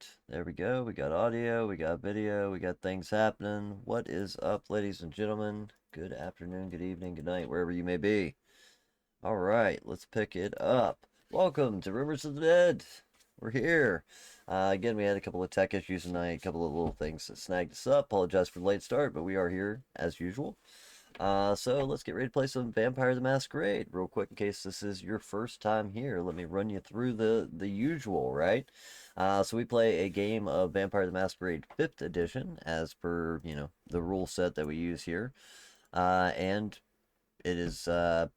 right, there we go. We got audio, we got video, we got things happening. What is up, ladies and gentlemen? Good afternoon, good evening, good night, wherever you may be. All right, let's pick it up. Welcome to Rumors of the Dead. We're here. Again, we had a couple of tech issues tonight, a couple of little things that snagged us up. Apologize for the late start, but we are here as usual. So let's get ready to play some Vampire the Masquerade real quick in case this is your first time here. Let me run you through the usual, right? So we play a game of Vampire the Masquerade 5th edition as per, the rule set that we use here. And it is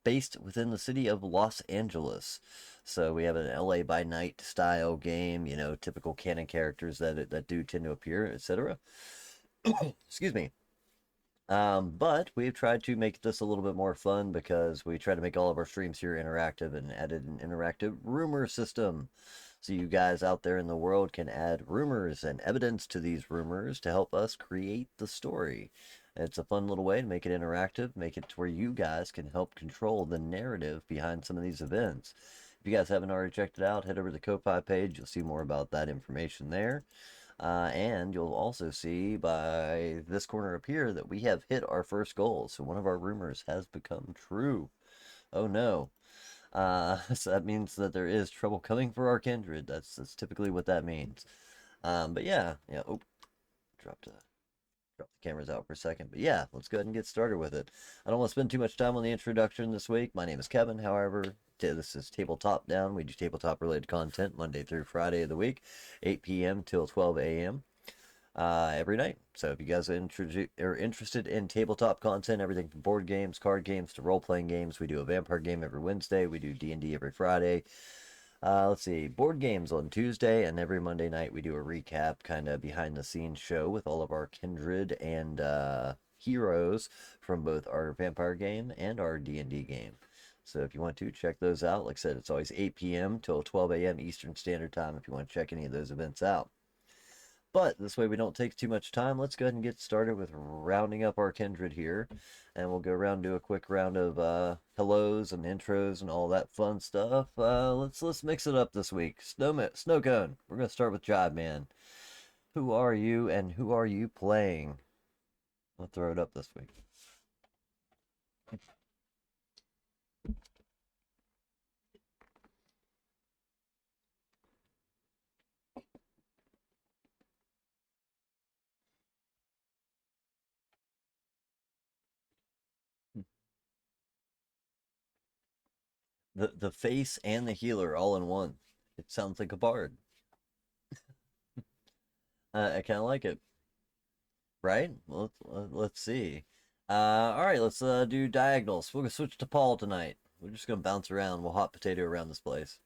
based within the city of Los Angeles. So we have an LAbyNight style game, typical canon characters that do tend to appear, etc. Excuse me. But we've tried to make this a little bit more fun because we try to make all of our streams here interactive and added an interactive rumor system. So you guys out there in the world can add rumors and evidence to these rumors to help us create the story. It's a fun little way to make it interactive, make it to where you guys can help control the narrative behind some of these events. If you guys haven't already checked it out, head over to the Ko-Fi page. You'll see more about that information there. And you'll also see by this corner up here that we have hit our first goal. So one of our rumors has become true. Oh no. So that means that there is trouble coming for our kindred. That's typically what that means. But yeah. Oh, dropped the cameras out for a second. But yeah, let's go ahead and get started with it. I don't want to spend too much time on the introduction this week. My name is Kevin. However, this is Tabletop Down. We do tabletop related content Monday through Friday of the week, 8 p.m. till 12 a.m. Every night. So if you guys are interested in tabletop content, everything from board games, card games to role-playing games, we do a vampire game every Wednesday. We do D&D every Friday. Let's see, board games on Tuesday, and every Monday night we do a recap, kind of behind-the-scenes show with all of our kindred and heroes from both our vampire game and our D&D game. So if you want to, check those out. Like I said, it's always 8 p.m. till 12 a.m. Eastern Standard Time if you want to check any of those events out. But this way we don't take too much time. Let's go ahead and get started with rounding up our kindred here. And we'll go around do a quick round of hellos and intros and all that fun stuff. Let's mix it up this week. Snowcone. We're going to start with Jive Man. Who are you and who are you playing? I'll throw it up this week. The face and the healer all in one. It sounds like a bard. I kind of like it. Right? Let's see. All right, let's do diagonals. We're gonna switch to Paul tonight. We're just gonna bounce around. We'll hot potato around this place.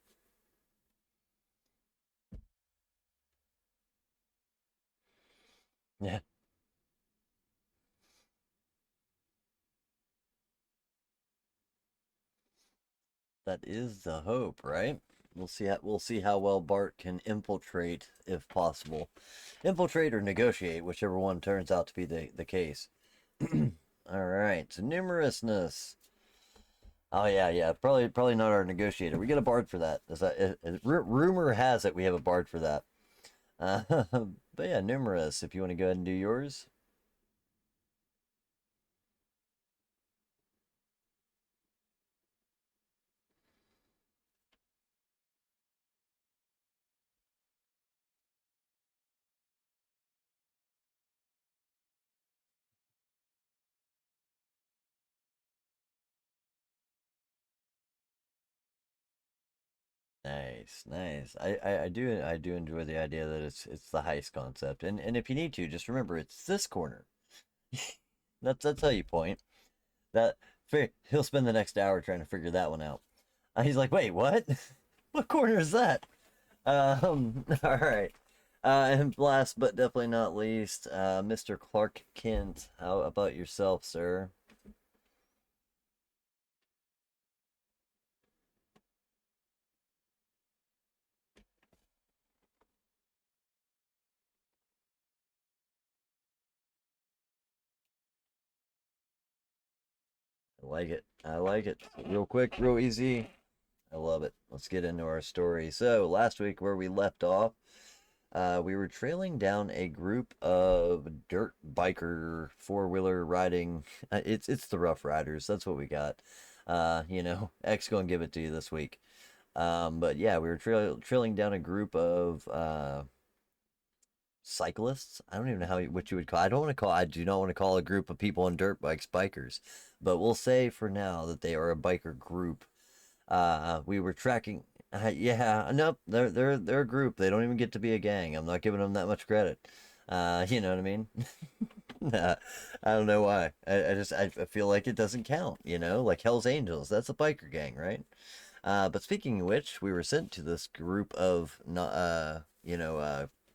Yeah, that is the hope, right? We'll see how well Bart can infiltrate if possible. Infiltrate or negotiate, whichever one turns out to be the case. All right, so numerousness. Oh yeah. Probably not our negotiator. We get a bard for that. Rumor has it we have a bard for that. Uh, but yeah, numerous. If you want to go ahead and do yours. Nice, nice. I do enjoy the idea that it's the heist concept. And if you need to, just remember it's this corner. That's how you point. That he'll spend the next hour trying to figure that one out. He's like, wait, what? What corner is that? All right. And last but definitely not least, Mr. Clark Kent. How about yourself, sir? I like it. I like it. Real quick, real easy. I love it. Let's get into our story. So, last week where we left off, We were trailing down a group of dirt biker four-wheeler riding. It's the Rough Riders. That's what we got. X gonna give it to you this week. But yeah, we were trailing down a group of cyclists. I don't even know what you would call. I don't want to call. I do not want to call a group of people on dirt bikes bikers, but we'll say for now that they are a biker group. We were tracking. Yeah, nope. They're a group. They don't even get to be a gang. I'm not giving them that much credit. You know what I mean? Nah, I don't know why. I feel like it doesn't count. Like Hell's Angels. That's a biker gang, right? But speaking of which, we were sent to this group of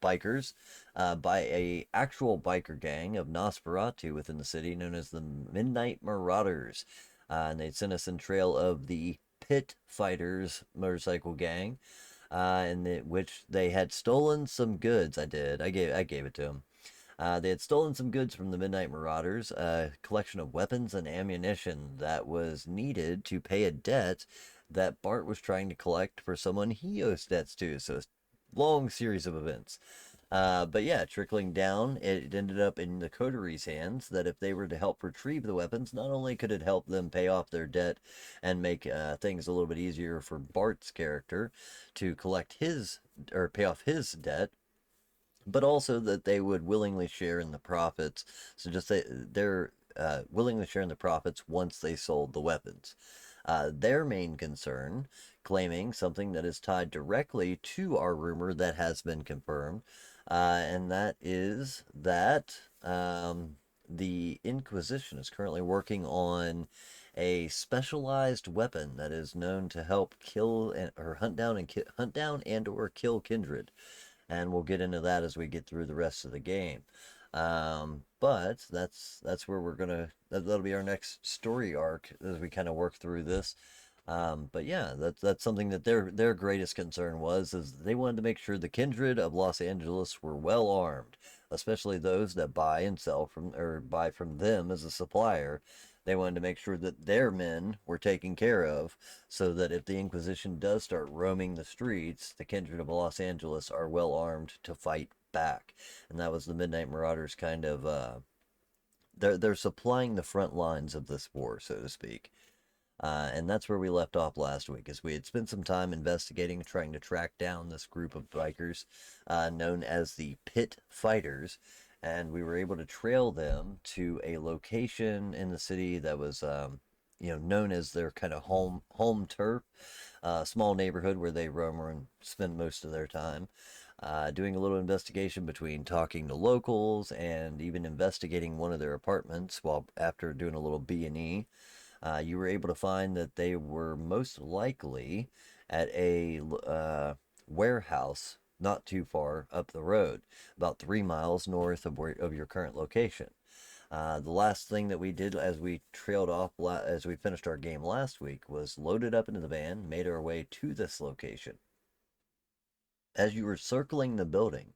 bikers by a actual biker gang of Nosferatu within the city, known as the Midnight Marauders. And they sent us in trail of the Pit Fighters motorcycle gang, which they had stolen some goods. I gave it to them. They had stolen some goods from the Midnight Marauders, a collection of weapons and ammunition that was needed to pay a debt that Bart was trying to collect for someone he owes debts to. So it's a long series of events. But yeah, trickling down, it ended up in the coteries' hands that if they were to help retrieve the weapons, not only could it help them pay off their debt and make things a little bit easier for Bart's character to collect his or pay off his debt, but also that they would willingly share in the profits. So just they're willingly share in the profits once they sold the weapons. Their main concern, claiming something that is tied directly to our rumor that has been confirmed, and that is that the Inquisition is currently working on a specialized weapon that is known to help kill or hunt down and or kill kindred, and we'll get into that as we get through the rest of the game. But that's where that'll be our next story arc as we kind of work through this. But yeah, that's something that their greatest concern is they wanted to make sure the kindred of Los Angeles were well armed, especially those that buy and sell from or buy from them as a supplier. They wanted to make sure that their men were taken care of, so that if the Inquisition does start roaming the streets, the kindred of Los Angeles are well armed to fight back. And that was the Midnight Marauders kind of they're supplying the front lines of this war, so to speak. And that's where we left off last week, as we had spent some time investigating, trying to track down this group of bikers known as the Pit Fighters, and we were able to trail them to a location in the city that was, known as their kind of home turf, small neighborhood where they roam and spend most of their time. Doing a little investigation between talking to locals and even investigating one of their apartments while after doing a little B&E. You were able to find that they were most likely at a warehouse not too far up the road, about 3 miles north of your current location. The last thing that we did as we trailed off, as we finished our game last week, was loaded up into the van, made our way to this location. As you were circling the building,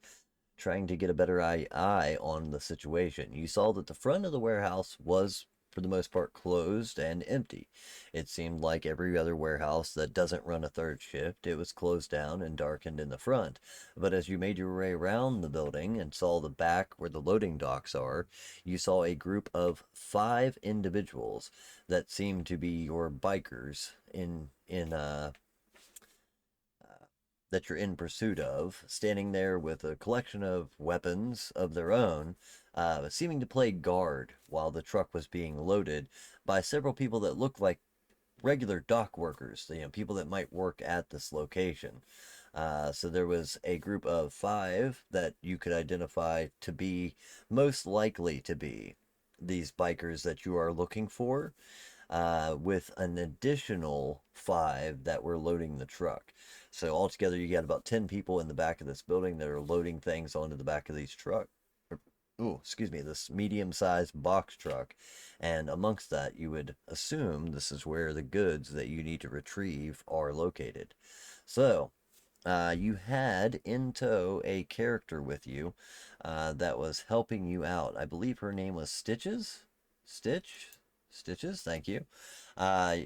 trying to get a better eye on the situation, you saw that the front of the warehouse was, for the most part, closed and empty. It seemed like every other warehouse that doesn't run a third shift, it was closed down and darkened in the front. But as you made your way around the building and saw the back where the loading docks are, you saw a group of 5 individuals that seemed to be your bikers in that you're in pursuit of, standing there with a collection of weapons of their own, seeming to play guard while the truck was being loaded by several people that looked like regular dock workers, people that might work at this location. So there was a group of 5 that you could identify to be most likely to be these bikers that you are looking for, with an additional 5 that were loading the truck. So altogether, you got about 10 people in the back of this building that are loading things onto the back of these truck. Oh, excuse me, this medium-sized box truck. And amongst that, you would assume this is where the goods that you need to retrieve are located. So, you had in tow a character with you that was helping you out. I believe her name was Stitches? Stitches, thank you. Uh,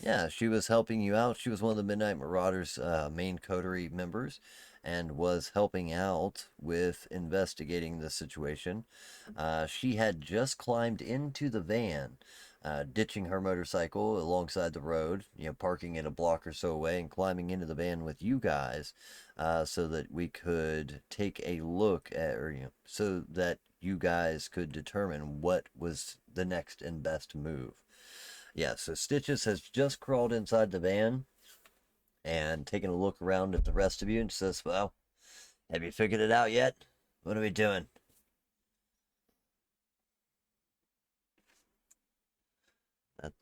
yeah, she was helping you out. She was one of the Midnight Marauders' main coterie members, and was helping out with investigating the situation. She had just climbed into the van, ditching her motorcycle alongside the road, parking it a block or so away, and climbing into the van with you guys, so that we could take a look at, or so that you guys could determine what was the next and best move. Yeah, so Stitches has just crawled inside the van and taken a look around at the rest of you and says, "Well, have you figured it out yet? What are we doing?" That,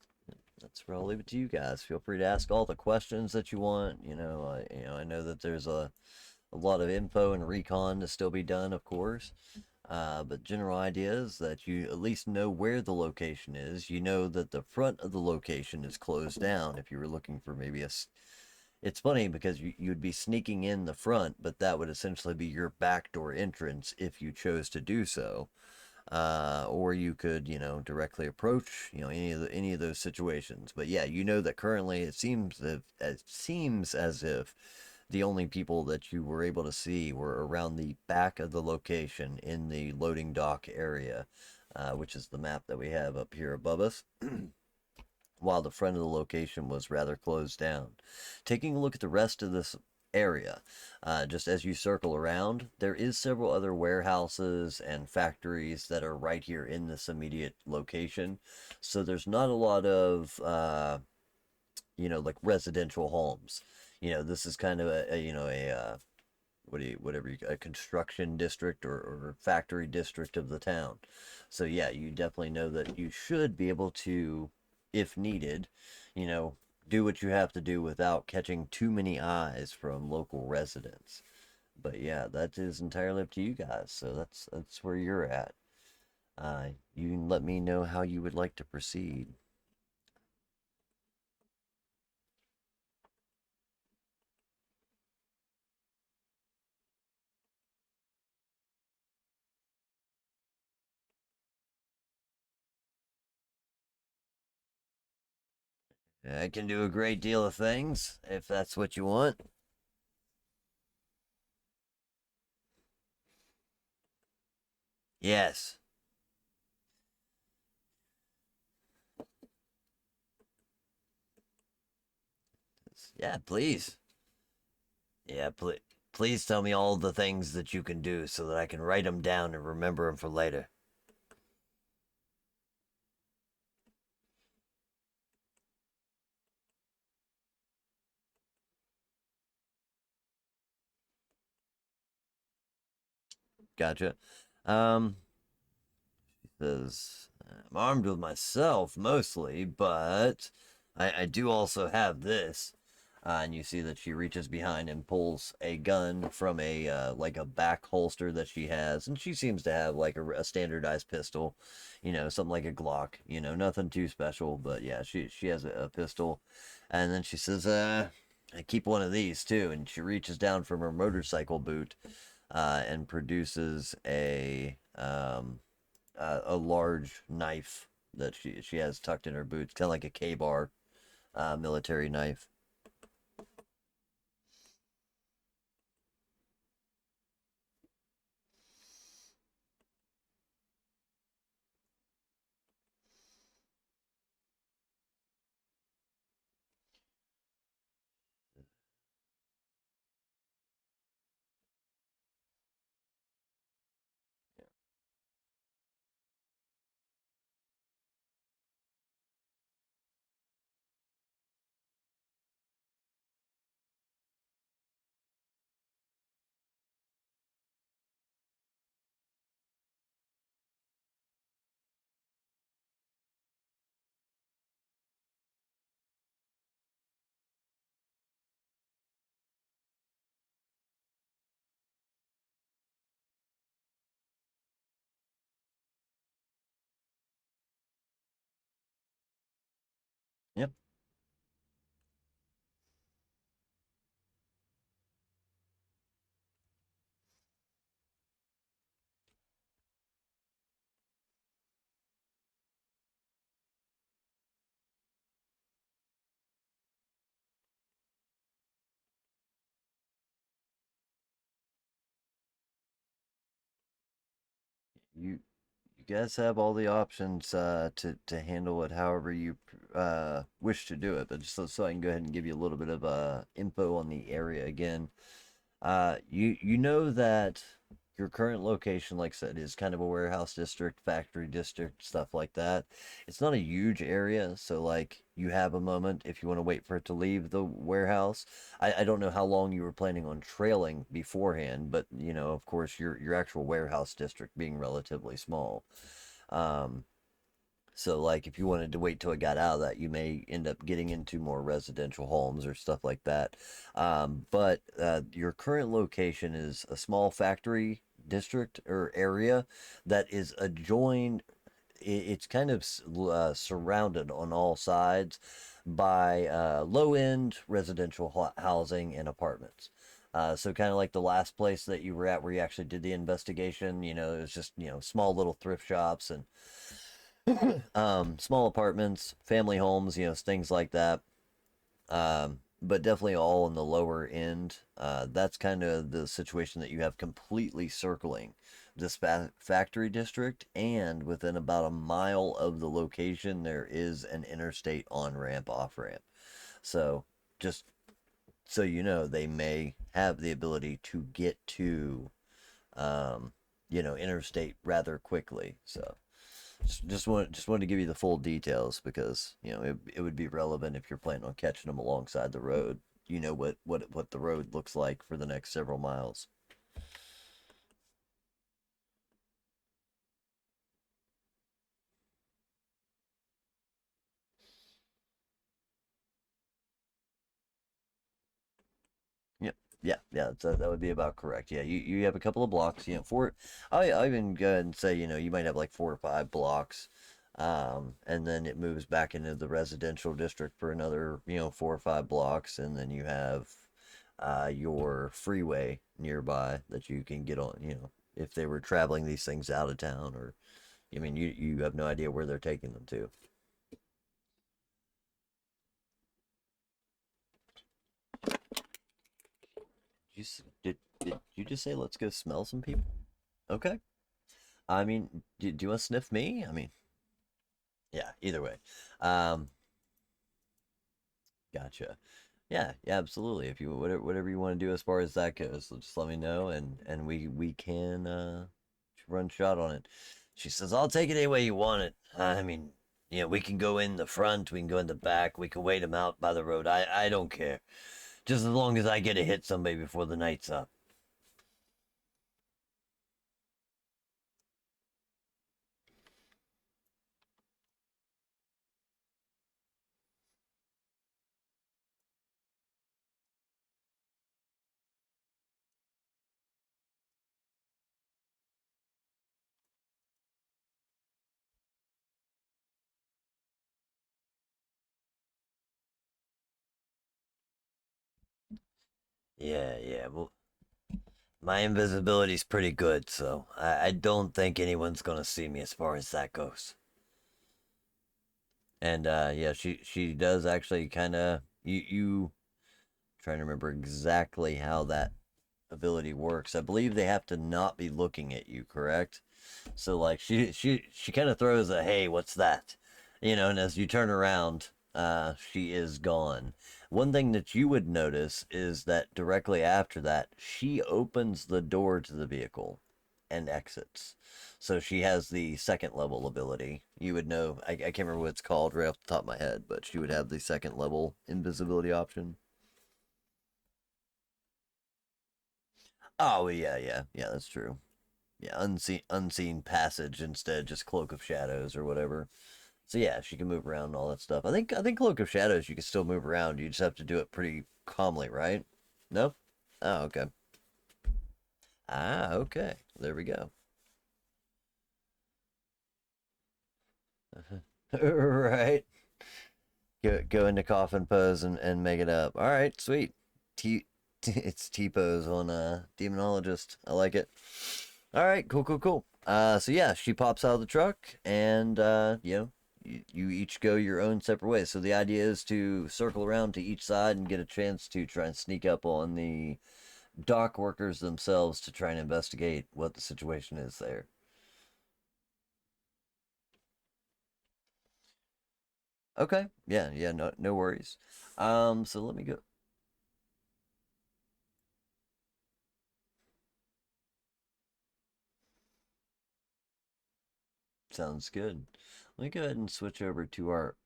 that's where I'll leave it to you guys. Feel free to ask all the questions that you want. I know that there's a lot of info and recon to still be done, of course. But general idea is that you at least know where the location is. You know that the front of the location is closed down. If you were looking for maybe it's funny because you'd be sneaking in the front, but that would essentially be your backdoor entrance if you chose to do so. Or you could, directly approach, any of those situations. But yeah, you know that currently it seems as if the only people that you were able to see were around the back of the location in the loading dock area, which is the map that we have up here above us. While the front of the location was rather closed down. Taking a look at the rest of this area, just as you circle around, there is several other warehouses and factories that are right here in this immediate location. So there's not a lot of, like residential homes. This is kind of a construction district or factory district of the town. So yeah, you definitely know that you should be able to, if needed, you know, do what you have to do without catching too many eyes from local residents. But yeah, that is entirely up to you guys. So that's where you're at. You can let me know how you would like to proceed. I can do a great deal of things if that's what you want. Yes. Yeah, please. Yeah, please tell me all the things that you can do so that I can write them down and remember them for later. Gotcha. Um, says I'm armed with myself mostly, but I do also have this. And you see that she reaches behind and pulls a gun from a like a back holster that she has, and she seems to have like a standardized pistol, something like a Glock, nothing too special, but yeah, she has a pistol, and then she says, "I keep one of these too," and she reaches down from her motorcycle boot, and produces a large knife that she has tucked in her boots, kind of like a K-bar military knife. you guys have all the options to handle it however you wish to do it. But just so I can go ahead and give you a little bit of info on the area again. You know that your current location, like I said, is kind of a warehouse district, factory district, stuff like that. It's not a huge area, so like you have a moment if you want to wait for it to leave the warehouse. I don't know how long you were planning on trailing beforehand, but you know, of course, your actual warehouse district being relatively small. Um, so, like, if you wanted to wait till it got out of that, you may end up getting into more residential homes or stuff like that. But your current location is a small factory district or area that is adjoined. It's kind of surrounded on all sides by low-end residential housing and apartments. So kind of like the last place that you were at where you actually did the investigation, you know, it was just, you know, small little thrift shops and small apartments, family homes, you know, things like that. But definitely all in the lower end. That's kind of the situation that you have completely circling this factory district, and within about a mile of the location, there is an interstate on ramp, off ramp. So just so you know, they may have the ability to get to, um, you know, interstate rather quickly. So just wanted to give you the full details because you know it would be relevant if you're planning on catching them alongside the road. You know what the road looks like for the next several miles. Yep. Yeah. That would be about correct. Yeah, you have a couple of blocks. You know, four. I even go ahead and say you know you might have like 4 or 5 blocks, and then it moves back into the residential district for another you know 4 or 5 blocks, and then you have your freeway nearby that you can get on. You know, if they were traveling these things out of town, or I mean, you have no idea where they're taking them to. Did you just say let's go smell some people? Okay. I mean, do you want to sniff me? I mean, yeah. Either way, um, gotcha. Yeah, absolutely. If you whatever you want to do as far as that goes, just let me know, and we can run shot on it. She says, "I'll take it any way you want it. I mean, you know, we can go in the front, we can go in the back, we can wait them out by the road. I don't care, just as long as I get to hit somebody before the night's up." Yeah. Well, my invisibility's pretty good, so I don't think anyone's gonna see me as far as that goes. And yeah, she does actually kind of you trying to remember exactly how that ability works. I believe they have to not be looking at you, correct? So like she kind of throws a hey, what's that? You know, and as you turn around, she is gone. One thing that you would notice is that directly after that, she opens the door to the vehicle and exits. So she has the second level ability. You would know, I can't remember what it's called right off the top of my head, but she would have the second level invisibility option. Oh yeah, that's true. Yeah, unseen passage instead, just cloak of shadows or whatever. So yeah, she can move around and all that stuff. I think cloak of shadows you can still move around. You just have to do it pretty calmly, right? No? Oh, okay. Ah, okay. There we go. Right. Go into coffin pose and make it up. All right, sweet. T it's T pose on demonologist. I like it. All right, cool. So yeah, she pops out of the truck, and you know, you each go your own separate ways. So the idea is to circle around to each side and get a chance to try and sneak up on the dock workers themselves to try and investigate what the situation is there. Okay. Yeah, yeah, no worries. So let me go. Sounds good. Let me go ahead and switch over to our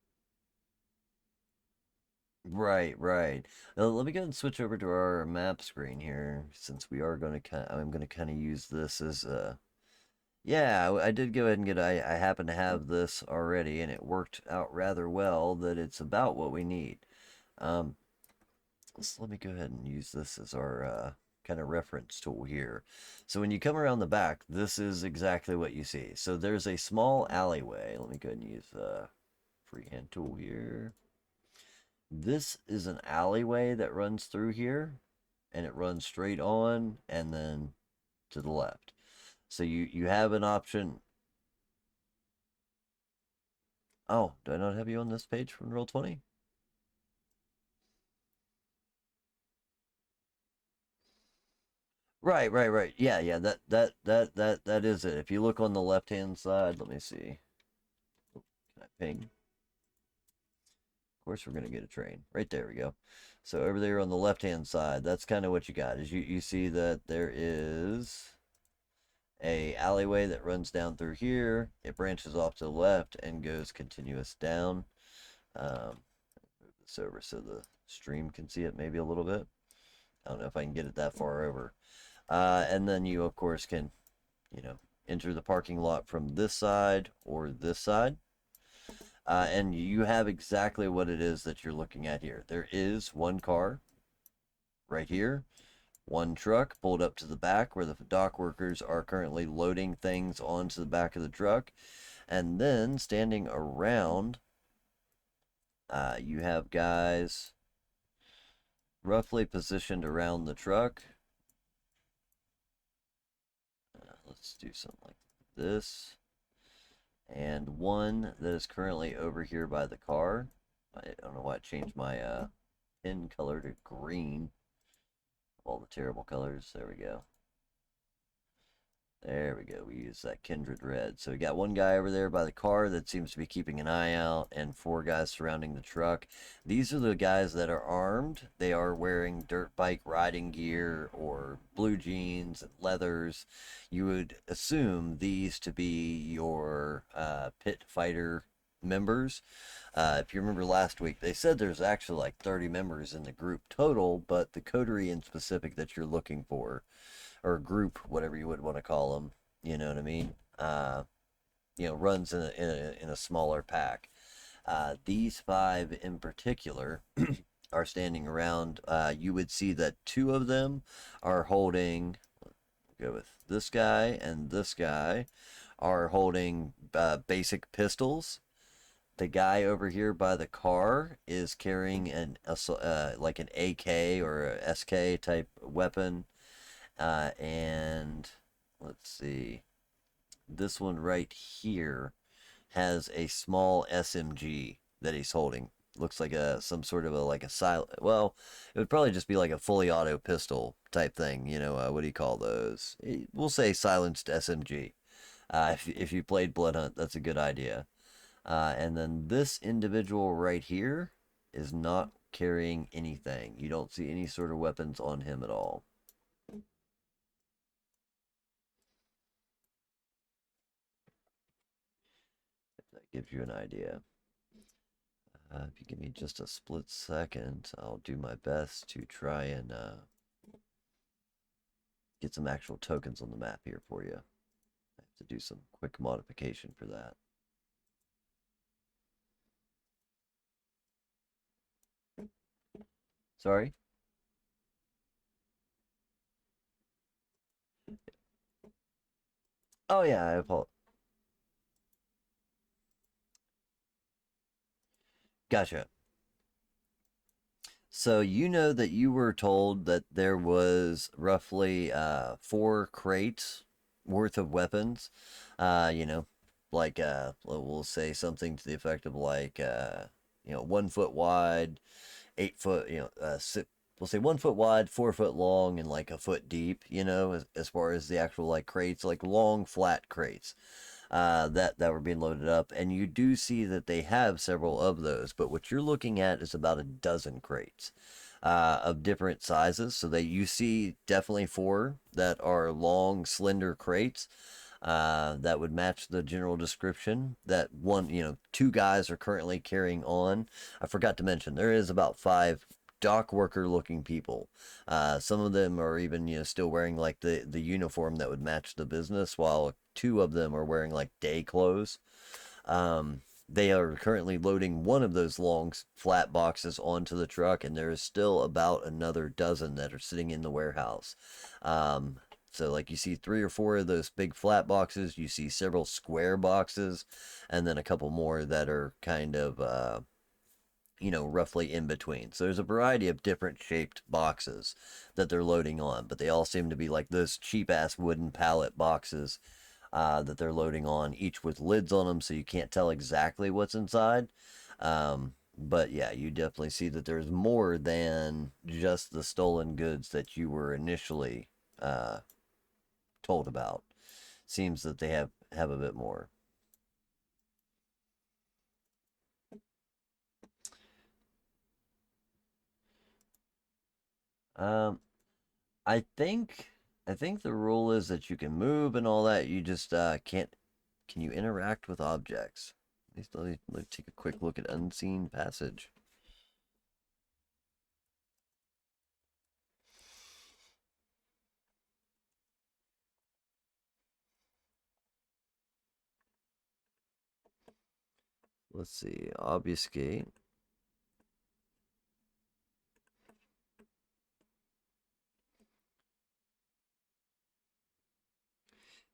right, right. Let me go ahead and switch over to our map screen here, since we are going to I'm going to kind of use this as a yeah, I did go ahead and I happen to have this already, and it worked out rather well that it's about what we need. Um, so let me go ahead and use this as our kind of reference tool here. So when you come around the back, this is exactly what you see. So there's a small alleyway. Let me go ahead and use the freehand tool here. This is an alleyway that runs through here, and it runs straight on and then to the left. So you have an option. Oh, do I not have you on this page from Roll20? Right, right, right. Yeah, yeah. That is it. If you look on the left hand side, let me see. Can I ping? Of course, we're gonna get a train. Right there we go. So over there on the left hand side, that's kind of what you got. Is you see that there is a alleyway that runs down through here. It branches off to the left and goes continuous down. Move this over so the stream can see it maybe a little bit. I don't know if I can get it that far over. And then you, of course, can, you know, enter the parking lot from this side or this side. And you have exactly what it is that you're looking at here. There is one car right here, one truck pulled up to the back where the dock workers are currently loading things onto the back of the truck. And then standing around, you have guys roughly positioned around the truck. Let's do something like this. And one that is currently over here by the car. I don't know why I changed my pin color to green. All the terrible colors. There we go. There we go. We use that kindred red. So we got one guy over there by the car that seems to be keeping an eye out, and four guys surrounding the truck. These are the guys that are armed. They are wearing dirt bike riding gear or blue jeans and leathers. You would assume these to be your pit fighter members. If you remember last week, they said there's actually like 30 members in the group total, but the coterie in specific that you're looking for, or group, whatever you would want to call them, you know what I mean? Runs in a smaller pack. These five in particular are standing around. You would see that two of them are holding, go with this guy and this guy, are holding basic pistols. The guy over here by the car is carrying like an AK or a SK type weapon. And let's see, this one right here has a small SMG that he's holding. Looks like some sort of a like a silent. Well, it would probably just be like a fully auto pistol type thing. What do you call those? We'll say silenced SMG. If you played Blood Hunt, that's a good idea. And then this individual right here is not carrying anything. You don't see any sort of weapons on him at all. If that gives you an idea. If you give me just a split second, I'll do my best to try and get some actual tokens on the map here for you. I have to do some quick modification for that. Sorry? Oh yeah, I apologize. Gotcha. So you know that you were told that there was roughly 4 crates worth of weapons. Uh, you know, like we'll say something to the effect of like 1 foot wide, 8 foot, we'll say 1 foot wide, 4 foot long, and like a foot deep. As far as the actual like crates, like long flat crates. that were being loaded up, and you do see that they have several of those. But what you're looking at is about a dozen crates of different sizes. So that you see definitely four that are long, slender crates that would match the general description that one, two guys are currently carrying on. I forgot to mention there is about five dock worker looking people. Some of them are even, still wearing like the uniform that would match the business, while two of them are wearing like day clothes. They are currently loading one of those long flat boxes onto the truck, and there is still about another dozen that are sitting in the warehouse. Um, so, like, you see three or four of those big flat boxes, you see several square boxes, and then a couple more that are kind of, roughly in between. So, there's a variety of different shaped boxes that they're loading on, but they all seem to be like those cheap ass wooden pallet boxes that they're loading on, each with lids on them, so you can't tell exactly what's inside. But yeah, you definitely see that there's more than just the stolen goods that you were initially uh, told about. Seems that they have a bit more. Um, I think I think the rule is that you can move and all that. You just can't. Can you interact with objects? Let me take a quick look at unseen passage. Let's see. Obfuscate.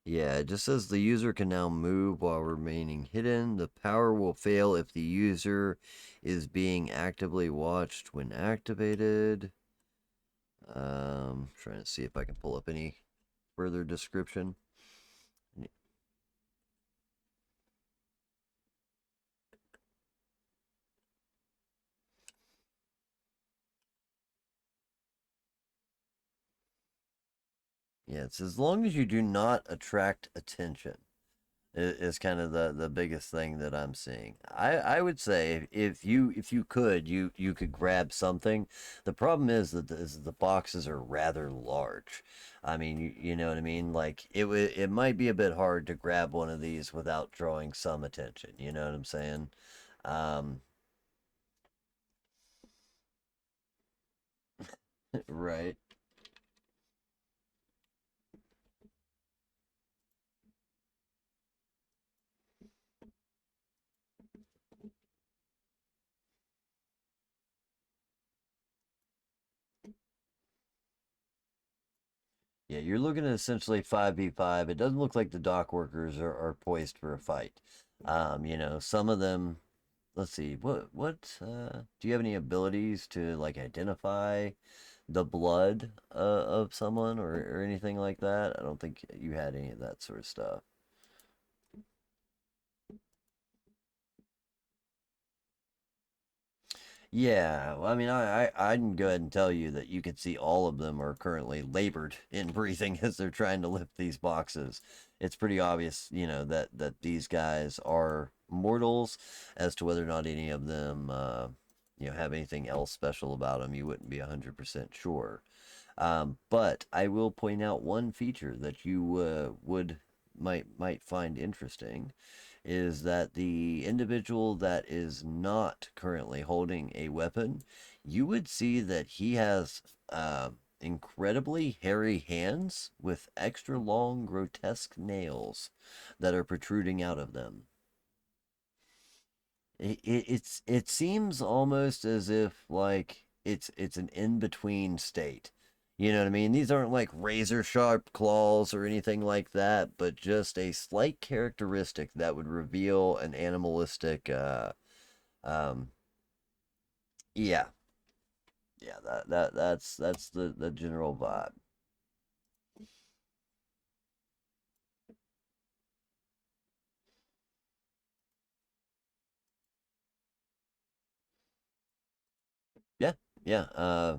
Yeah, it just says the user can now move while remaining hidden. The power will fail if the user is being actively watched when activated. Trying to see if I can pull up any further description. Yeah, it's as long as you do not attract attention is kind of the biggest thing that I'm seeing. I would say if you could you could grab something. The problem is that the boxes are rather large. I mean, you know what I mean? Like it might be a bit hard to grab one of these without drawing some attention. You know what I'm saying? Um, right. Yeah, you're looking at essentially 5v5. It doesn't look like the dock workers are poised for a fight. Some of them, let's see, what do you have any abilities to like identify the blood of someone or anything like that? I don't think you had any of that sort of stuff. Yeah, well, I mean, I can go ahead and tell you that you can see all of them are currently labored in breathing as they're trying to lift these boxes. It's pretty obvious, that these guys are mortals. As to whether or not any of them, have anything else special about them, you wouldn't be 100% sure. But I will point out one feature that you would might find interesting is that the individual that is not currently holding a weapon, you would see that he has incredibly hairy hands with extra long, grotesque nails that are protruding out of them. It seems almost as if like it's an in between state. You know what I mean? These aren't like razor sharp claws or anything like that, but just a slight characteristic that would reveal an animalistic. Um, yeah, yeah. That's the general vibe. Yeah, yeah.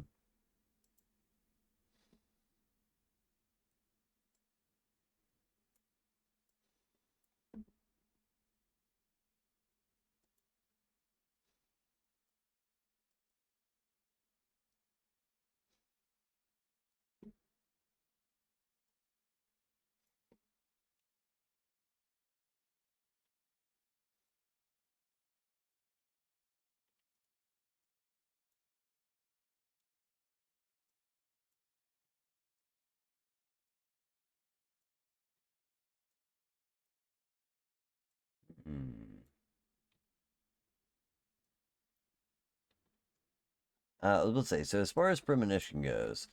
Let's say, so as far as premonition goes,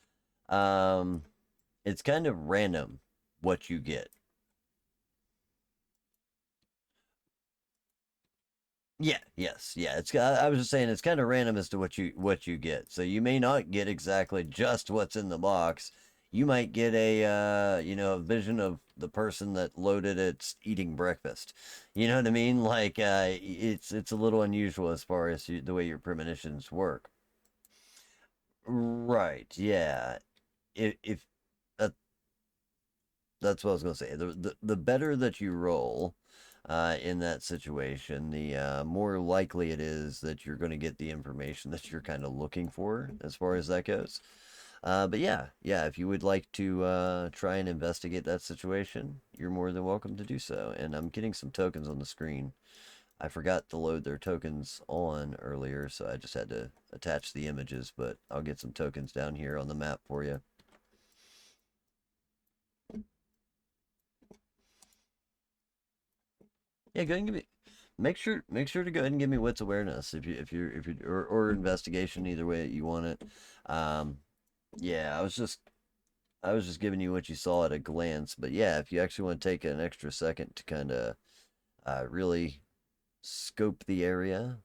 um, it's kind of random what you get. Yeah, yes, yeah. I was just saying it's kind of random as to what you get. So you may not get exactly just what's in the box. You might get a a vision of the person that loaded it eating breakfast. You know what I mean? Like it's a little unusual as far as the way your premonitions work. Right. Yeah. If that that's what I was gonna say. The better that you roll, in that situation, the more likely it is that you're going to get the information that you're kind of looking for as far as that goes. But yeah, yeah, if you would like to try and investigate that situation, you're more than welcome to do so. And I'm getting some tokens on the screen. I forgot to load their tokens on earlier, so I just had to attach the images, but I'll get some tokens down here on the map for you. Yeah, go ahead and give me. Make sure to go ahead and give me wits awareness if you or investigation, either way you want it. Um, yeah, I was just giving you what you saw at a glance, but yeah, if you actually want to take an extra second to kind of really scope the area.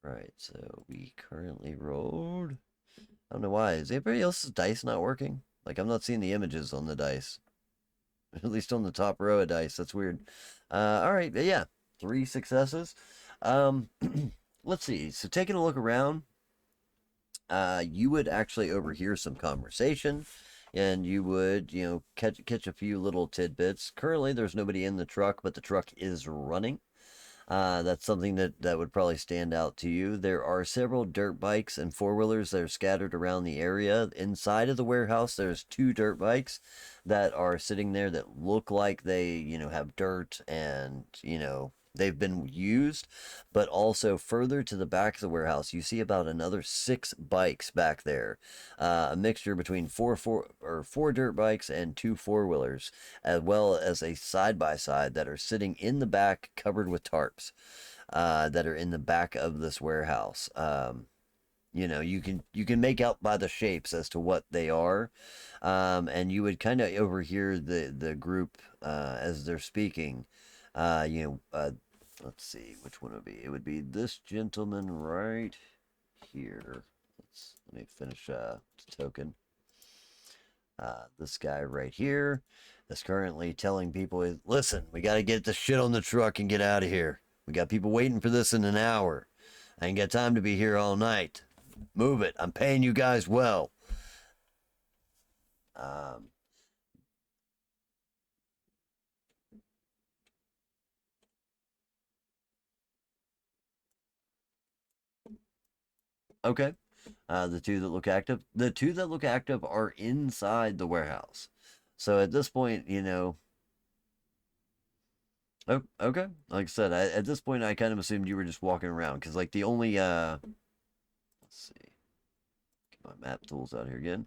Right, so we currently rolled. I don't know why. Is everybody else's dice not working? Like I'm not seeing the images on the dice. At least on the top row of dice. That's weird. All right, yeah, 3 successes. Um, let's see. So taking a look around, you would actually overhear some conversation, and you would, catch a few little tidbits. Currently, there's nobody in the truck, but the truck is running. That's something that would probably stand out to you. There are several dirt bikes and four wheelers that are scattered around the area. Inside of the warehouse, there's two dirt bikes that are sitting there that look like they, have dirt and, they've been used. But also further to the back of the warehouse, you see about another 6 bikes back there. A mixture between four dirt bikes and two four wheelers, as well as a side by side that are sitting in the back covered with tarps, that are in the back of this warehouse. You can make out by the shapes as to what they are, and you would kind of overhear the group as they're speaking. Uh, you know, uh, let's see which one it would be. It would be this gentleman right here. Let me finish the token. This guy right here is currently telling people, listen, we got to get the shit on the truck and get out of here. We got people waiting for this in an hour. I ain't got time to be here all night. Move it. I'm paying you guys well. Um, okay. The two that look active are inside the warehouse. So at this point, oh, okay. Like I said, at this point, I kind of assumed you were just walking around because, like, the only let's see, get my map tools out here again.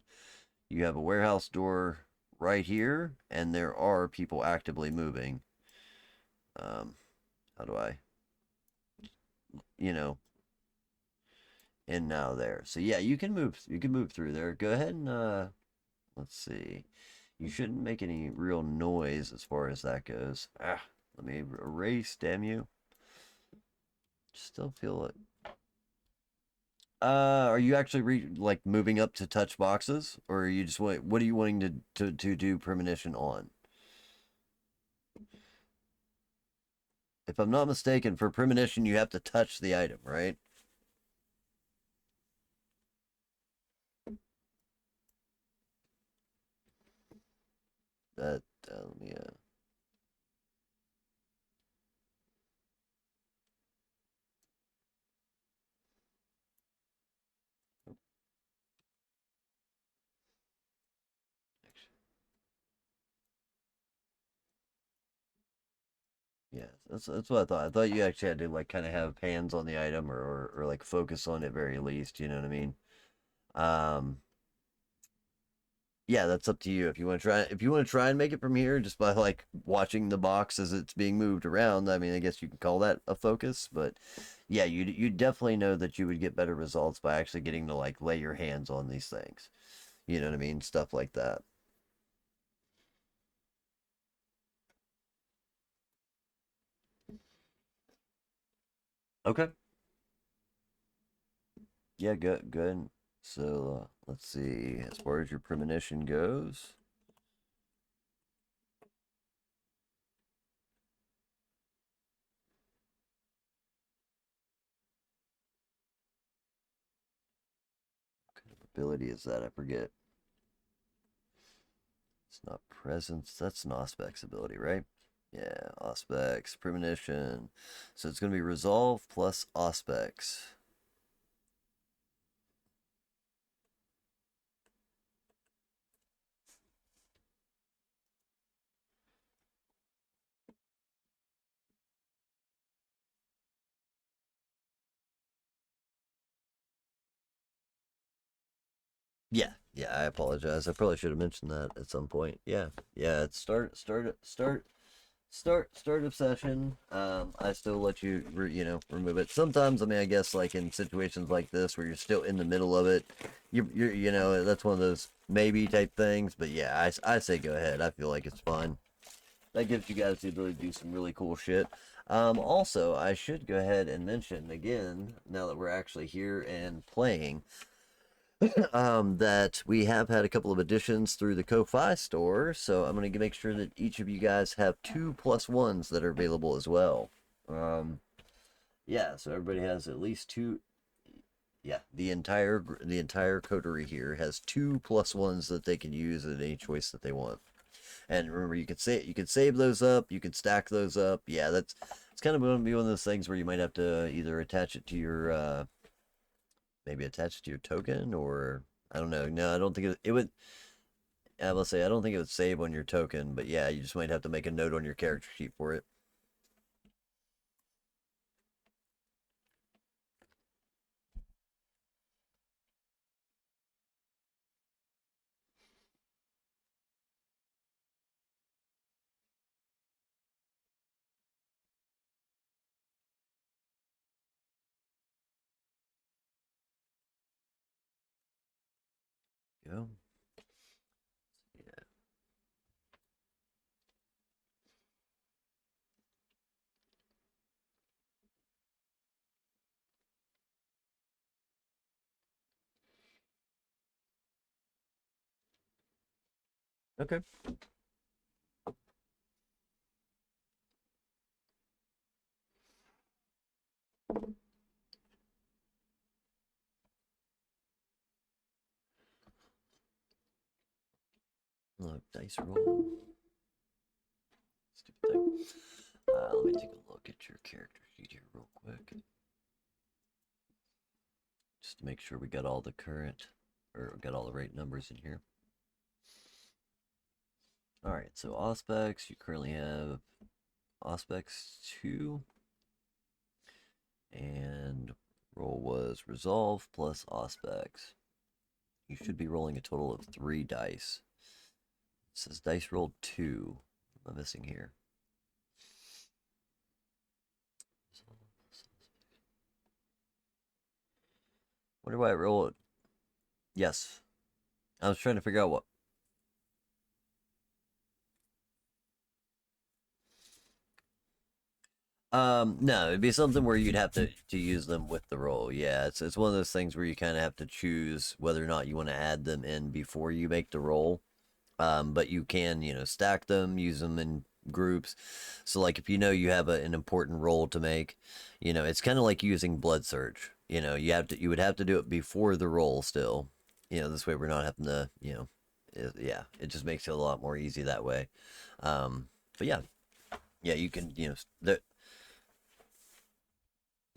You have a warehouse door right here, and there are people actively moving. Um, how do I, you know, in now there? So yeah, you can move. You can move through there. Go ahead and let's see. You shouldn't make any real noise as far as that goes. Let me erase. Damn you. Still feel it. Are you actually like moving up to touch boxes, or are you just what are you wanting to do premonition on? If I'm not mistaken, for premonition you have to touch the item, right? That let me yeah, that's what I thought. I thought you actually had to like kind of have hands on the item or like focus on it very least. You know what I mean? Um, Yeah, that's up to you. If you want to try and make it from here just by like watching the box as it's being moved around, I mean, I guess you can call that a focus, but yeah, you definitely know that you would get better results by actually getting to like lay your hands on these things. You know what I mean? Stuff like that. Okay. Yeah, good, good. So, let's see. As far as your premonition goes, what kind of ability is that? I forget. It's not presence. That's an Auspex ability, right? Yeah, Auspex, premonition. So it's going to be resolve plus Auspex. Yeah, yeah. I apologize. I probably should have mentioned that at some point. Yeah, yeah. It's start of session. I still let you remove it. Sometimes, I mean, I guess like in situations like this where you're still in the middle of it, that's one of those maybe type things. But yeah, I say go ahead. I feel like it's fun. That gives you guys the ability to do some really cool shit. Also, I should go ahead and mention again, now that we're actually here and playing, that we have had a couple of additions through the Ko-Fi store. So I'm going to make sure that each of you guys have 2+1s that are available as well. Um, yeah, so everybody has at least two. Yeah, the entire coterie here has 2+1s that they can use at any choice that they want. And remember, you can save those up, you can stack those up. Yeah, that's it's kind of going to be one of those things where you might have to either attach it to your maybe attach it to your token, or I don't know. No, I don't think it would. I will say I don't think it would save on your token, but yeah, you just might have to make a note on your character sheet for it. Go. Yeah. Okay. Look, dice roll. Stupid thing. Let me take a look at your character sheet here real quick, just to make sure we got all the current or got all the right numbers in here. All right, so Auspex, you currently have Auspex 2, and roll was Resolve plus Auspex. You should be rolling a total of 3 dice. It says dice rolled 2. What am I missing here? Wonder why I roll it. Yes. I was trying to figure out what. No, it'd be something where you'd have to use them with the roll. Yeah, it's one of those things where you kind of have to choose whether or not you want to add them in before you make the roll. But you can, stack them, use them in groups. So, like, if you know you have an important roll to make, it's kind of like using Blood Surge. You would have to do it before the roll still. This way we're not having to, yeah, it just makes it a lot more easy that way. But yeah, you can,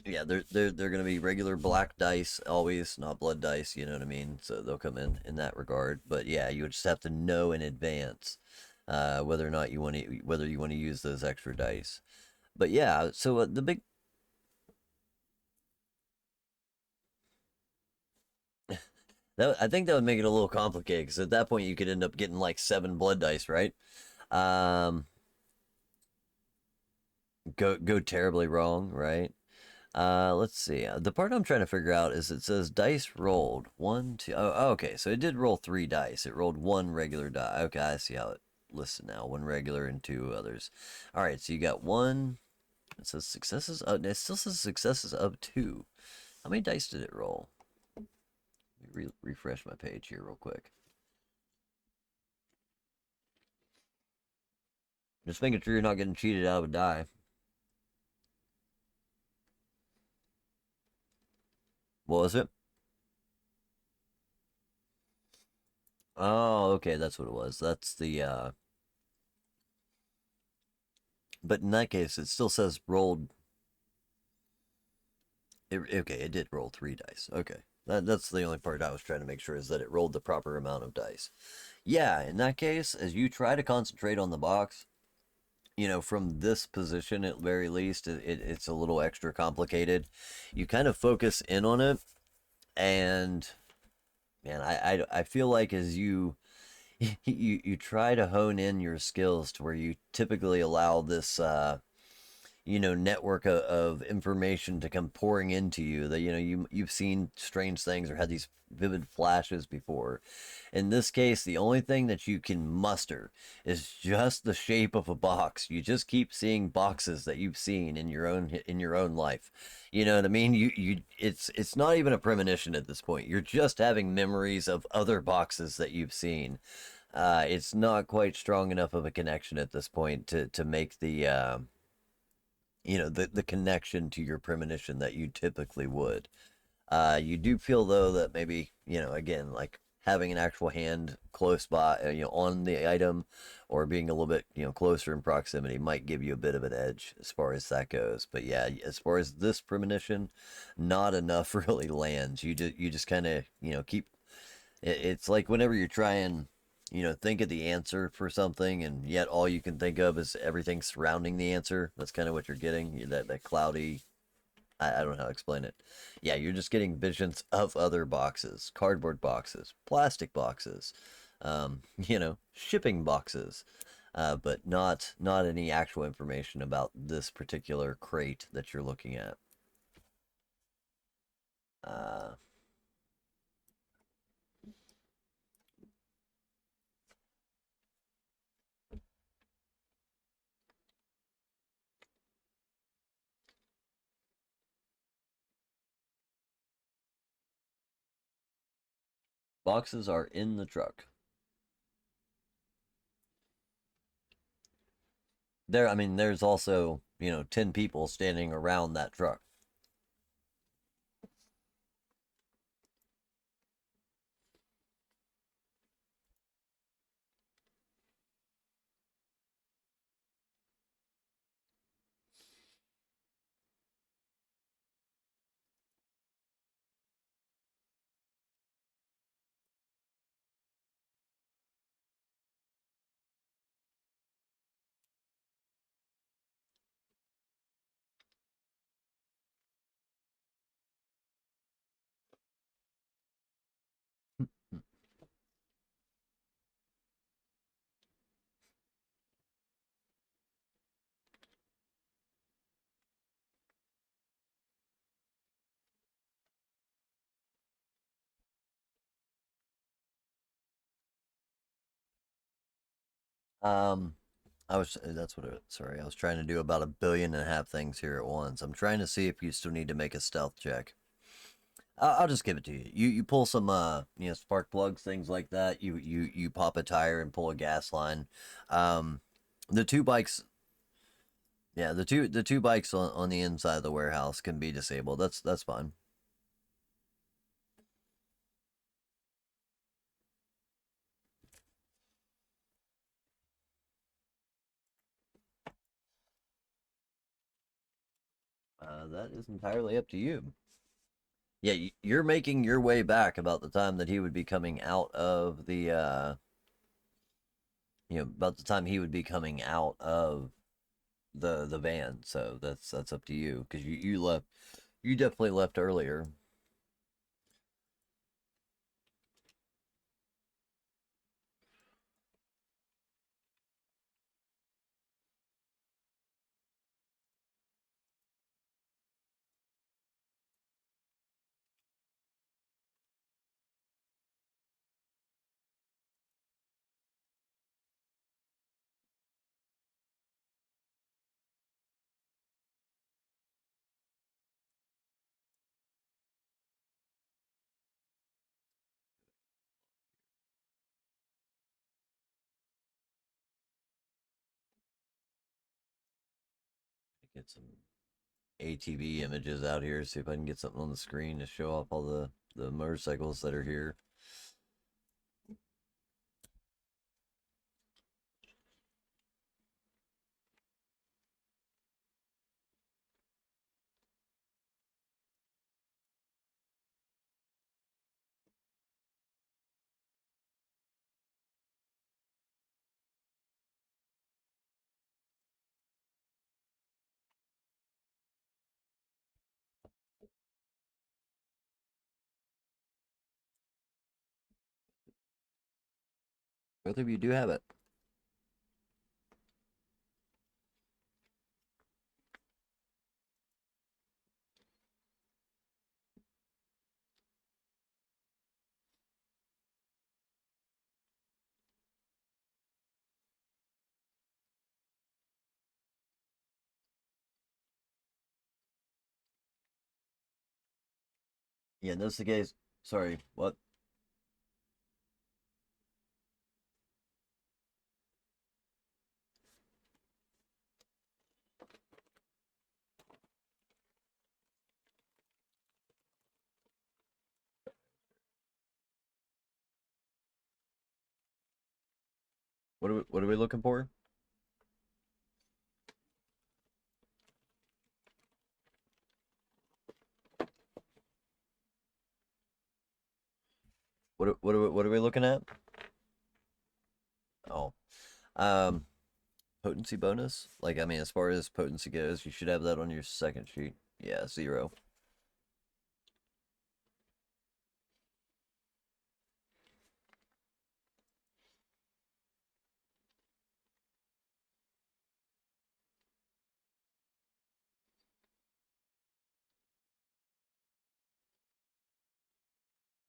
yeah, they're gonna be regular black dice always, not blood dice. You know what I mean? So they'll come in that regard. But yeah, you just have to know in advance whether you want to use those extra dice. But yeah, so the big. I think that would make it a little complicated because at that point you could end up getting like 7 blood dice, right? Um, go terribly wrong, right? Let's see. The part I'm trying to figure out is it says dice rolled one, two. Oh, okay. So it did roll 3 dice. It rolled one regular die. Okay, I see how it listed now. One regular and 2 others. All right. So you got one. It says successes. It still says successes of 2. How many dice did it roll? Let me refresh my page here real quick. Just making sure you're not getting cheated out of a die. What was it? Oh, okay, that's what it was. That's the but in that case it still says rolled. Okay, it did roll 3 dice. Okay. That's the only part I was trying to make sure is that it rolled the proper amount of dice. Yeah, in that case, as you try to concentrate on the box, from this position at very least, it's a little extra complicated. You kind of focus in on it, and man, I feel like as you you try to hone in your skills to where you typically allow this network of information to come pouring into you that you've seen strange things or had these vivid flashes before. In this case, the only thing that you can muster is just the shape of a box. You just keep seeing boxes that you've seen in your own life. You know what I mean? It's not even a premonition at this point. You're just having memories of other boxes that you've seen. It's not quite strong enough of a connection at this point to make the connection to your premonition that you typically would. You do feel though that maybe again like having an actual hand close by, on the item, or being a little bit closer in proximity might give you a bit of an edge as far as that goes. But yeah, as far as this premonition, not enough really lands. You just kind of keep it's like whenever you're trying, think of the answer for something, and yet all you can think of is everything surrounding the answer. That's kind of what you're getting. That cloudy. I don't know how to explain it. Yeah, you're just getting visions of other boxes, cardboard boxes, plastic boxes, shipping boxes, but not any actual information about this particular crate that you're looking at. Uh, Boxes are in the truck. I mean, there's also 10 people standing around that truck. Um, that's what sorry, I was trying to do about 1.5 billion things here at once. I'm trying to see if you still need to make a stealth check. I'll just give it to you. You pull some spark plugs, things like that. You pop a tire and pull a gas line. Um, the two bikes, yeah, the two bikes on the inside of the warehouse can be disabled. That's fine. That is entirely up to you. Yeah, you're making your way back about the time that he would be coming out of about the time he would be coming out of the van. So that's up to you because you definitely left earlier. Get some ATV images out here. See if I can get something on the screen to show off all the motorcycles that are here. Both of you do have it. Yeah, that's the case. Sorry, what? What are we looking for? What are we looking at? Oh, um, potency bonus. Like, I mean, as far as potency goes, you should have that on your second sheet. Yeah, 0.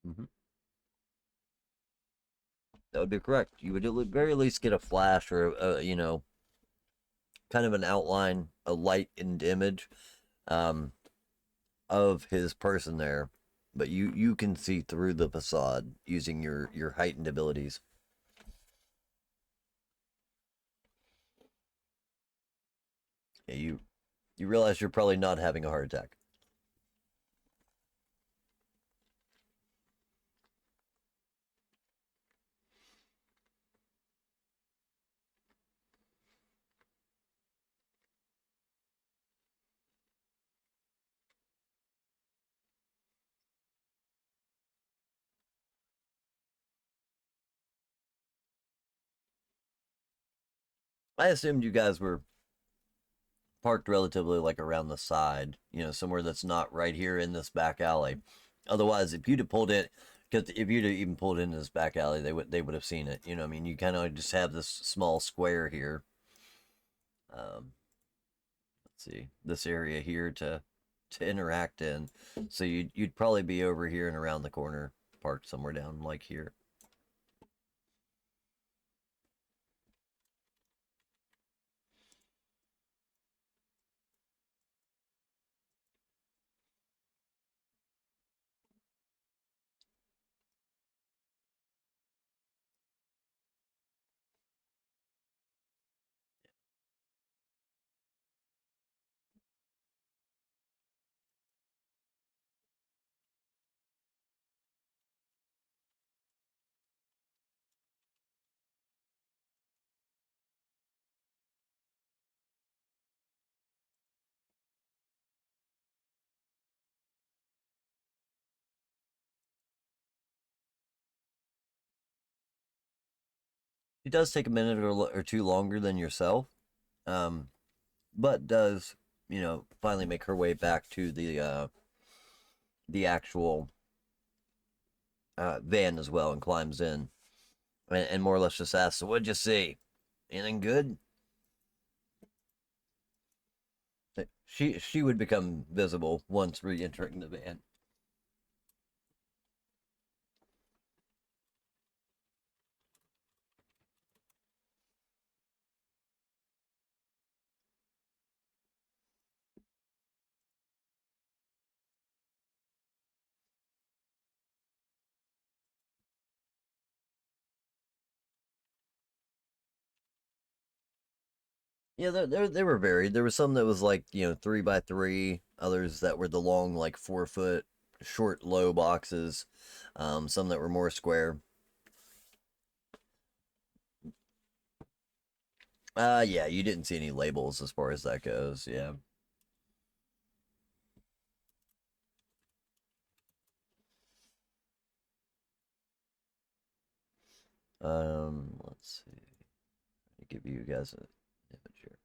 Mm-hmm. That would be correct. You would at the very least get a flash or kind of an outline, a lightened image, um, of his person there, but you can see through the facade using your heightened abilities. Yeah, you realize you're probably not having a heart attack. I assumed you guys were parked relatively like around the side, somewhere that's not right here in this back alley. Otherwise, if you'd have pulled it, because if you'd have even pulled into this back alley, they would have seen it. I mean, you kind of just have this small square here. Let's see, this area here to interact in. So you'd probably be over here and around the corner, parked somewhere down like here. It does take a minute or two longer than yourself, um, but does finally make her way back to the actual van as well and climbs in and more or less just asks, "So what'd you see? Anything good?" She would become visible once re-entering the van. Yeah, they were varied. There was some that was like, 3 by 3, others that were the long, like 4 foot, short, low boxes, some that were more square. Yeah, you didn't see any labels as far as that goes. Yeah. Let's see. Let me give you guys an image here.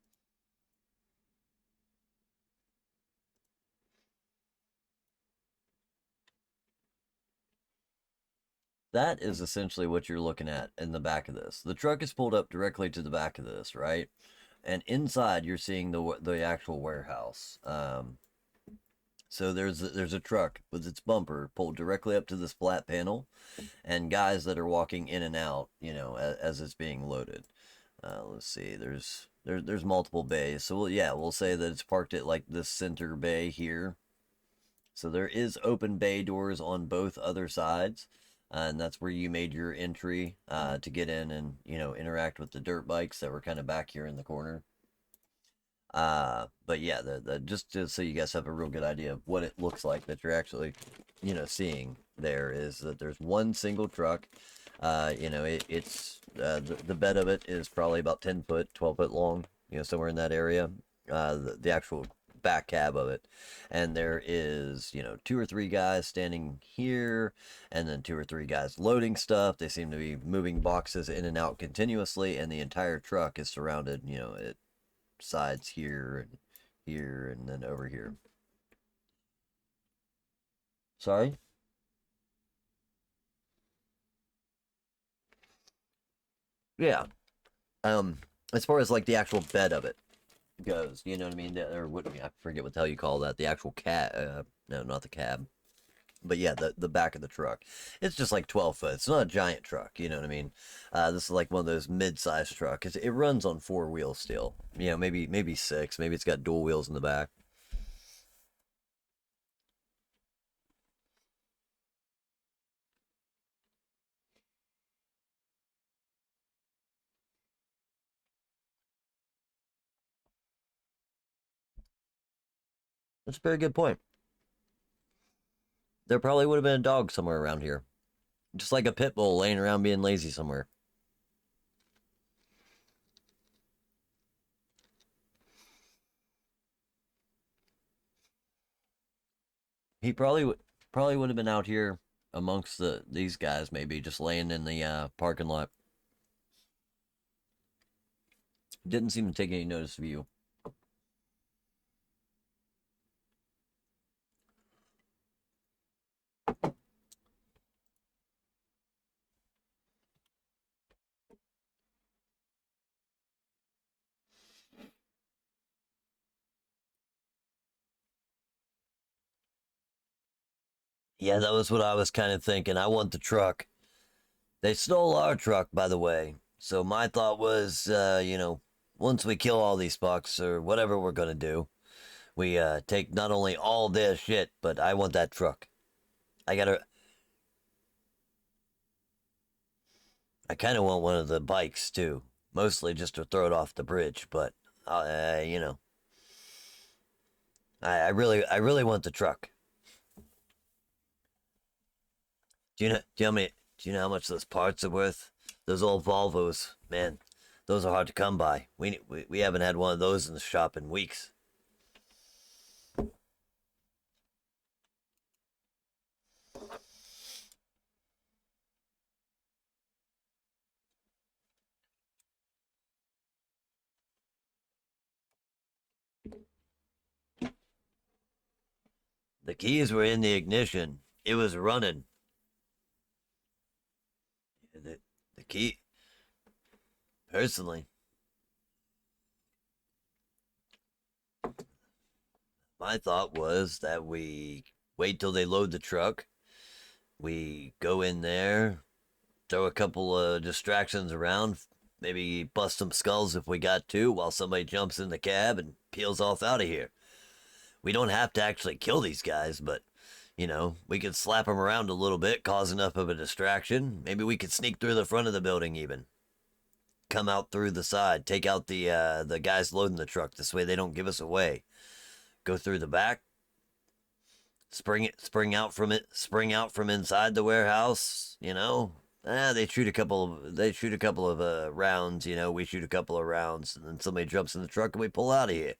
That is essentially what you're looking at in the back of this. The truck is pulled up directly to the back of this, right? And inside you're seeing the actual warehouse. So there's a truck with its bumper pulled directly up to this flat panel, and guys that are walking in and out, as it's being loaded. Let's see. There's multiple bays. So we'll say that it's parked at like this center bay here. So there is open bay doors on both other sides, and that's where you made your entry to get in and interact with the dirt bikes that were kind of back here in the corner. But yeah, just so you guys have a real good idea of what it looks like that you're actually, seeing there is that there's one single truck. It's the bed of it is probably about 10 foot, 12 foot long, somewhere in that area. The actual back cab of it, and there is 2 or 3 guys standing here, and then 2 or 3 guys loading stuff. They seem to be moving boxes in and out continuously, and the entire truck is surrounded, it sides here and then over here. Sorry? Yeah. Um, as far as like the actual bed of it goes, you know what I mean? Or what I forget what the hell you call that. The actual cat. No, not the cab. But yeah, the back of the truck. It's just like 12 foot. It's not a giant truck. You know what I mean? This is like one of those mid-sized trucks. It runs on 4 wheels still. Maybe 6. Maybe it's got dual wheels in the back. That's a very good point. There probably would have been a dog somewhere around here. Just like a pit bull laying around being lazy somewhere. He probably would have been out here amongst these guys, maybe just laying in the parking lot. Didn't seem to take any notice of you. Yeah, that was what I was kind of thinking. I want the truck. They stole our truck, by the way. So my thought was, once we kill all these fucks or whatever we're gonna do, we take not only all their shit, but I want that truck. I gotta. I kind of want one of the bikes too, mostly just to throw it off the bridge. But you know, I really want the truck. Do you know how much those parts are worth? Those old Volvos, man, those are hard to come by. We haven't had one of those in the shop in weeks. The keys were in the ignition. It was running. The key, personally, my thought was that we wait till they load the truck. We go in there, throw a couple of distractions around, maybe bust some skulls if we got to, while somebody jumps in the cab and peels off out of here. We don't have to actually kill these guys, but we could slap them around a little bit, cause enough of a distraction. Maybe we could sneak through the front of the building even. come out through the side, take out the guys loading the truck. This way they don't give us away. Go through the back, spring out from inside the warehouse. They shoot a couple of rounds. We shoot a couple of rounds, and then somebody jumps in the truck and we pull out of here.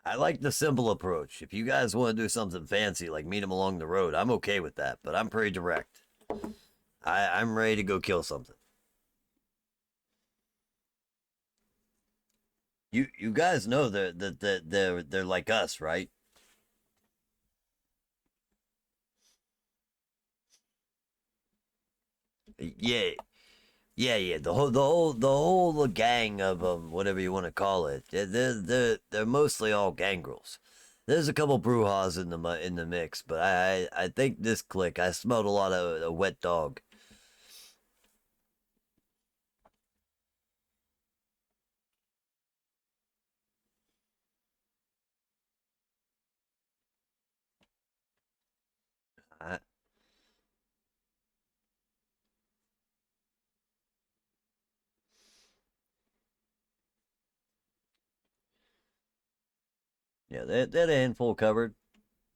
I like the simple approach. If you guys want to do something fancy, like meet them along the road, I'm okay with that. But I'm pretty direct. I'm ready to go kill something. You guys know that they're like us, right? Yeah, yeah. The whole gang of them, whatever you want to call it. They're mostly all gangrels. There's a couple Brujas in the mix, but I think this clique. I smelled a lot of a wet dog. I, yeah, they had a handful covered.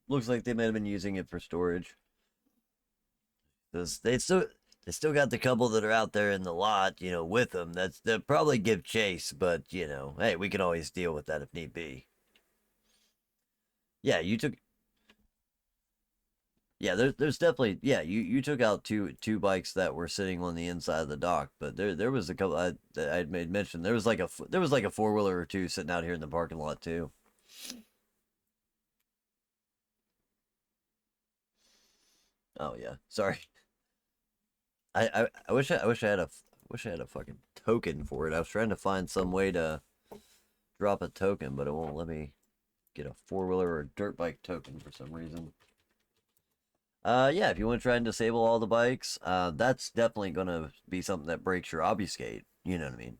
Looks like they might have been using it for storage. 'Cause they still got the couple that are out there in the lot, with them. They'll probably give chase, but hey, we can always deal with that if need be. Yeah, you took. Yeah, there's definitely. Yeah, you took out two bikes that were sitting on the inside of the dock, but there was a couple I'd made mention. There was like a four-wheeler or two sitting out here in the parking lot too. Oh yeah, sorry. I wish I had a fucking token for it. I was trying to find some way to drop a token, but it won't let me get a four-wheeler or a dirt bike token for some reason. Yeah, if you want to try and disable all the bikes, that's definitely gonna be something that breaks your obfuscate. You know what I mean?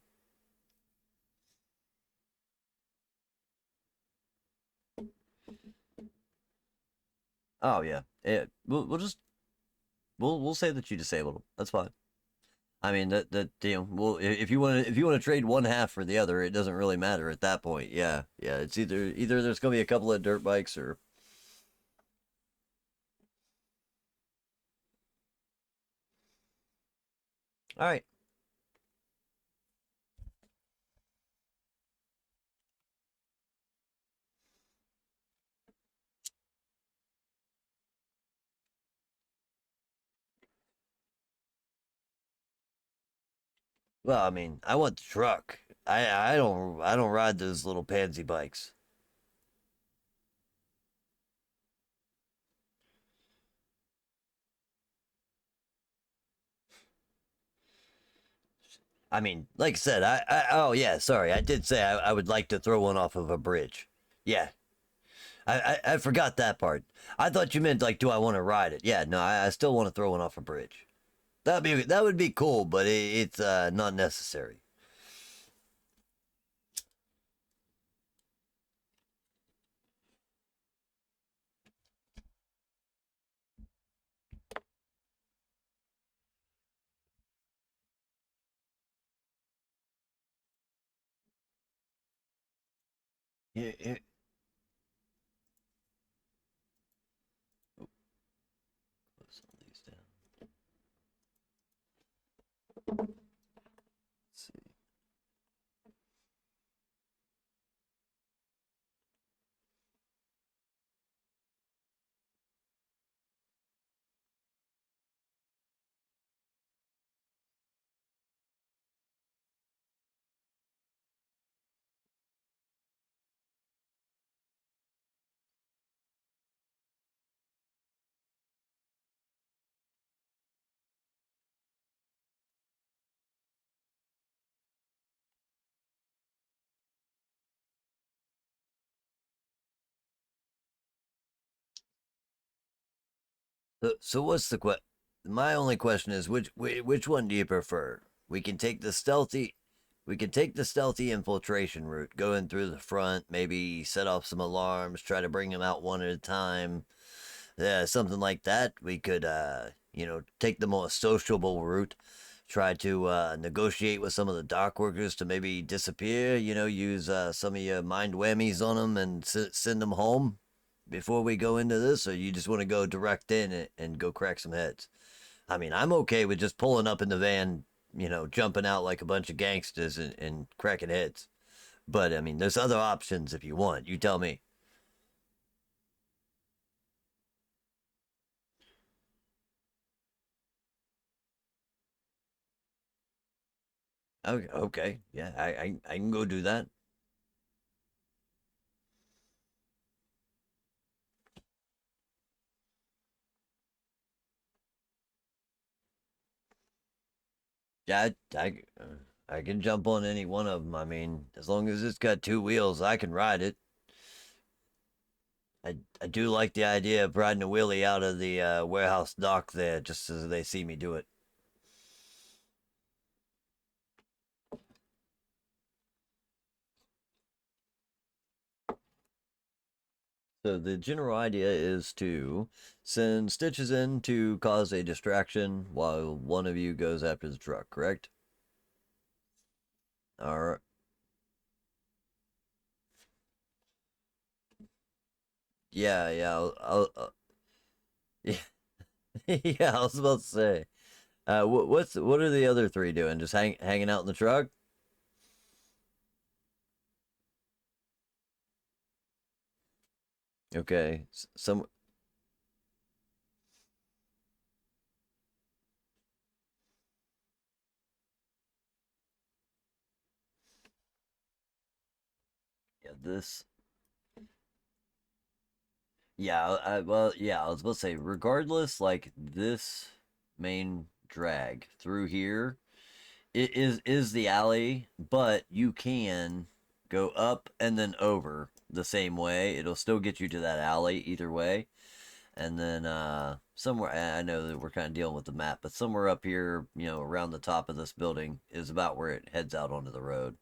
Oh yeah, we'll say that you disabled them. That's fine. I mean well, if you want to trade one half for the other, it doesn't really matter at that point. Yeah, yeah. It's either there's gonna be a couple of dirt bikes or all right. Well, I mean, I want the truck. I don't ride those little pansy bikes. I mean, like I said, oh yeah, sorry, I did say I would like to throw one off of a bridge. Yeah, I forgot that part. I thought you meant like, do I want to ride it? Yeah, no, I still want to throw one off a bridge. That would be cool, but it's not necessary. Yeah, close all these down. Let's see. So what's the question? My only question is which one do you prefer? We can take the stealthy, we can take the stealthy infiltration route, go in through the front, maybe set off some alarms, try to bring them out one at a time. something like that. We could, take the more sociable route. Try to negotiate with some of the dock workers to maybe disappear. Use some of your mind whammies on them and send them home before we go into this. Or you just want to go direct in and go crack some heads. I mean, I'm okay with just pulling up in the van, jumping out like a bunch of gangsters and cracking heads. But I mean, there's other options if you want. You tell me. Okay, okay, yeah, I can go do that. Yeah, I can jump on any one of them. I mean, as long as it's got two wheels, I can ride it. I do like the idea of riding a wheelie out of the warehouse dock there, just as they see me do it. So the general idea is to send Stitches in to cause a distraction while one of you goes after the truck, correct? All right. Yeah, yeah, yeah, yeah. I was about to say. What are the other three doing? Just hanging out in the truck? Okay. Some. Yeah, this. Yeah. Well, yeah. I was about to say. Regardless, like this main drag through here, it is the alley, but you can go up and then over the same way. It'll still get you to that alley either way. And then somewhere, I know that we're kind of dealing with the map, but somewhere up here, around the top of this building is about where it heads out onto the road.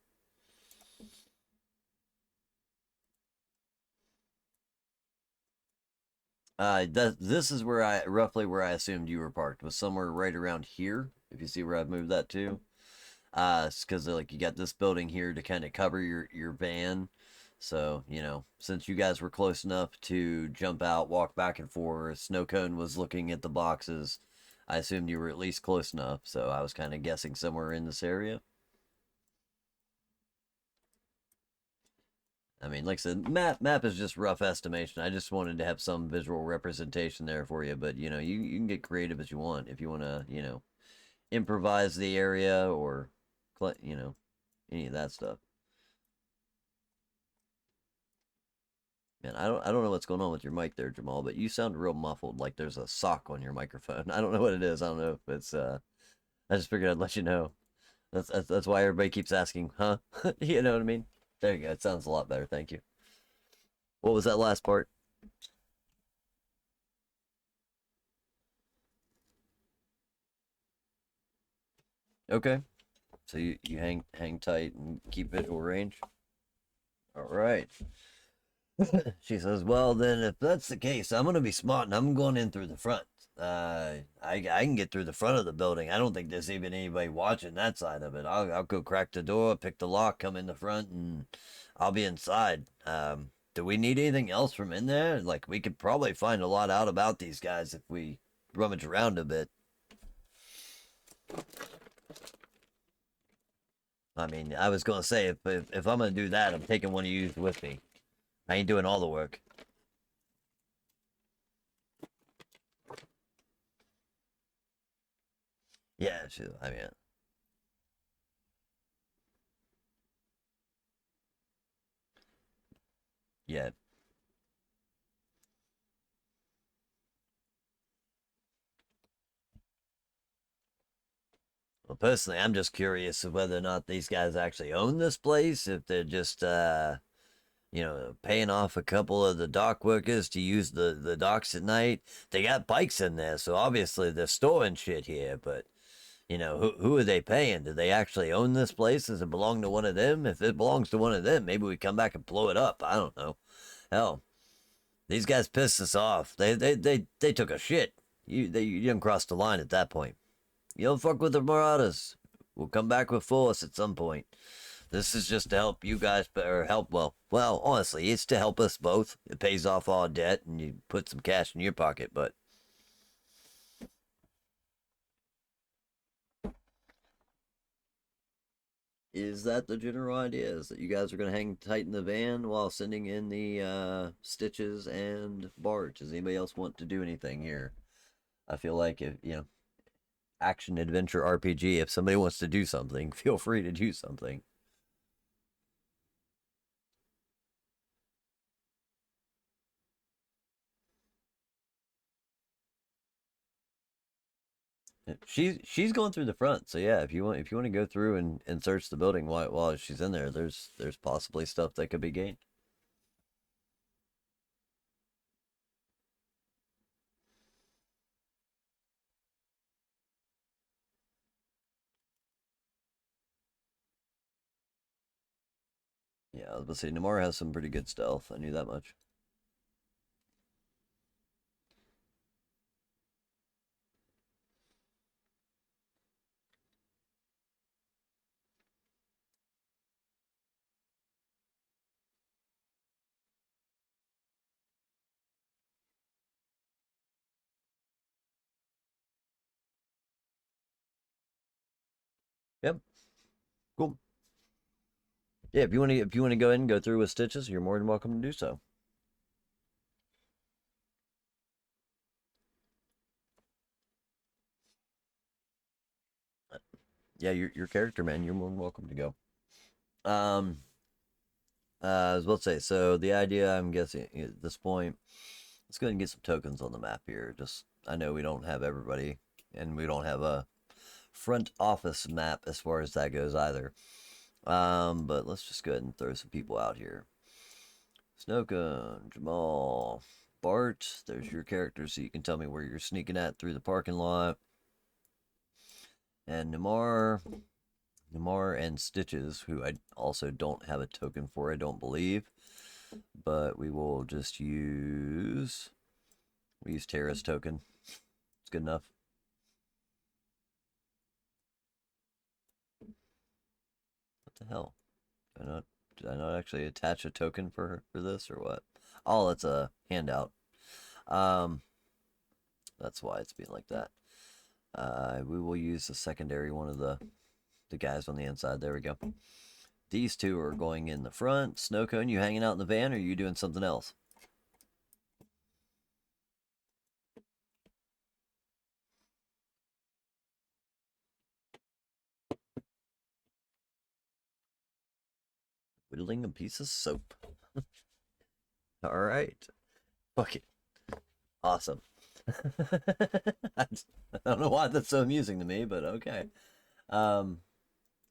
This is where I roughly where I assumed you were parked, was somewhere right around here. If you see where I've moved that to, it's because like you got this building here to kind of cover your van. So since you guys were close enough to jump out, walk back and forth, Snow Cone was looking at the boxes. I assumed you were at least close enough, so I was kind of guessing somewhere in this area. I mean, like I said, map is just rough estimation. I just wanted to have some visual representation there for you, but you can get creative as you want if you want to improvise the area or any of that stuff. Man, I don't know what's going on with your mic there, Jamal, but you sound real muffled, like there's a sock on your microphone. I don't know what it is. I don't know if it's I just figured I'd let you know. That's why everybody keeps asking, huh? You know what I mean? There you go. It sounds a lot better. Thank you. What was that last part? Okay. So you hang tight and keep visual range. All right. She says, "Well, then, if that's the case, I'm gonna be smart and I'm going in through the front. I can get through the front of the building. I don't think there's even anybody watching that side of it. I'll go crack the door, pick the lock, come in the front, and I'll be inside. Do we need anything else from in there? Like, we could probably find a lot out about these guys if we rummage around a bit. I mean, I was gonna say if I'm gonna do that, I'm taking one of you with me. I ain't doing all the work. Yeah, I mean, yeah. Well, personally, I'm just curious of whether or not these guys actually own this place. If they're just, paying off a couple of the dock workers to use the docks at night. They got bikes in there, so obviously they're storing shit here. But who are they paying? Do they actually own this place? Does it belong to one of them? If it belongs to one of them, maybe we come back and blow it up. I don't know. Hell, These guys pissed us off. They took a shit. You didn't cross the line at that point. You don't fuck with the Marauders. We'll come back with force at some point. This is just to help you guys, or help, well, honestly, it's to help us both. It pays off all debt, and you put some cash in your pocket, but... Is that the general idea? Is that you guys are going to hang tight in the van while sending in the Stitches and Bart? Does anybody else want to do anything here? I feel like if, action adventure RPG, if somebody wants to do something, feel free to do something. She's going through the front, so yeah. If you want to go through and search the building while she's in there, there's possibly stuff that could be gained. Yeah, I was about to say Namor has some pretty good stealth. I knew that much. Yep, cool. Yeah, if you want to go in and go through with Stitches, you're more than welcome to do so. Yeah, your character, man. You're more than welcome to go. Um, I was about to say, so the idea, I'm guessing at this point, let's go ahead and get some tokens on the map here. Just, I know we don't have everybody, and we don't have a front office map as far as that goes either. But let's just go ahead and throw some people out here. Snoka, Jamal, Bart. There's your character, so you can tell me where you're sneaking at through the parking lot. And Namar and Stitches, who I also don't have a token for, I don't believe. But we will just use... We use Terra's token. It's good enough. What the hell? Did I not actually attach a token for this, or what? Oh, it's a handout. That's why it's being like that. We will use the secondary one of the guys on the inside. There we go. These two are going in the front. Snowcone, you hanging out in the van, or are you doing something else? Whittling a piece of soap. All right. Fuck it. Awesome. I don't know why that's so amusing to me, but okay.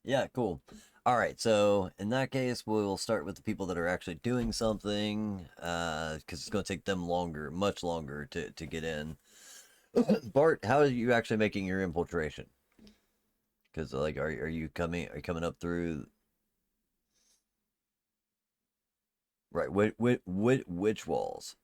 Yeah, cool. All right, so in that case, we'll start with the people that are actually doing something, because it's going to take them longer, much longer to get in. Bart, how are you actually making your infiltration? Because like, are you coming up through? Right, which walls?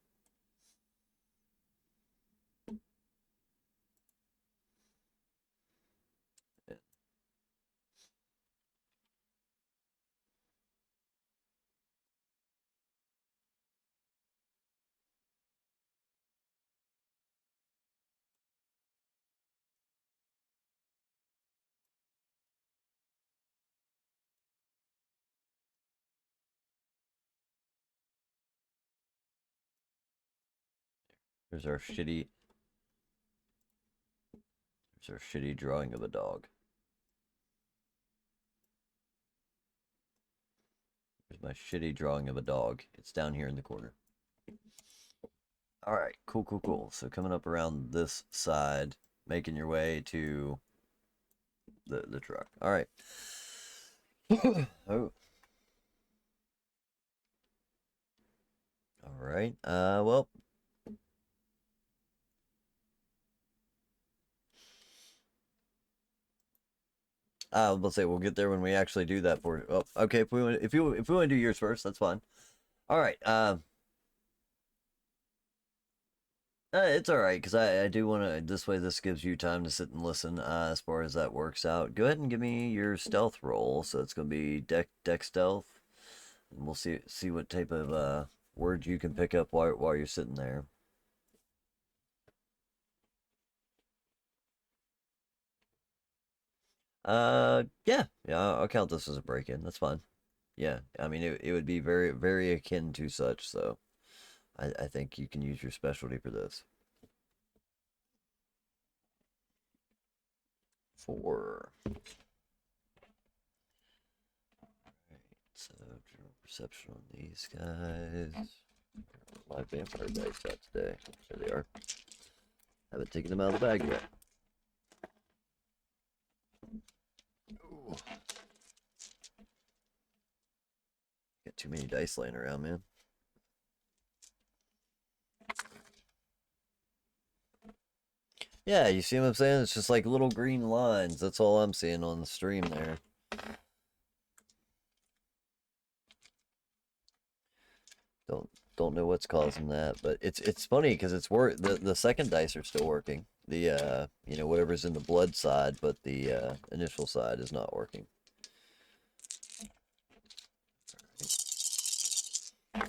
There's our shitty. There's our shitty drawing of a dog. There's my shitty drawing of a dog. It's down here in the corner. All right, cool. So coming up around this side, making your way to the truck. All right. Oh. All right. Well. We'll say we'll get there when we actually do that for. Oh, okay. If we want to do yours first, that's fine. All right. It's all right because I do want to. This way, this gives you time to sit and listen. As far as that works out, go ahead and give me your stealth roll. So it's gonna be deck stealth, and we'll see what type of words you can pick up while you're sitting there. Yeah, I'll count this as a break-in. That's fine. Yeah, I mean it would be very akin to such. So I think you can use your specialty for this. 4. So general perception on these guys. My vampire dice out today. There they are. Haven't taken them out of the bag yet. Ooh. Got too many dice laying around, man. Yeah, you see what I'm saying? It's just like little green lines. That's all I'm seeing on the stream there. Don't know what's causing that, but it's funny because it's the second dice are still working. The whatever's in the blood side, but the initial side is not working. All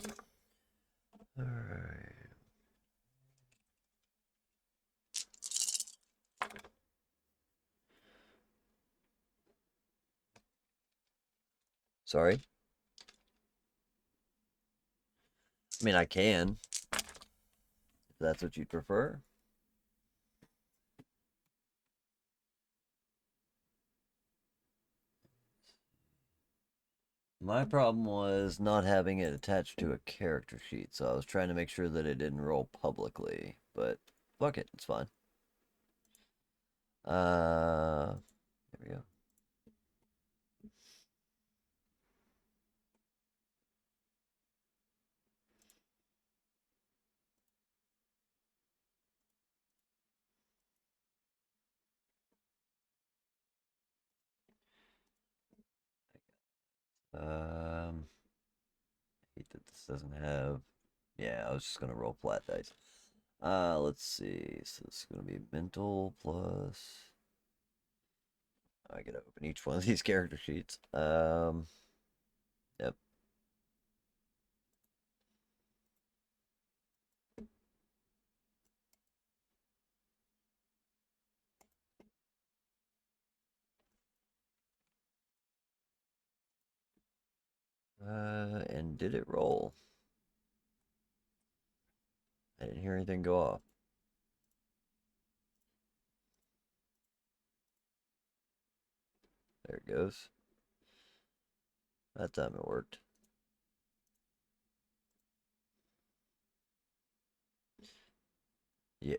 right. Sorry. I mean, I can, if that's what you'd prefer. My problem was not having it attached to a character sheet, so I was trying to make sure that it didn't roll publicly, but fuck it, it's fine. There we go. I hate that this doesn't have. Yeah, I was just gonna roll flat dice. Let's see. So it's gonna be mental plus. I gotta open each one of these character sheets. Yep. And did it roll? I didn't hear anything go off. There it goes. That time it worked. Yeah.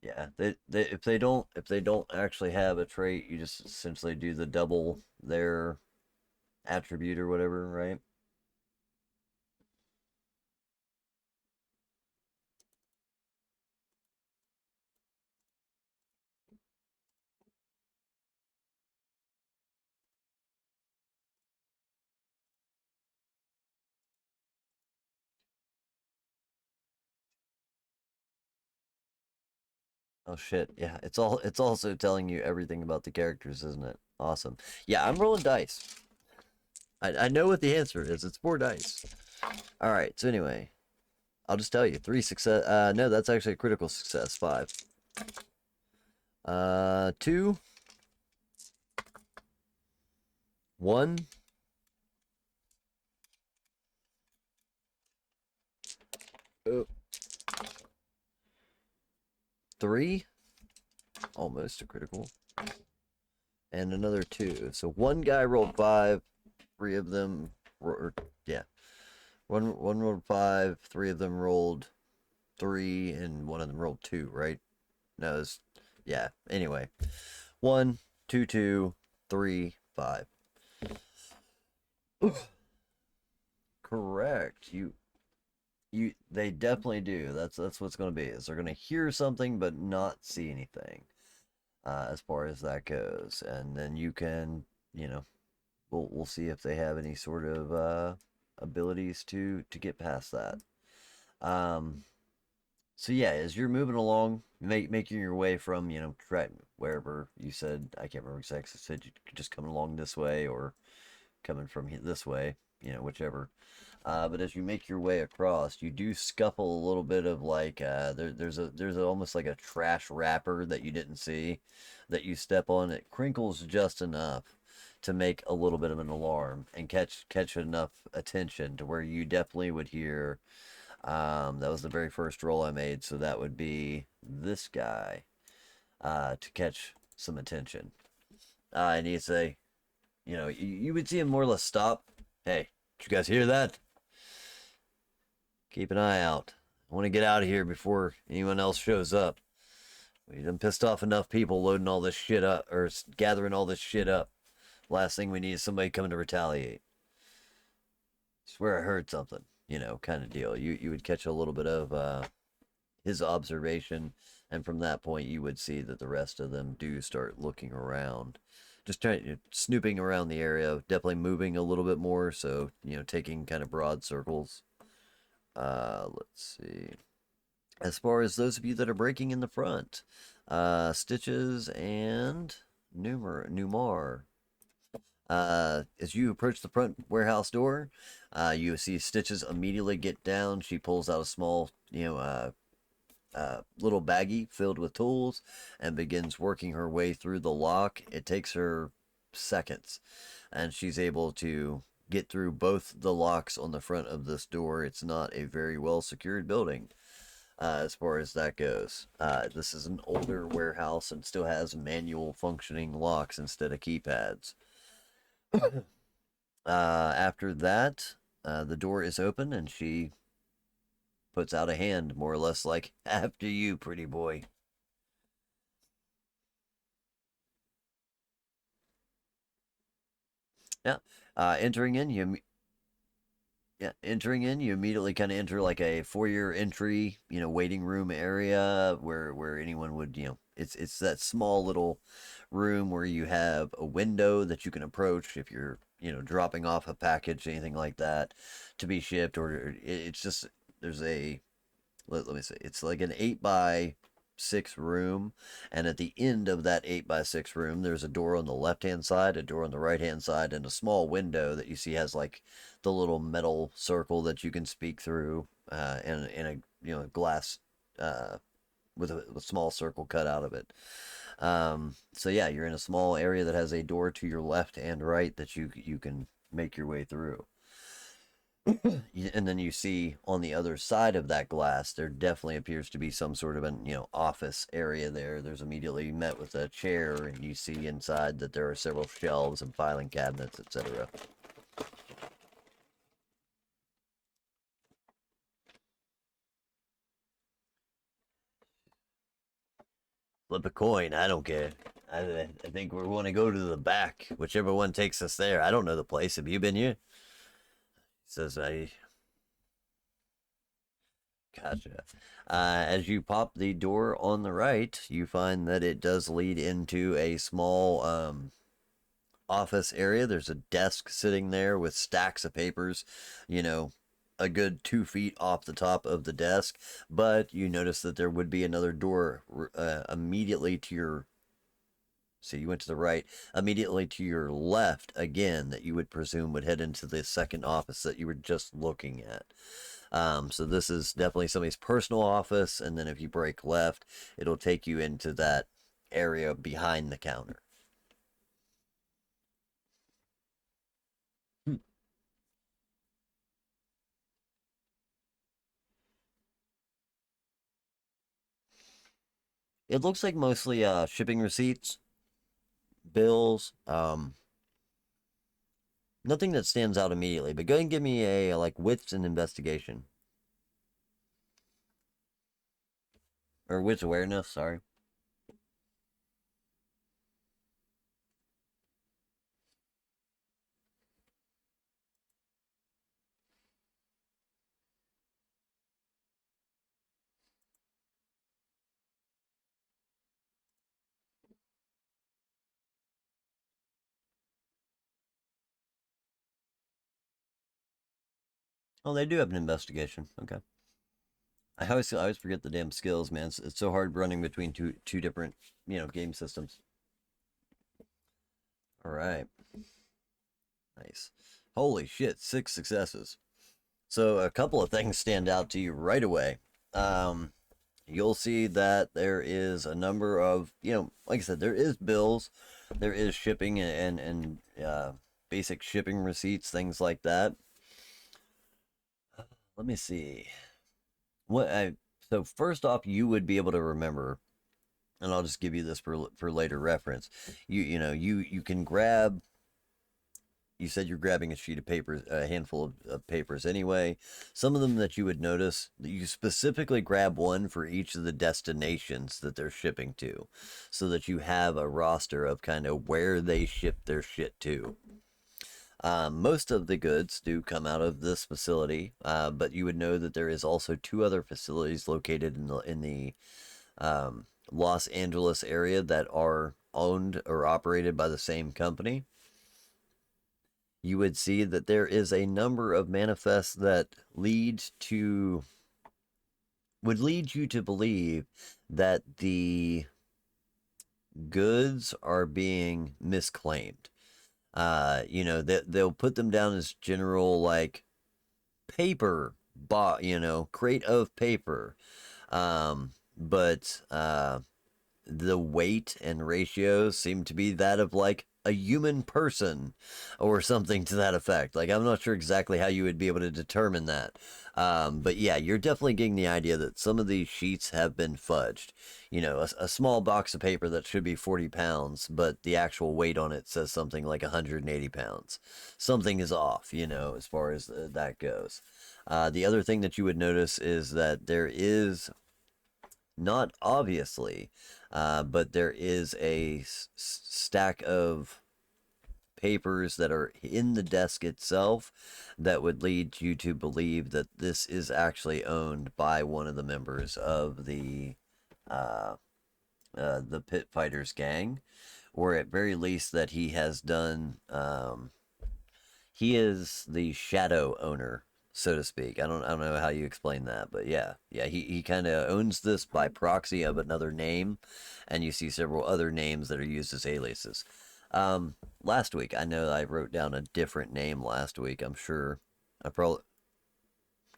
Yeah, if they don't actually have a trait, you just essentially do the double their attribute or whatever, right? Oh shit. Yeah, it's also telling you everything about the characters, isn't it? Awesome. Yeah, I'm rolling dice. I know what the answer is. It's 4 dice. All right. So anyway, I'll just tell you 3 success. No, that's actually a critical success. 5. 2. 1. 3. Almost a critical. And another 2. So one guy rolled 5. 3 of them, yeah, one rolled 5. 3 of them rolled 3, and one of them rolled 2. Right? No, it's yeah. Anyway, 1, 2, 2, 3, 5. Correct. They definitely do. That's what's going to be. Is they're going to hear something but not see anything, as far as that goes, and then you can, you know, we'll see if they have any sort of abilities to get past that. Um, so yeah, as you're moving along, making your way from, wherever you said, I can't remember exactly, said you could just coming along this way or coming from this way, whichever. But as you make your way across, you do scuffle a little bit of like there's almost like a trash wrapper that you didn't see that you step on. It crinkles just enough to make a little bit of an alarm and catch enough attention to where you definitely would hear. That was the very first roll I made, so that would be this guy to catch some attention. And he'd say, you would see him more or less stop. Hey, did you guys hear that? Keep an eye out. I want to get out of here before anyone else shows up. We done pissed off enough people loading all this shit up, or gathering all this shit up. Last thing we need is somebody coming to retaliate. Swear I heard something, kind of deal. You would catch a little bit of his observation, and from that point, you would see that the rest of them do start looking around. Just trying, snooping around the area, definitely moving a little bit more, so, taking kind of broad circles. Let's see. As far as those of you that are breaking in the front, Stitches and Numar. As you approach the front warehouse door, you see Stitches immediately get down. She pulls out a small, little baggie filled with tools and begins working her way through the lock. It takes her seconds, and she's able to get through both the locks on the front of this door. It's not a very well secured building. As far as that goes, this is an older warehouse and still has manual functioning locks instead of keypads. After that, the door is open and she puts out a hand, more or less like, after you, pretty boy. Yeah. Entering in, you immediately kind of enter like a foyer entry, waiting room area where anyone would, it's that small little room where you have a window that you can approach if you're, dropping off a package, anything like that, to be shipped, or it's just there's a let me say it's like an 8 by 6 room, and at the end of that 8 by 6 room there's a door on the left hand side, a door on the right hand side, and a small window that you see has like the little metal circle that you can speak through, and a glass with a small circle cut out of it. So yeah, you're in a small area that has a door to your left and right that you can make your way through. And then you see on the other side of that glass, there definitely appears to be some sort of an office area there. There's immediately met with a chair, and you see inside that there are several shelves and filing cabinets, etc. Flip a coin. I don't care. I think we want to go to the back, whichever one takes us there. I don't know the place. Have you been here? Says I. Gotcha. As you pop the door on the right, you find that it does lead into a small office area. There's a desk sitting there with stacks of papers, you know, a good 2 feet off the top of the desk. But you notice that there would be another door immediately to your. So you went to the right, immediately to your left again, that you would presume would head into the second office that you were just looking at. So this is definitely somebody's personal office, and then if you break left, it'll take you into that area behind the counter. Hmm. It looks like mostly shipping receipts, bills, nothing that stands out immediately. But go ahead and give me a like wits and investigation, or wits awareness. Sorry. Oh, they do have an investigation. Okay. I always forget the damn skills, man. It's so hard running between two different, game systems. All right, nice. Holy shit, 6 successes. So a couple of things stand out to you right away. Um, you'll see that there is a number of, like I said, there is bills, there is shipping and basic shipping receipts, things like that. Let me see. What I so first off, you would be able to remember, and I'll just give you this for later reference. You can grab. You said you're grabbing a sheet of paper, a handful of papers anyway. Some of them that you would notice, you specifically grab one for each of the destinations that they're shipping to, so that you have a roster of kind of where they ship their shit to. Most of the goods do come out of this facility, but you would know that there is also 2 other facilities located in the Los Angeles area that are owned or operated by the same company. You would see that there is a number of manifests that would lead you to believe that the goods are being misclaimed. That they'll put them down as general, like, paper crate of paper. But the weight and ratios seem to be that of like a human person or something to that effect. Like, I'm not sure exactly how you would be able to determine that. But yeah, you're definitely getting the idea that some of these sheets have been fudged. A small box of paper that should be 40 pounds, but the actual weight on it says something like 180 pounds. Something is off, as far as that goes. The other thing that you would notice is that there is, not obviously, but there is a stack of papers that are in the desk itself that would lead you to believe that this is actually owned by one of the members of uh, the Pit Fighters gang, or at very least that he has done. He is the shadow owner, so to speak. I don't know how you explain that, but yeah. He kind of owns this by proxy of another name, and you see several other names that are used as aliases. Last week, I know I wrote down a different name last week. I'm sure I probably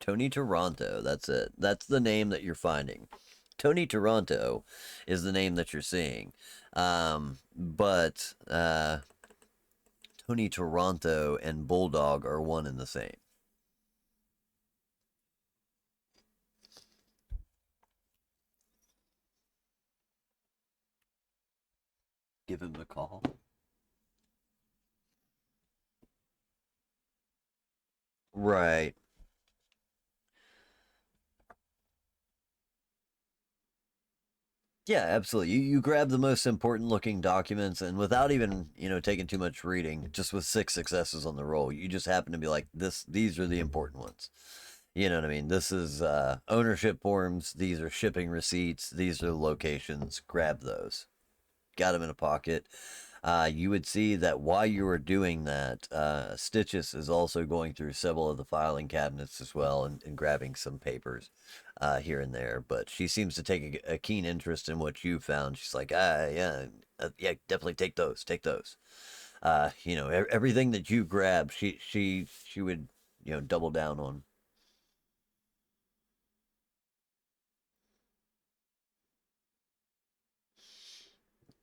Tony Toronto. That's it. That's the name that you're finding. Tony Toronto is the name that you're seeing. But Tony Toronto and Bulldog are one and the same. Give him a call. Right. Yeah, absolutely. You grab the most important looking documents, and without even, taking too much reading, just with 6 successes on the roll, you just happen to be like, these are the important ones. You know what I mean? This is ownership forms, these are shipping receipts, these are locations. Grab those. Got them in a pocket. You would see that while you were doing that, Stitches is also going through several of the filing cabinets as well, and grabbing some papers here and there. But she seems to take a keen interest in what you found. She's like, yeah, yeah, definitely take those, take those. Everything that you grab, she would, double down on.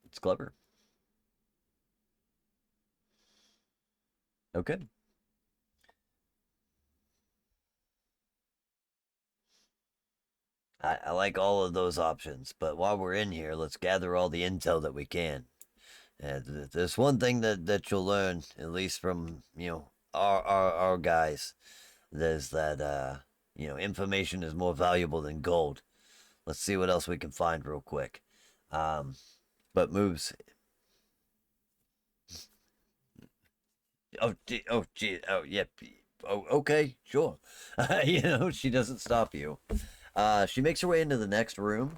It's clever. Okay. I like all of those options, but while we're in here, let's gather all the intel that we can. There's one thing that you'll learn, at least from, our guys. There's that, information is more valuable than gold. Let's see what else we can find real quick. Um, but moves. Oh, yeah. Oh, okay, sure. She doesn't stop you. She makes her way into the next room.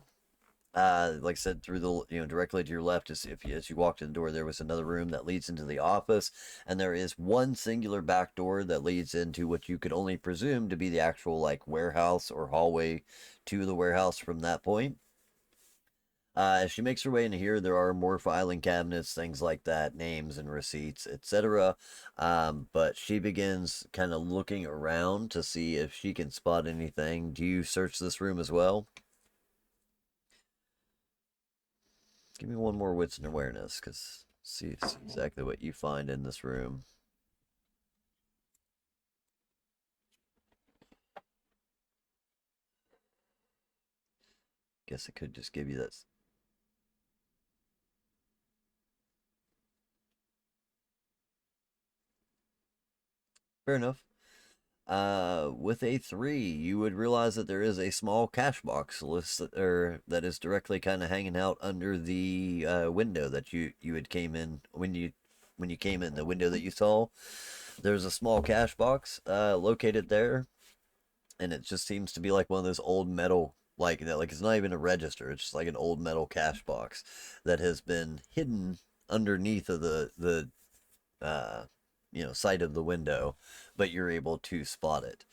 Like I said, through the directly to your left, as you walked in the door, there was another room that leads into the office, and there is one singular back door that leads into what you could only presume to be the actual like warehouse or hallway to the warehouse from that point. As she makes her way into here, there are more filing cabinets, things like that, names and receipts, etc. But she begins kind of looking around to see if she can spot anything. Do you search this room as well? Give me one more wits and awareness, because see exactly what you find in this room. Guess I could just give you that. Fair enough. With a 3, you would realize that there is a small cash box list or that is directly kind of hanging out under the window that you had came in when you came in the window that you saw. There's a small cash box located there, and it just seems to be like one of those old metal like that. Like it's not even a register; it's just like an old metal cash box that has been hidden underneath of the uh, side of the window, but you're able to spot it.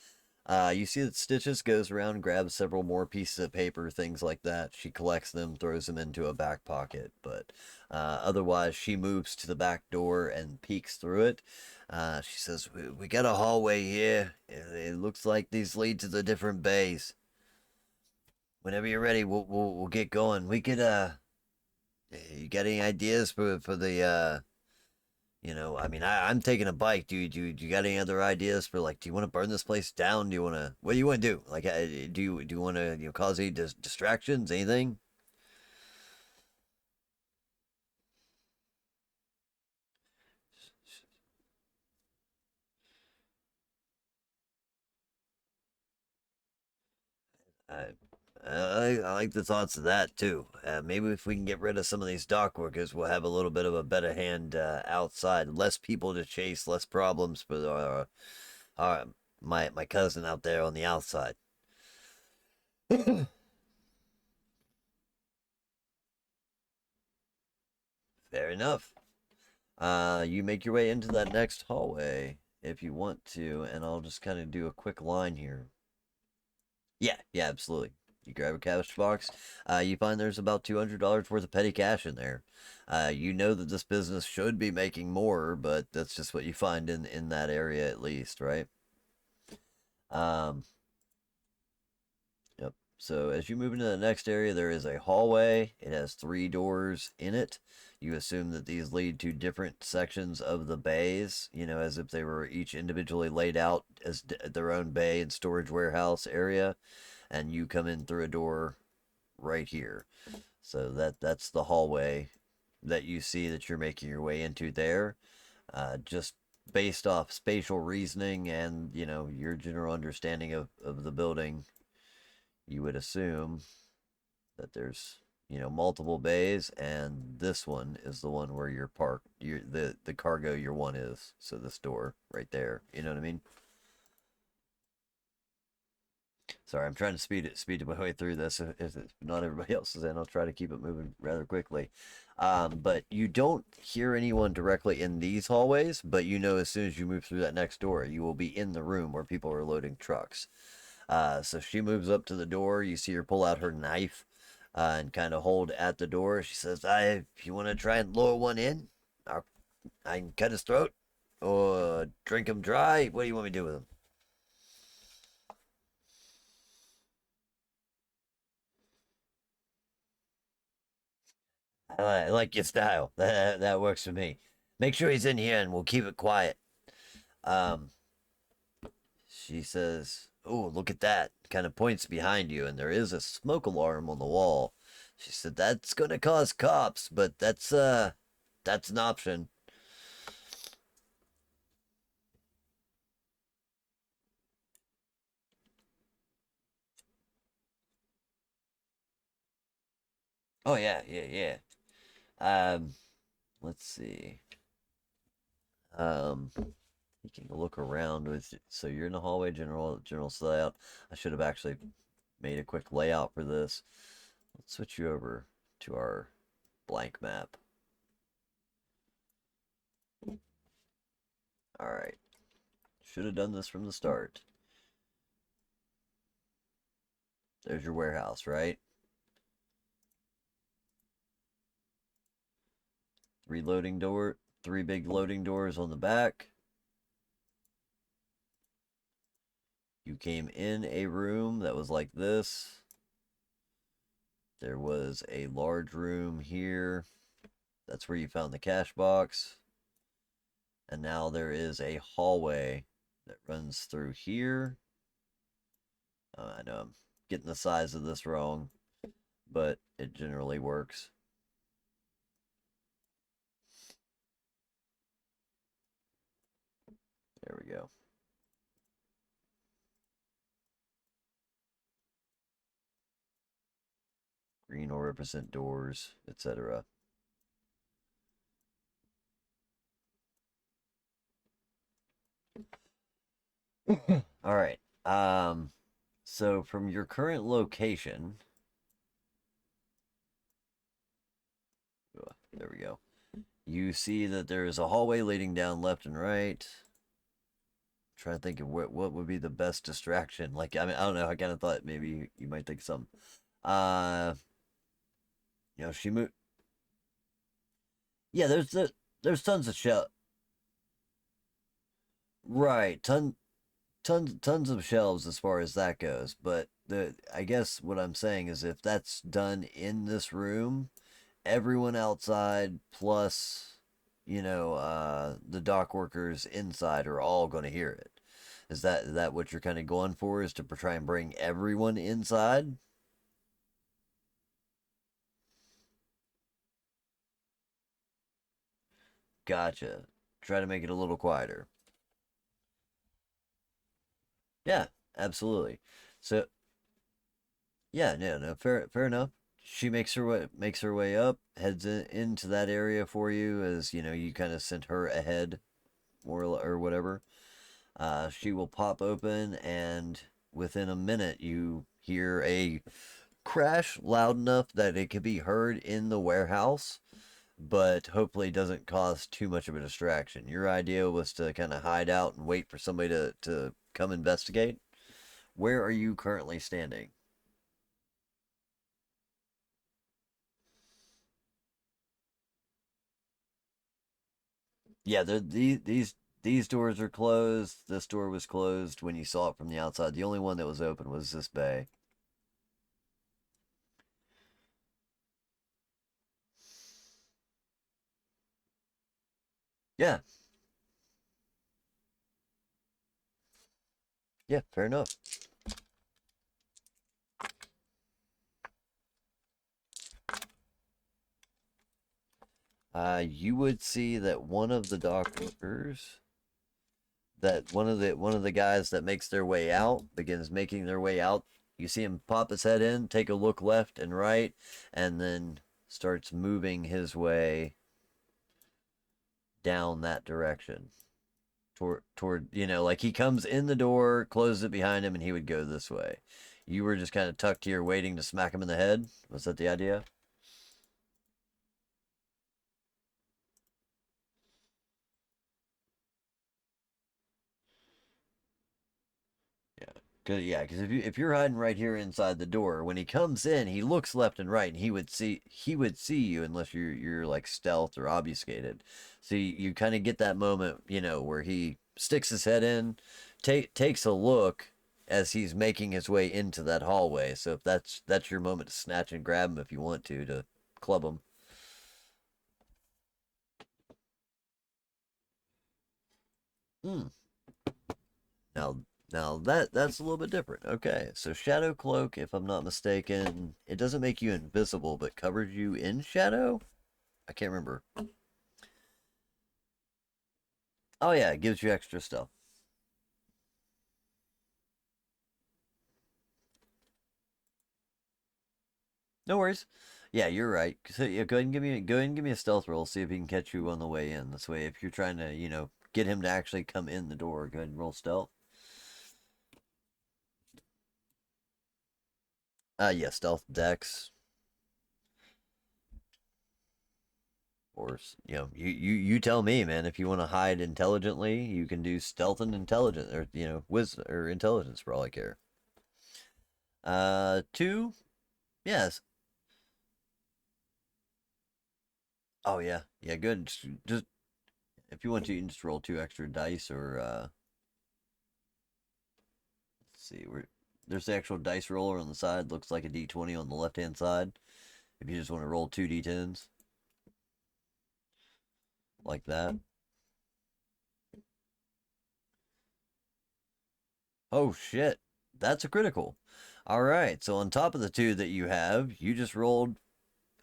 You see that Stitches goes around, grabs several more pieces of paper, things like that. She collects them, throws them into a back pocket, but otherwise, she moves to the back door and peeks through it. She says, "We got a hallway here. It looks like these lead to the different bays. Whenever you're ready, we'll get going. We could you got any ideas for the I mean, I'm taking a bike. Do you got any other ideas for like? Do you want to burn this place down? Do you want to? What do you want to do? Like, do you want to cause any distractions? Anything? I, I like the thoughts of that too. Maybe if we can get rid of some of these dock workers, we'll have a little bit of a better hand outside. Less people to chase, less problems for our my cousin out there on the outside. Fair enough. You make your way into that next hallway if you want to, and I'll just kind of do a quick line here. Yeah, yeah, absolutely. You grab a cash box. You find there's about $200 worth of petty cash in there. You know that this business should be making more, but that's just what you find in that area at least, right? Um, Yep. So as you move into the next area, there is a hallway. It has 3 doors in it. You assume that these lead to different sections of the bays, as if they were each individually laid out as their own bay and storage warehouse area. And you come in through a door right here. So that's the hallway that you see that you're making your way into there. Just based off spatial reasoning and, your general understanding of the building, you would assume that there's multiple bays, and this one is the one where your park your the cargo your one is. So this door right there, you know what I mean? Sorry, I'm trying to speed my way through this. If not everybody else is in, I'll try to keep it moving rather quickly. But you don't hear anyone directly in these hallways, but as soon as you move through that next door, you will be in the room where people are loading trucks. So she moves up to the door. You see her pull out her knife and kind of hold at the door. She says, if you want to try and lure one in, I can cut his throat or drink him dry. What do you want me to do with him?" I like your style. That works for me. Make sure he's in here and we'll keep it quiet. Um, she says, "Oh, look at that." Kind of points behind you, and there is a smoke alarm on the wall. She said, "That's gonna cause cops, but that's an option." Oh yeah, yeah, yeah. Um, let's see. Um, Taking a look around with so you're in the hallway general layout. I should have actually made a quick layout for this. Let's switch you over to our blank map. Alright. Should have done this from the start. There's your warehouse, right? Three big loading doors on the back. You came in a room that was like this. There was a large room here. That's where you found the cash box. And now there is a hallway that runs through here. I know I'm getting the size of this wrong, but it generally works. There we go. Green will represent doors, etc. All right. So from your current location, there we go. You see that there is a hallway leading down left and right. Trying to think of what would be the best distraction. Like, I mean, I don't know. I kind of thought maybe you might think some. Uh, she moved. Yeah, there's tons of shell. Right, tons of shelves as far as that goes. But I guess what I'm saying is if that's done in this room, everyone outside plus the dock workers inside are all going to hear it. Is that what you're kind of going for, is to try and bring everyone inside? Gotcha. Try to make it a little quieter. Yeah, absolutely. So yeah, no, fair enough. She makes her way up, heads into that area for you, as you kind of sent her ahead, or whatever. She will pop open, and within a minute, you hear a crash loud enough that it can be heard in the warehouse, but hopefully doesn't cause too much of a distraction. Your idea was to kind of hide out and wait for somebody to come investigate. Where are you currently standing? Yeah, these doors are closed. This door was closed when you saw it from the outside. The only one that was open was this bay. Yeah, yeah, fair enough. You would see that one of the dock workers, that one of the guys that makes their way out, begins making their way out. You see him pop his head in, take a look left and right, and then starts moving his way down that direction. Toward like he comes in the door, closes it behind him, and he would go this way. You were just kind of tucked here waiting to smack him in the head. Was that the idea? Yeah. Cause if you're hiding right here inside the door, when he comes in, he looks left and right, and he would see you unless you're like stealth or obfuscated. So you kind of get that moment, where he sticks his head in, takes a look as he's making his way into that hallway. So if that's your moment to snatch and grab him if you want to club him. Hmm. Now, now that's a little bit different. Okay, so shadow cloak, if I'm not mistaken, it doesn't make you invisible, but covers you in shadow. I can't remember. Oh yeah, it gives you extra stuff. No worries. Yeah, you're right. So yeah, go ahead and give me a stealth roll. See if he can catch you on the way in. This way, if you're trying to get him to actually come in the door, go ahead and roll stealth. Yeah, stealth dex. Or, you tell me, man. If you want to hide intelligently, you can do stealth and intelligence, or, wisdom or intelligence for all I care. Two, yes. Oh yeah, yeah, good. Just if you want to, you can just roll two extra dice, or let's see, where there's the actual dice roller on the side. Looks like a D20 on the left hand side. If you just want to roll two D10s like that. Oh shit, that's a critical. All right, so on top of the two that you have, you just rolled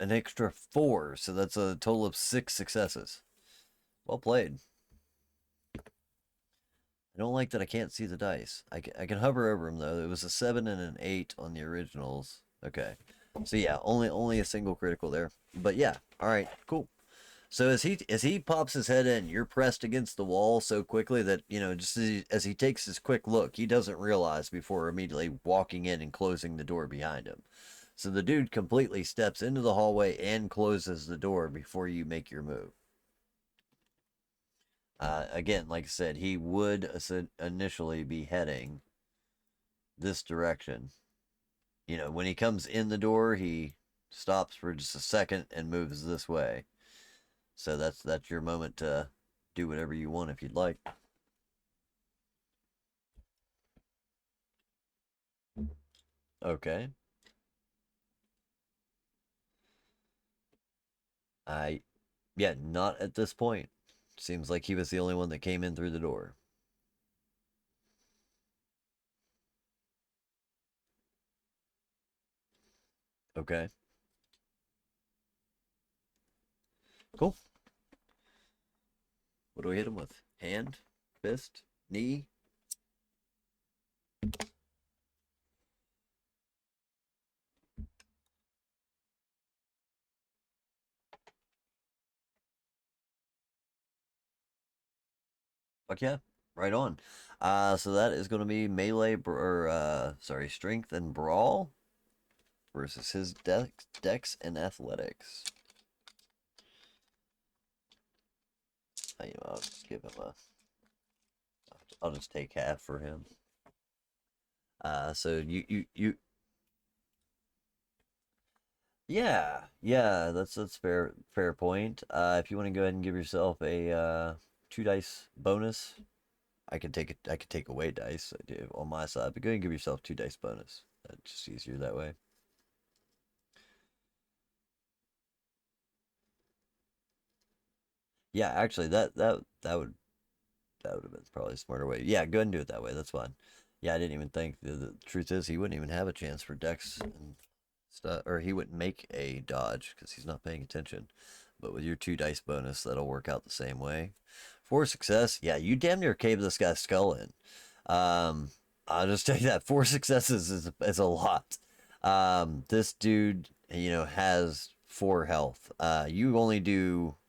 an extra four, so that's a total of six successes. Well played. I don't like that I can't see the dice. I can hover over them though. It was a 7 and an 8 on the originals. Okay, so yeah, only a single critical there. But yeah, all right, cool. So as he pops his head in, you're pressed against the wall so quickly that just as he takes his quick look, he doesn't realize before immediately walking in and closing the door behind him. So the dude completely steps into the hallway and closes the door before you make your move. Again, like I said, he would initially be heading this direction. When he comes in the door, he stops for just a second and moves this way. So that's your moment to do whatever you want if you'd like. Okay. I Yeah, not at this point. Seems like he was the only one that came in through the door. Okay. Cool. What do we hit him with? Hand? Fist? Knee? Fuck yeah. Right on. So that is going to be melee, strength and brawl versus his dex and athletics. I'll just give him a. I'll just take half for him. So you. Yeah, that's fair point. If you want to go ahead and give yourself a two dice bonus, I can take it. I can take away dice. I do on my side, but go ahead and give yourself two dice bonus. That's just easier that way. Yeah, actually, that would have been probably a smarter way. Yeah, go ahead and do it that way. That's fine. Yeah, I didn't even think. The truth is, he wouldn't even have a chance for dex and stuff, or he wouldn't make a dodge because he's not paying attention. But with your two dice bonus, that'll work out the same way. For success, yeah, you damn near cave this guy's skull in. I'll just tell you that four successes is a lot. This dude, has four health.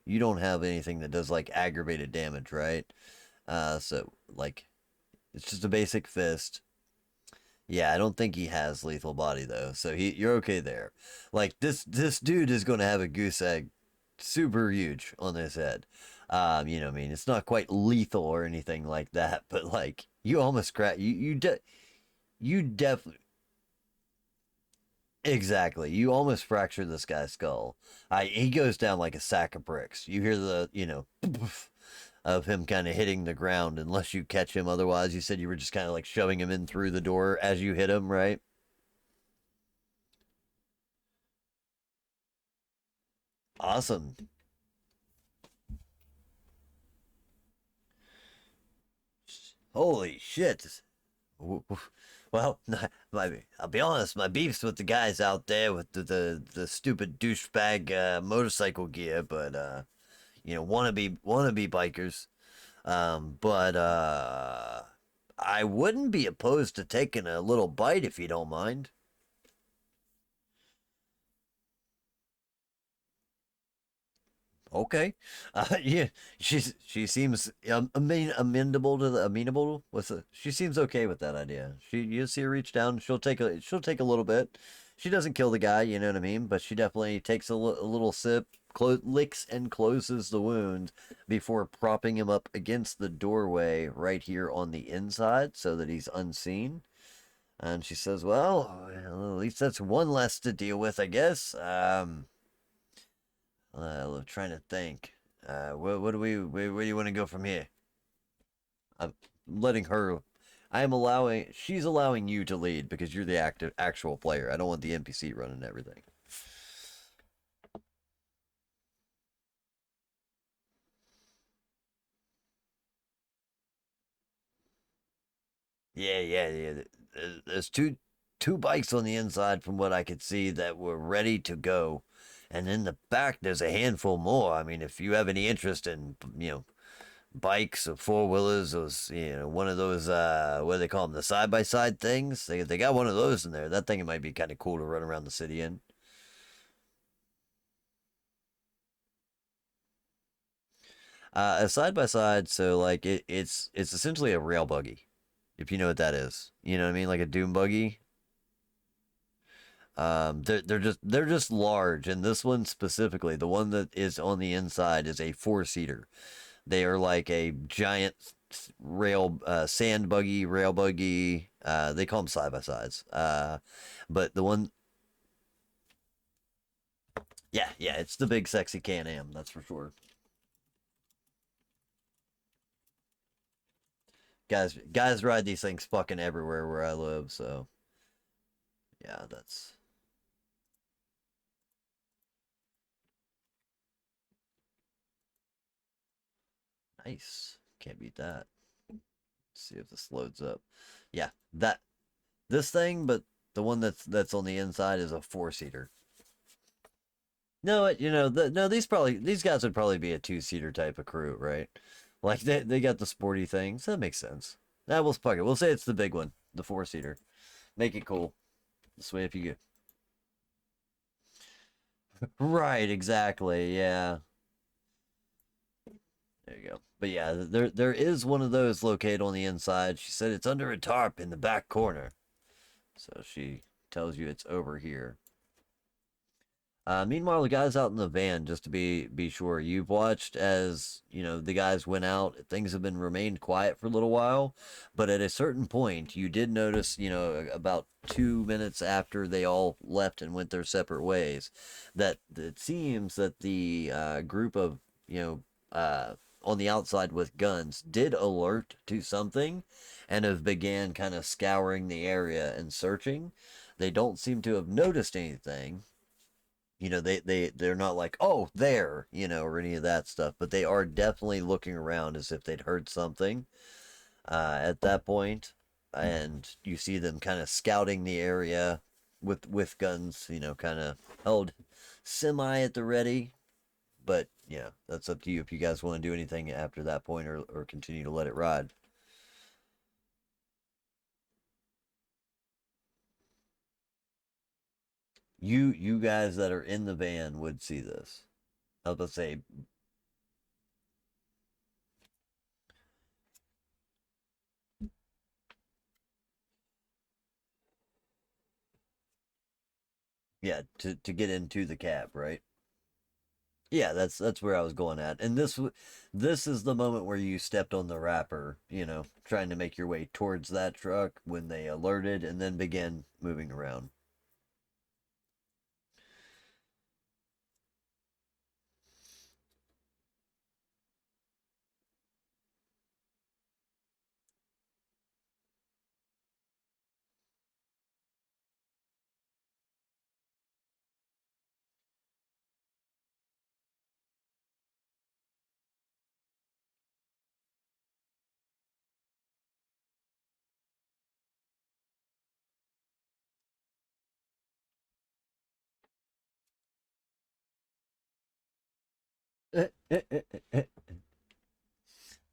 You don't have anything that does like aggravated damage, right? So like it's just a basic fist. Yeah, I don't think he has lethal body though, so you're okay there. Like this dude is going to have a goose egg, super huge on his head. I mean, it's not quite lethal or anything like that, but like you almost crack. You definitely exactly. You almost fracture this guy's skull. He goes down like a sack of bricks. You hear the of him kind of hitting the ground unless you catch him. Otherwise, you said you were just kind of like shoving him in through the door as you hit him, right? Awesome. Holy shit. Well, I'll be honest. My beef's with the guys out there with the stupid douchebag motorcycle gear, but wannabe bikers. But I wouldn't be opposed to taking a little bite if you don't mind. Okay. Yeah, she seems amenable to the amenable. She seems okay with that idea. You see her reach down. She'll take a little bit. She doesn't kill the guy, you know what I mean. But she definitely takes a little sip. licks and closes the wound before propping him up against the doorway right here on the inside so that he's unseen. And she says, well, at least that's one less to deal with, I guess. I'm trying to think. What where do you want to go from here? I'm letting her, she's allowing you to lead because you're the actual player. I don't want the NPC running everything. Yeah. There's two bikes on the inside from what I could see that were ready to go. And in the back, there's a handful more. I mean, if you have any interest in, bikes or four-wheelers, those, one of those, what do they call them, the side-by-side things? They got one of those in there. That thing might be kind of cool to run around the city in. A side-by-side, so, like, it's essentially a rail buggy, if you know what that is. You know what I mean? Like a doom buggy. They're just large, and this one specifically, the one that is on the inside, is a four-seater. They are like a giant sand buggy, rail buggy. They call them side by sides. But the one, yeah, it's the big sexy Can-Am, that's for sure. Guys ride these things fucking everywhere where I live, so yeah, that's nice. Can't beat that. Let's see if this loads up. Yeah, this thing, but the one that's on the inside is a four-seater. No, no, these guys would probably be a two-seater type of crew, right? Like they got the sporty things. That makes sense. That we'll fuck it. We'll say it's the big one, the four-seater. Make it cool. This way, if you go right, exactly, yeah. There you go. But yeah, there is one of those located on the inside. She said it's under a tarp in the back corner. So she tells you it's over here. Meanwhile, the guys out in the van, just to be sure, you've watched as the guys went out. Things have been remained quiet for a little while, but at a certain point, you did notice, about 2 minutes after they all left and went their separate ways, that it seems that the group of on the outside with guns did alert to something, and have began kind of scouring the area and searching. They don't seem to have noticed anything. They're not like, oh, there, or any of that stuff, but they are definitely looking around as if they'd heard something at that point. And you see them kind of scouting the area with guns, kind of held semi at the ready. But yeah, that's up to you if you guys want to do anything after that point, or continue to let it ride. You guys that are in the van would see this. I was about to say, yeah, to get into the cab, right? Yeah, that's where I was going at. And this is the moment where you stepped on the wrapper, trying to make your way towards that truck when they alerted and then began moving around.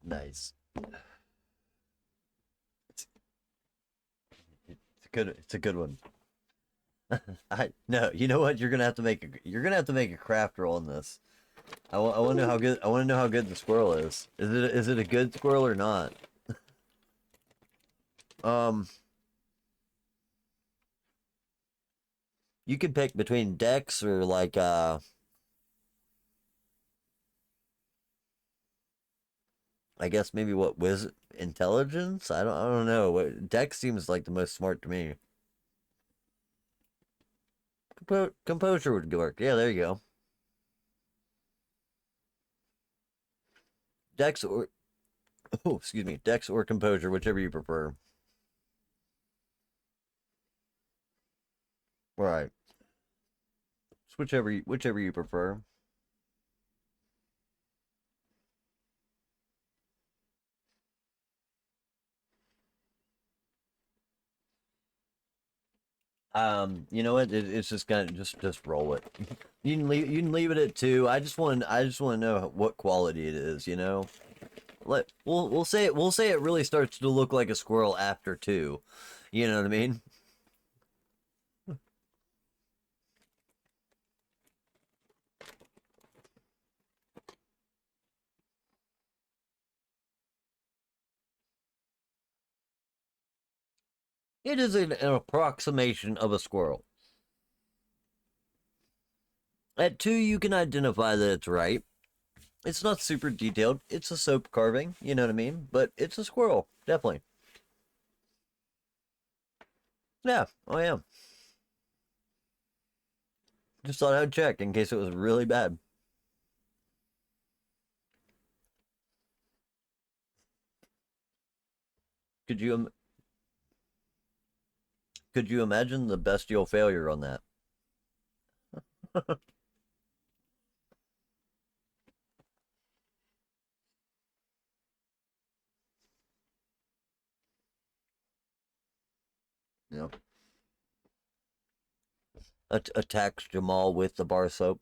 Nice. It's a good one. I no, you know what? You're gonna have to make a craft roll on this. I want to know how good the squirrel is. Is it a good squirrel or not? Um, you could pick between Dex or like I guess maybe what was intelligence? I don't know. Dex seems like the most smart to me. Composure would work. Yeah, there you go. Dex or oh, excuse me, Dex or composure, whichever you prefer. Right. It's whichever you prefer. You know what? It's just gonna just roll it. You can leave it at two. I just want to know what quality it is. You know, we'll say it really starts to look like a squirrel after two. You know what I mean? It is an approximation of a squirrel. At two, you can identify that it's right. It's not super detailed. It's a soap carving. You know what I mean? But it's a squirrel, definitely. Yeah. Oh yeah. Just thought I'd check in case it was really bad. Could you could you imagine the bestial failure on that? You know, attacks Jamal with the bar soap.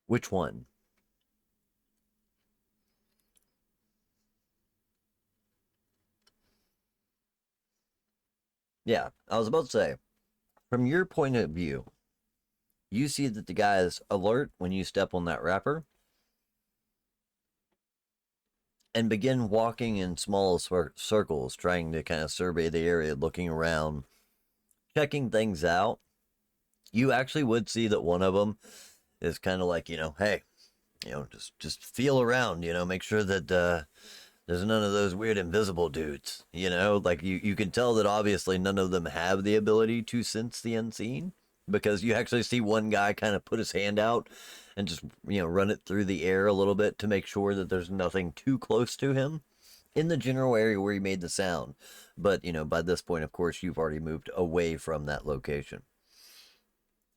Which one? Yeah, I was about to say, from your point of view, you see that the guy is alert when you step on that wrapper and begin walking in small circles, trying to kind of survey the area, looking around, checking things out. You actually would see that one of them is kind of like, hey, just feel around, make sure that there's none of those weird invisible dudes, like you can tell that obviously none of them have the ability to sense the unseen because you actually see one guy kind of put his hand out and just, run it through the air a little bit to make sure that there's nothing too close to him in the general area where he made the sound. But, by this point, of course, you've already moved away from that location.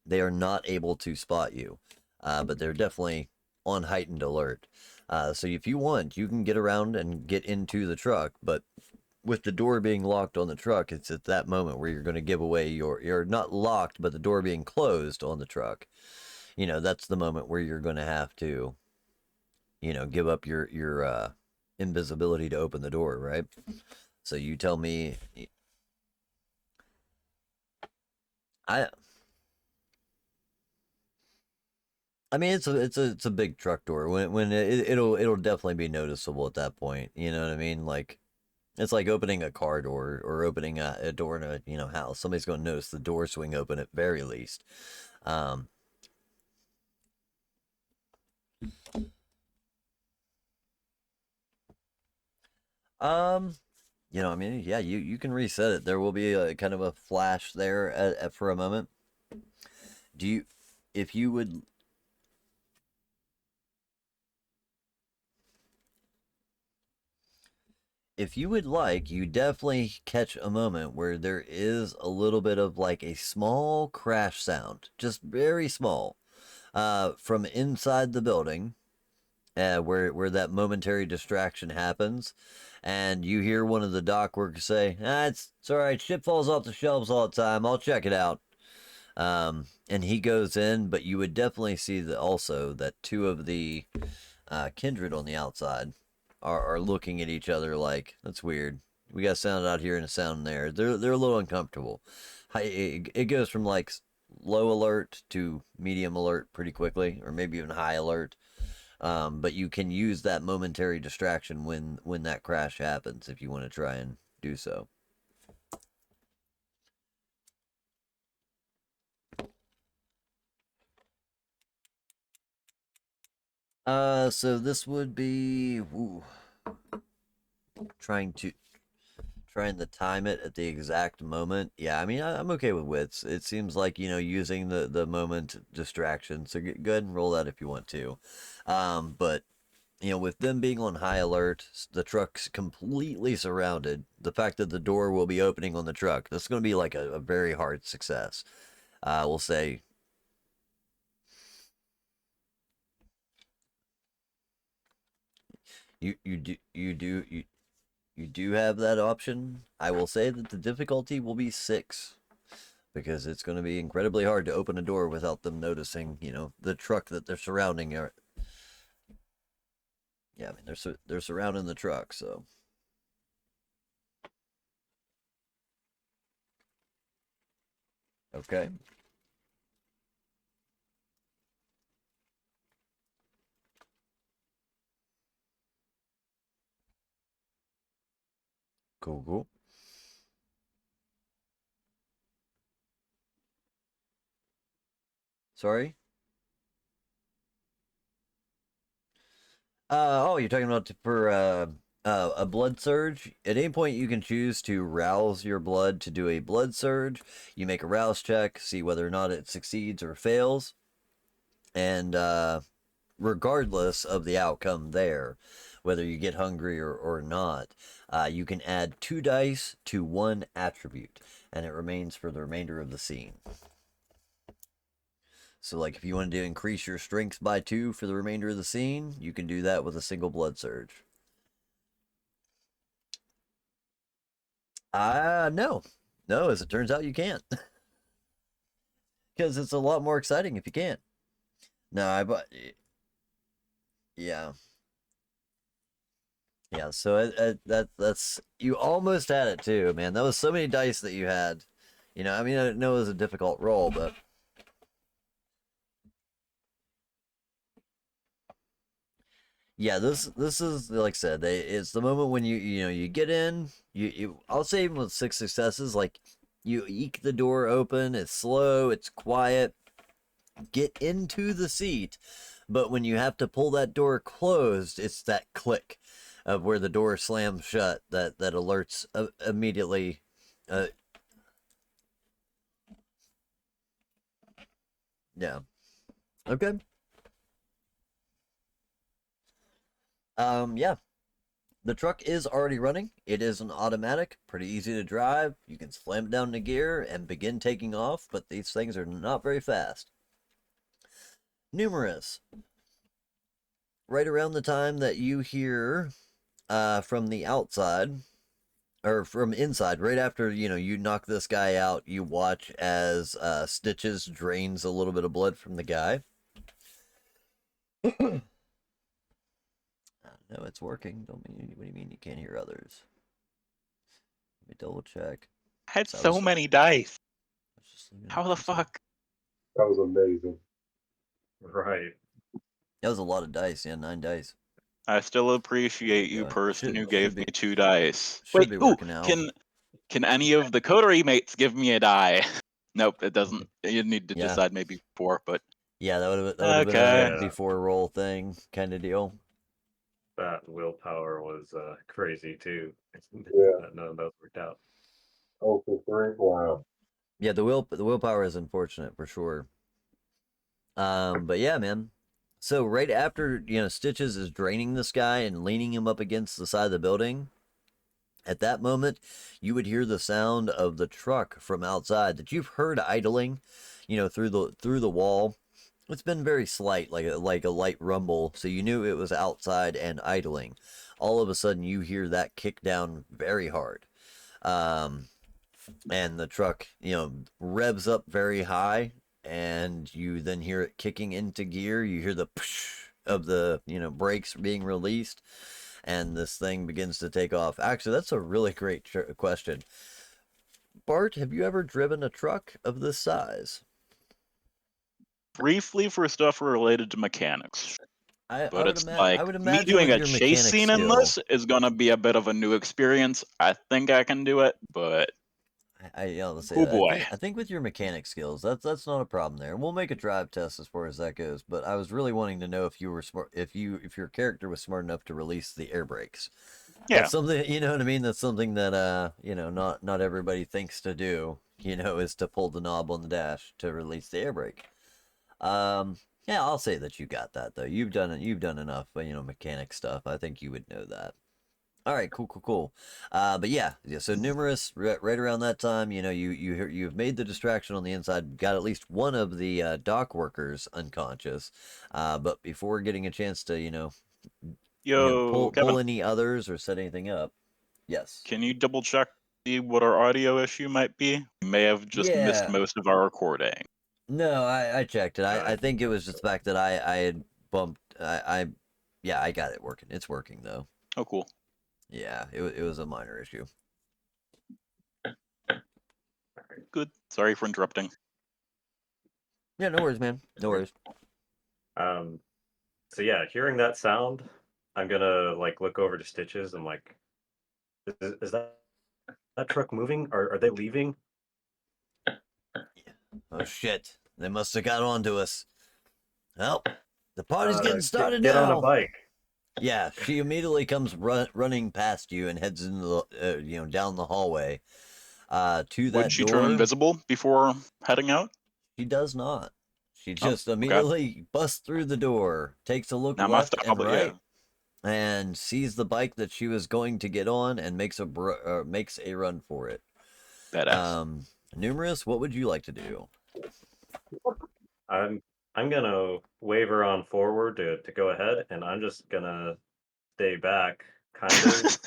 They are not able to spot you, but they're definitely on heightened alert. So if you want, you can get around and get into the truck, but with the door being locked on the truck, it's at that moment where you're going to give away you're not locked, but the door being closed on the truck. That's the moment where you're going to have to, give up your invisibility to open the door, right? So you tell me, I I mean, it's a big truck door. When it'll definitely be noticeable at that point. You know what I mean? Like it's like opening a car door or opening a door in a house. Somebody's going to notice the door swing open at very least. Um, um, I mean, yeah, you can reset it. There will be a kind of a flash there for a moment. Do you, if you would, if you would like, you definitely catch a moment where there is a little bit of like a small crash sound, just very small, from inside the building, where that momentary distraction happens, and you hear one of the dock workers say, it's all right. Shit falls off the shelves all the time. I'll check it out." And he goes in, but you would definitely see that also that two of the kindred on the outside are looking at each other like that's weird. We got sound out here and a sound there. They're a little uncomfortable. It goes from like low alert to medium alert pretty quickly, or maybe even high alert. But you can use that momentary distraction when that crash happens if you want to try and do so. So this would be trying to time it at the exact moment. Yeah, I mean, I'm okay with wits. It seems like, using the moment distraction. So go ahead and roll that if you want to. But with them being on high alert, the truck's completely surrounded. The fact that the door will be opening on the truck, that's going to be like a very hard success. We'll say you do have that option. I will say that the difficulty will be 6 because it's going to be incredibly hard to open a door without them noticing, the truck that they're surrounding. Yeah, I mean they're surrounding the truck, so okay. Cool, cool. Sorry. Oh, you're talking about for a blood surge. At any point, you can choose to rouse your blood to do a blood surge. You make a rouse check, see whether or not it succeeds or fails, and regardless of the outcome there, whether you get hungry or not, you can add 2 dice to 1 attribute, and it remains for the remainder of the scene. So, like, if you wanted to increase your strength by 2 for the remainder of the scene, you can do that with a single blood surge. No. No, as it turns out, you can't. Because it's a lot more exciting if you can't. No, but yeah. Yeah, so that's you almost had it too, man. That was so many dice that you had. I mean, I know it was a difficult roll, but yeah, this is like I said, it's the moment when you get in. I'll say even with 6 successes, like you eke the door open. It's slow, it's quiet. Get into the seat, but when you have to pull that door closed, it's that click of where the door slams shut that alerts immediately. Uh, yeah. Okay. Yeah. The truck is already running. It is an automatic, pretty easy to drive. You can slam it down into gear and begin taking off, but these things are not very fast. Numerous. Right around the time that you hear from the outside, or from inside, right after you knock this guy out, you watch as Stitches drains a little bit of blood from the guy. No, it's working. Don't mean what do you mean you can't hear others? Let me double check. I had So so many dice. How the I'm sorry. fuck? That was amazing. Right. That was a lot of dice. Yeah, 9 dice. I still appreciate you, person who gave me 2 dice. Should be working out. Can any of the coterie mates give me a die? Nope, it doesn't. You need to decide maybe 4, but yeah, that would have been a before roll thing kind of deal. That willpower was crazy too. Yeah. None of those worked out. Oh, for 3? Wow. Yeah, the willpower is unfortunate for sure. But yeah, man. So right after Stitches is draining this guy and leaning him up against the side of the building, at that moment you would hear the sound of the truck from outside that you've heard idling, through the wall. It's been very slight, like a light rumble, so you knew it was outside and idling. All of a sudden, you hear that kick down very hard, and the truck, revs up very high, and you then hear it kicking into gear. You hear the push of the brakes being released, and this thing begins to take off. Actually, that's a really great question. Bart, have you ever driven a truck of this size? briefly for stuff related to mechanics. But it's like I would me imagine doing with a your chase mechanic scene in skill. this is gonna be a bit of a new experience. I think I can do it, but let's say Oh that. boy. I think with your mechanic skills, that's not a problem there. We'll make a drive test as far as that goes. But I was really wanting to know if you were smart, if your character was smart enough to release the air brakes. Yeah. That's something, you know what I mean. That's something that not everybody thinks to do. Is to pull the knob on the dash to release the air brake. Yeah, I'll say that you got that though. You've done it. You've done enough, mechanic stuff. I think you would know that. All right, cool. But yeah. So numerous right around that time, you've made the distraction on the inside, got at least one of the dock workers unconscious. But before getting a chance to Yo, Kevin, pull any others or set anything up, yes. can you double check see what our audio issue might be? We may have just missed Yeah. most of our recording. No, I checked it. I think it was just the fact that I had bumped. Yeah, I got it working. It's working though. Oh, cool. Yeah, it was a minor issue. Good. Sorry for interrupting. Yeah, no worries, man. No worries. So yeah, hearing that sound, I'm gonna like look over to Stitches and like, is that truck moving? Are they leaving? Oh shit! They must have got onto us. Well, the party's getting started Get now. on a bike. Yeah, she immediately comes running past you and heads into the down the hallway. To that Would she door. turn invisible before heading out? She does not. She just okay. immediately busts through the door, takes a look Not my left style, and but right, yeah. and sees the bike that she was going to get on and makes a run for it. Badass. Numerous, what would you like to do? I'm gonna wave her on forward to go ahead, and I'm just gonna stay back, kind of.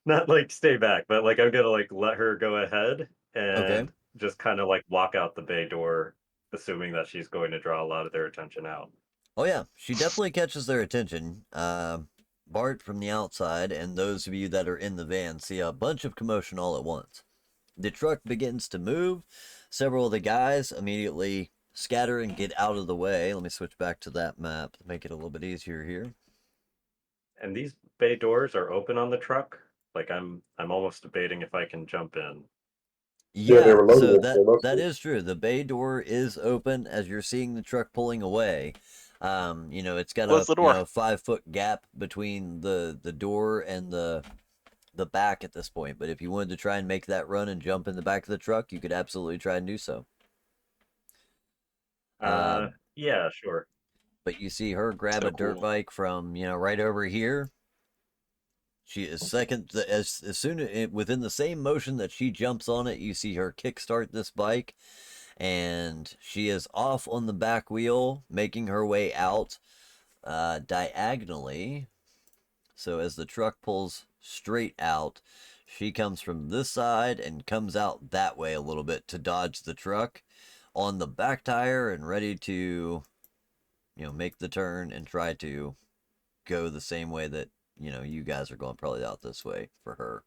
Not like stay back, but like I'm gonna like let her go ahead Okay. and just kind of like walk out the bay door, assuming that she's going to draw a lot of their attention out. Oh yeah, she definitely catches their attention. Bart from the outside and those of you that are in the van see a bunch of commotion all at once. The truck begins to move. Several of the guys immediately scatter and get out of the way. Let me switch back to that map to make it a little bit easier here. And these bay doors are open on the truck. Like I'm almost debating if I can jump in. Yeah, they Yeah, were so loaded. They must that be. is true. The bay door is open as you're seeing the truck pulling away. It's got Close the door. a 5-foot gap between the door and the back at this point. But if you wanted to try and make that run and jump in the back of the truck, you could absolutely try and do so. Yeah, sure. But you see her grab So a dirt cool. bike from right over here. She is as soon within the same motion that she jumps on it, you see her kickstart this bike, and she is off on the back wheel, making her way out diagonally. So as the truck pulls straight out, she comes from this side and comes out that way a little bit to dodge the truck on the back tire and ready to, make the turn and try to go the same way that, you guys are going probably out this way for her.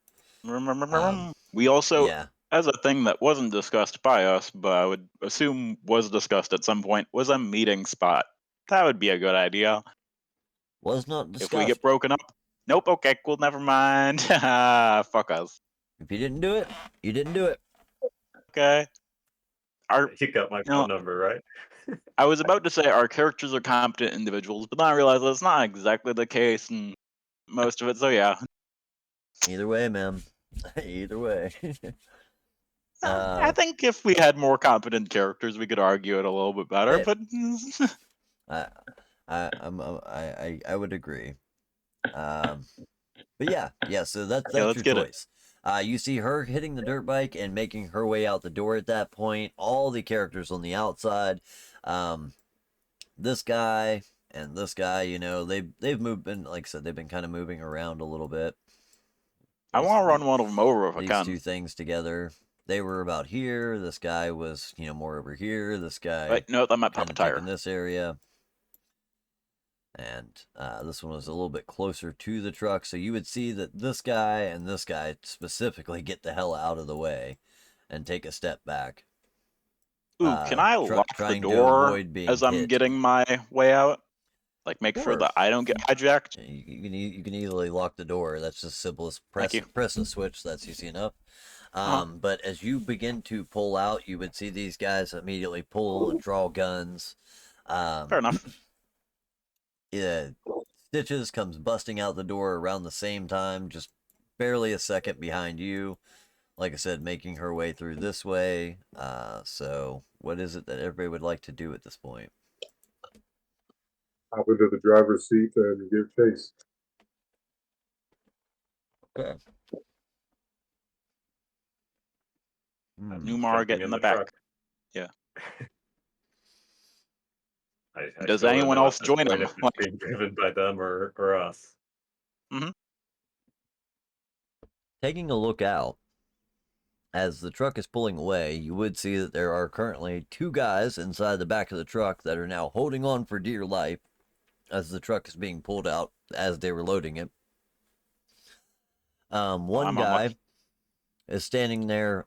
We also, Yeah. as a thing that wasn't discussed by us, but I would assume was discussed at some point, was a meeting spot. That would be a good idea. Was not discussed. If we get broken up. Nope, okay, cool, never mind. Fuck us. If you didn't do it, you didn't do it. Okay. You got my phone number, right? I was about to say our characters are competent individuals, but then I realized that's not exactly the case in most of it, so yeah. Either way, man. Either way. I think if we had more competent characters, we could argue it a little bit better, but I would agree. But yeah, so that's let's your get it. choice. You see her hitting the dirt bike and making her way out the door at that point. All the characters on the outside, this guy and this guy, they've moved, like I said, they've been kind of moving around a little bit. I want to run one of them over if I These can. two things together. They were about here. This guy was, more over here. This guy. Wait, no, that might pop a tire. In this area. And this one was a little bit closer to the truck. So you would see that this guy and this guy specifically get the hell out of the way and take a step back. Ooh, can I lock the door as I'm getting my way out? Like, make sure that I don't get hijacked? You can easily lock the door. That's just simple as press a switch. That's easy enough. But as you begin to pull out, you would see these guys immediately pull and draw guns. Fair enough. Yeah, Stitches comes busting out the door around the same time, just barely a second behind you. Like I said, making her way through this way. So what is it that everybody would like to do at this point? Hop into the driver's seat and give chase. Okay. Hmm. Numar Jumping get in the back. truck. Yeah. I Does still wanna anyone know else at this join point him? if it's being driven by them or us. Taking a look out, as the truck is pulling away, you would see that there are currently two guys inside the back of the truck that are now holding on for dear life as the truck is being pulled out as they were loading it. One I'm on guy watch. is standing there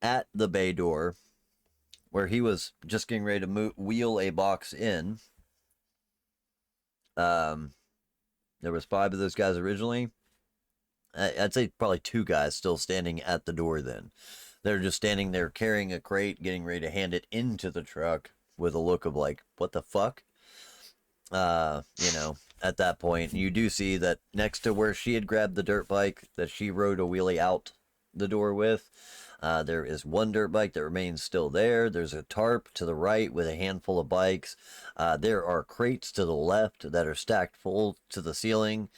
at the bay door where he was just getting ready to wheel a box in. There was 5 of those guys originally. I'd say probably 2 guys still standing at the door then. They're just standing there carrying a crate, getting ready to hand it into the truck with a look of like, what the fuck? At that point, you do see that next to where she had grabbed the dirt bike that she rode a wheelie out the door with, there is one dirt bike that remains still there. There's a tarp to the right with a handful of bikes. There are crates to the left that are stacked full to the ceiling,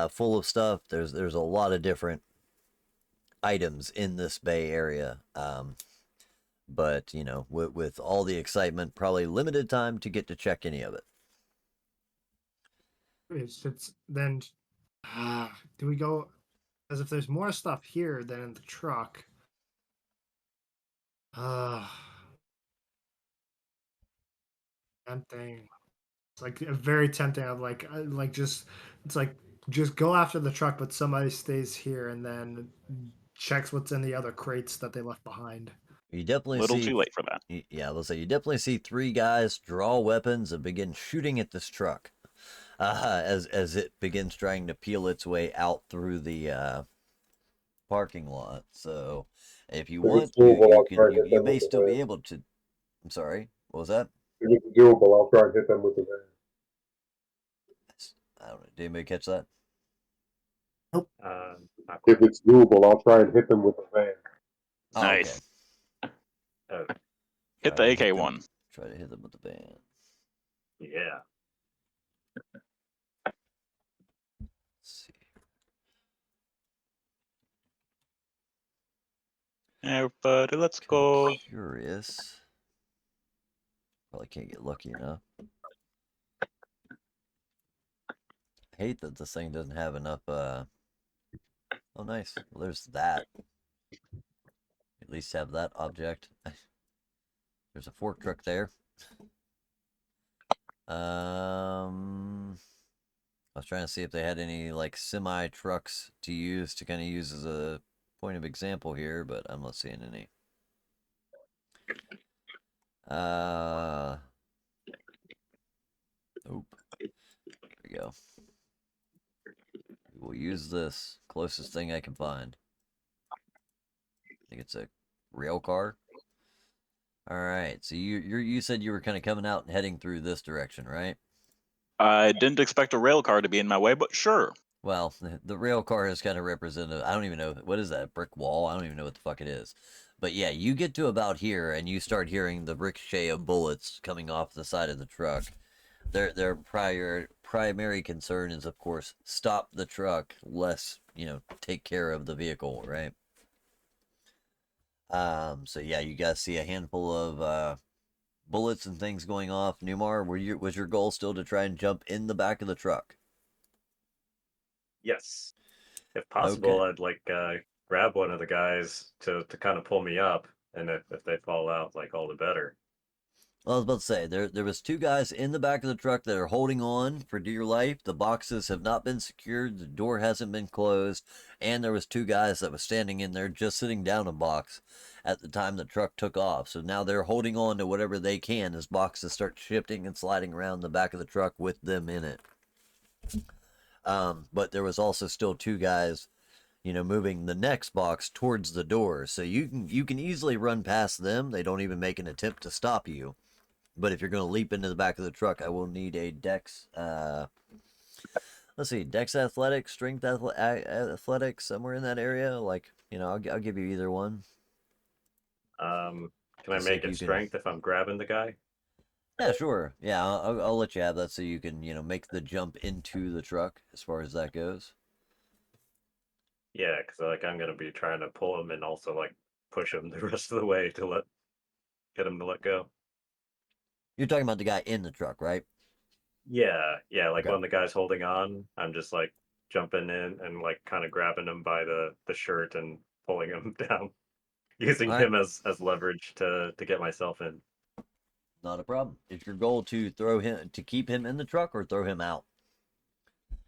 full of stuff. There's a lot of different items in this Bay area. But, with all the excitement, probably limited time to get to check any of it. It's then. Do we go? As if there's more stuff here than in the truck. Tempting. It's like very tempting. I'm like just. It's like just go after the truck, but somebody stays here and then checks what's in the other crates that they left behind. You definitely Little see. too late for that. Yeah, let's say you definitely see 3 guys draw weapons and begin shooting at this truck, as it begins trying to peel its way out through the parking lot. So, if you If want, it's doable, I'll try and hit you them may with the still be van. able to. I'm sorry. What was that? If it's doable, I'll try and hit them with the van. I don't know. Did anybody catch that? Nope. Not If quite. it's doable, I'll try and hit them with the van. Oh, Nice. Oh, Hit Try the to hit them- AK-1. Try to hit them with the band. yeah. Let's see. Everybody, let's go. Curious. Probably can't get lucky enough. I hate that this thing doesn't have enough. Oh, nice. Well, there's that. At least have that object. There's a fork truck there. I was trying to see if they had any like semi trucks to use to kind of use as a point of example here, but I'm not seeing any. Nope. There we go. We will use this closest thing I can find. I think it's a rail car. All right. So you said you were kind of coming out and heading through this direction, right? I didn't expect a rail car to be in my way, but sure. Well, the rail car is kind of representative. I don't even know what is that, a brick wall. I don't even know what the fuck it is. But yeah, you get to about here and you start hearing the ricochet of bullets coming off the side of the truck. Their primary concern is, of course, stop the truck, less take care of the vehicle, right? So yeah, you guys see a handful of bullets and things going off. Numar, was your goal still to try and jump in the back of the truck? Yes. If possible, Okay. I'd like grab one of the guys to kind of pull me up, and if they fall out, like all the better. Well, I was about to say, there was 2 guys in the back of the truck that are holding on for dear life. The boxes have not been secured, the door hasn't been closed, and there was 2 guys that was standing in there just sitting down a box at the time the truck took off. So now they're holding on to whatever they can as boxes start shifting and sliding around the back of the truck with them in it. But there was also still 2 guys moving the next box towards the door. So you can easily run past them. They don't even make an attempt to stop you. But if you're going to leap into the back of the truck, I will need a dex. Let's see, dex athletics, strength athletics, somewhere in that area. Like, I'll give you either one. Can I To see make if it you can- strength if I'm grabbing the guy? Yeah, sure. Yeah, I'll let you have that so you can, make the jump into the truck as far as that goes. Yeah, because like I'm gonna be trying to pull him and also like push him the rest of the way to get him to let go. You're talking about the guy in the truck, right? Yeah, yeah. Like Okay. when the guy's holding on, I'm just like jumping in and like kind of grabbing him by the shirt and pulling him down, using All right. him as leverage to get myself in. Not a problem. Is your goal to keep him in the truck or throw him out?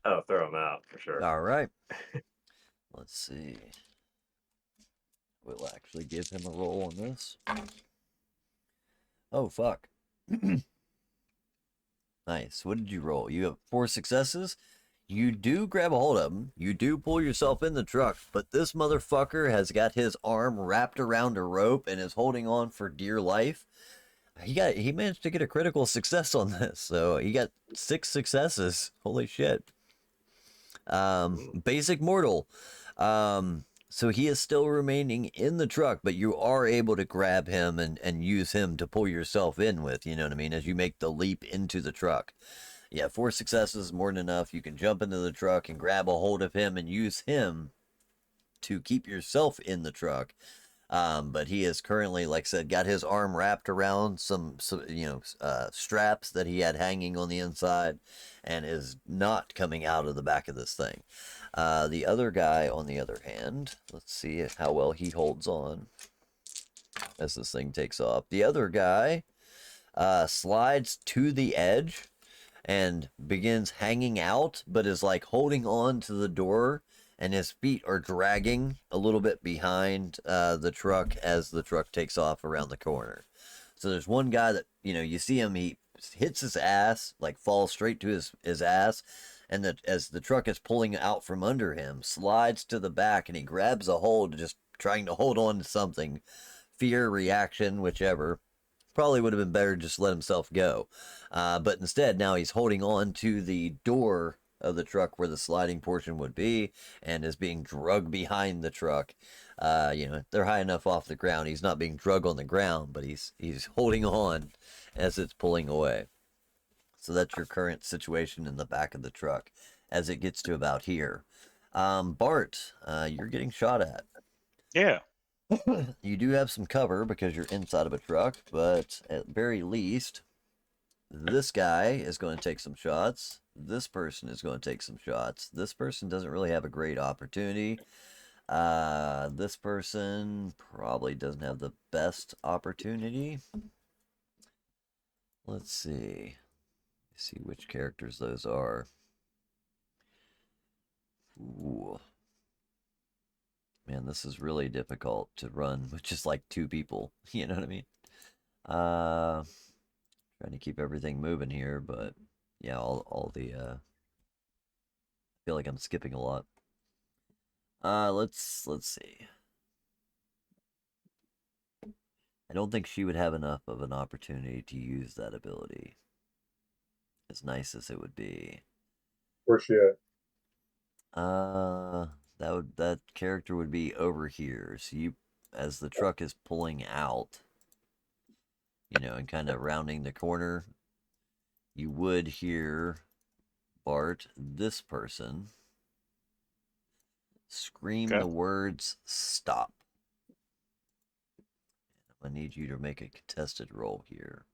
Oh, throw him out for sure. All right. Let's see. We'll actually give him a roll on this. Oh, fuck. Nice. What did you roll? You have 4 successes. You do grab a hold of him. You do pull yourself in the truck, but this motherfucker has got his arm wrapped around a rope and is holding on for dear life. He managed to get a critical success on this, so he got 6 successes. Holy shit. Basic mortal. So he is still remaining in the truck, but you are able to grab him and use him to pull yourself in with, you know what I mean, as you make the leap into the truck. Yeah, 4 successes is more than enough. You can jump into the truck and grab a hold of him and use him to keep yourself in the truck. But he is currently, like I said, got his arm wrapped around some straps that he had hanging on the inside and is not coming out of the back of this thing. The other guy, on the other hand, let's see how well he holds on as this thing takes off. The other guy slides to the edge and begins hanging out, but is like holding on to the door, and his feet are dragging a little bit behind the truck as the truck takes off around the corner. So there's one guy that, you see him, he hits his ass, like falls straight to his ass, and that as the truck is pulling out from under him, slides to the back, and he grabs a hold, just trying to hold on to something. Fear, reaction, whichever. Probably would have been better to just let himself go. But instead, now he's holding on to the door of the truck where the sliding portion would be and is being drugged behind the truck. They're high enough off the ground. He's not being drugged on the ground, but he's holding on as it's pulling away. So that's your current situation in the back of the truck as it gets to about here. Bart, you're getting shot at. Yeah. You do have some cover because you're inside of a truck, but at very least, this guy is going to take some shots. This person is going to take some shots. This person doesn't really have a great opportunity. This person probably doesn't have the best opportunity. Let's see. See which characters those are. Ooh. Man, this is really difficult to run with just like 2 people. You know what I mean? Trying to keep everything moving here, but yeah, all the I feel like I'm skipping a lot. Let's see. I don't think she would have enough of an opportunity to use that ability. As nice as it would be. Where's she at? That character would be over here. So you, as the truck is pulling out, and kind of rounding the corner, you would hear Bart, this person, scream Okay. the words "stop." I need you to make a contested roll here.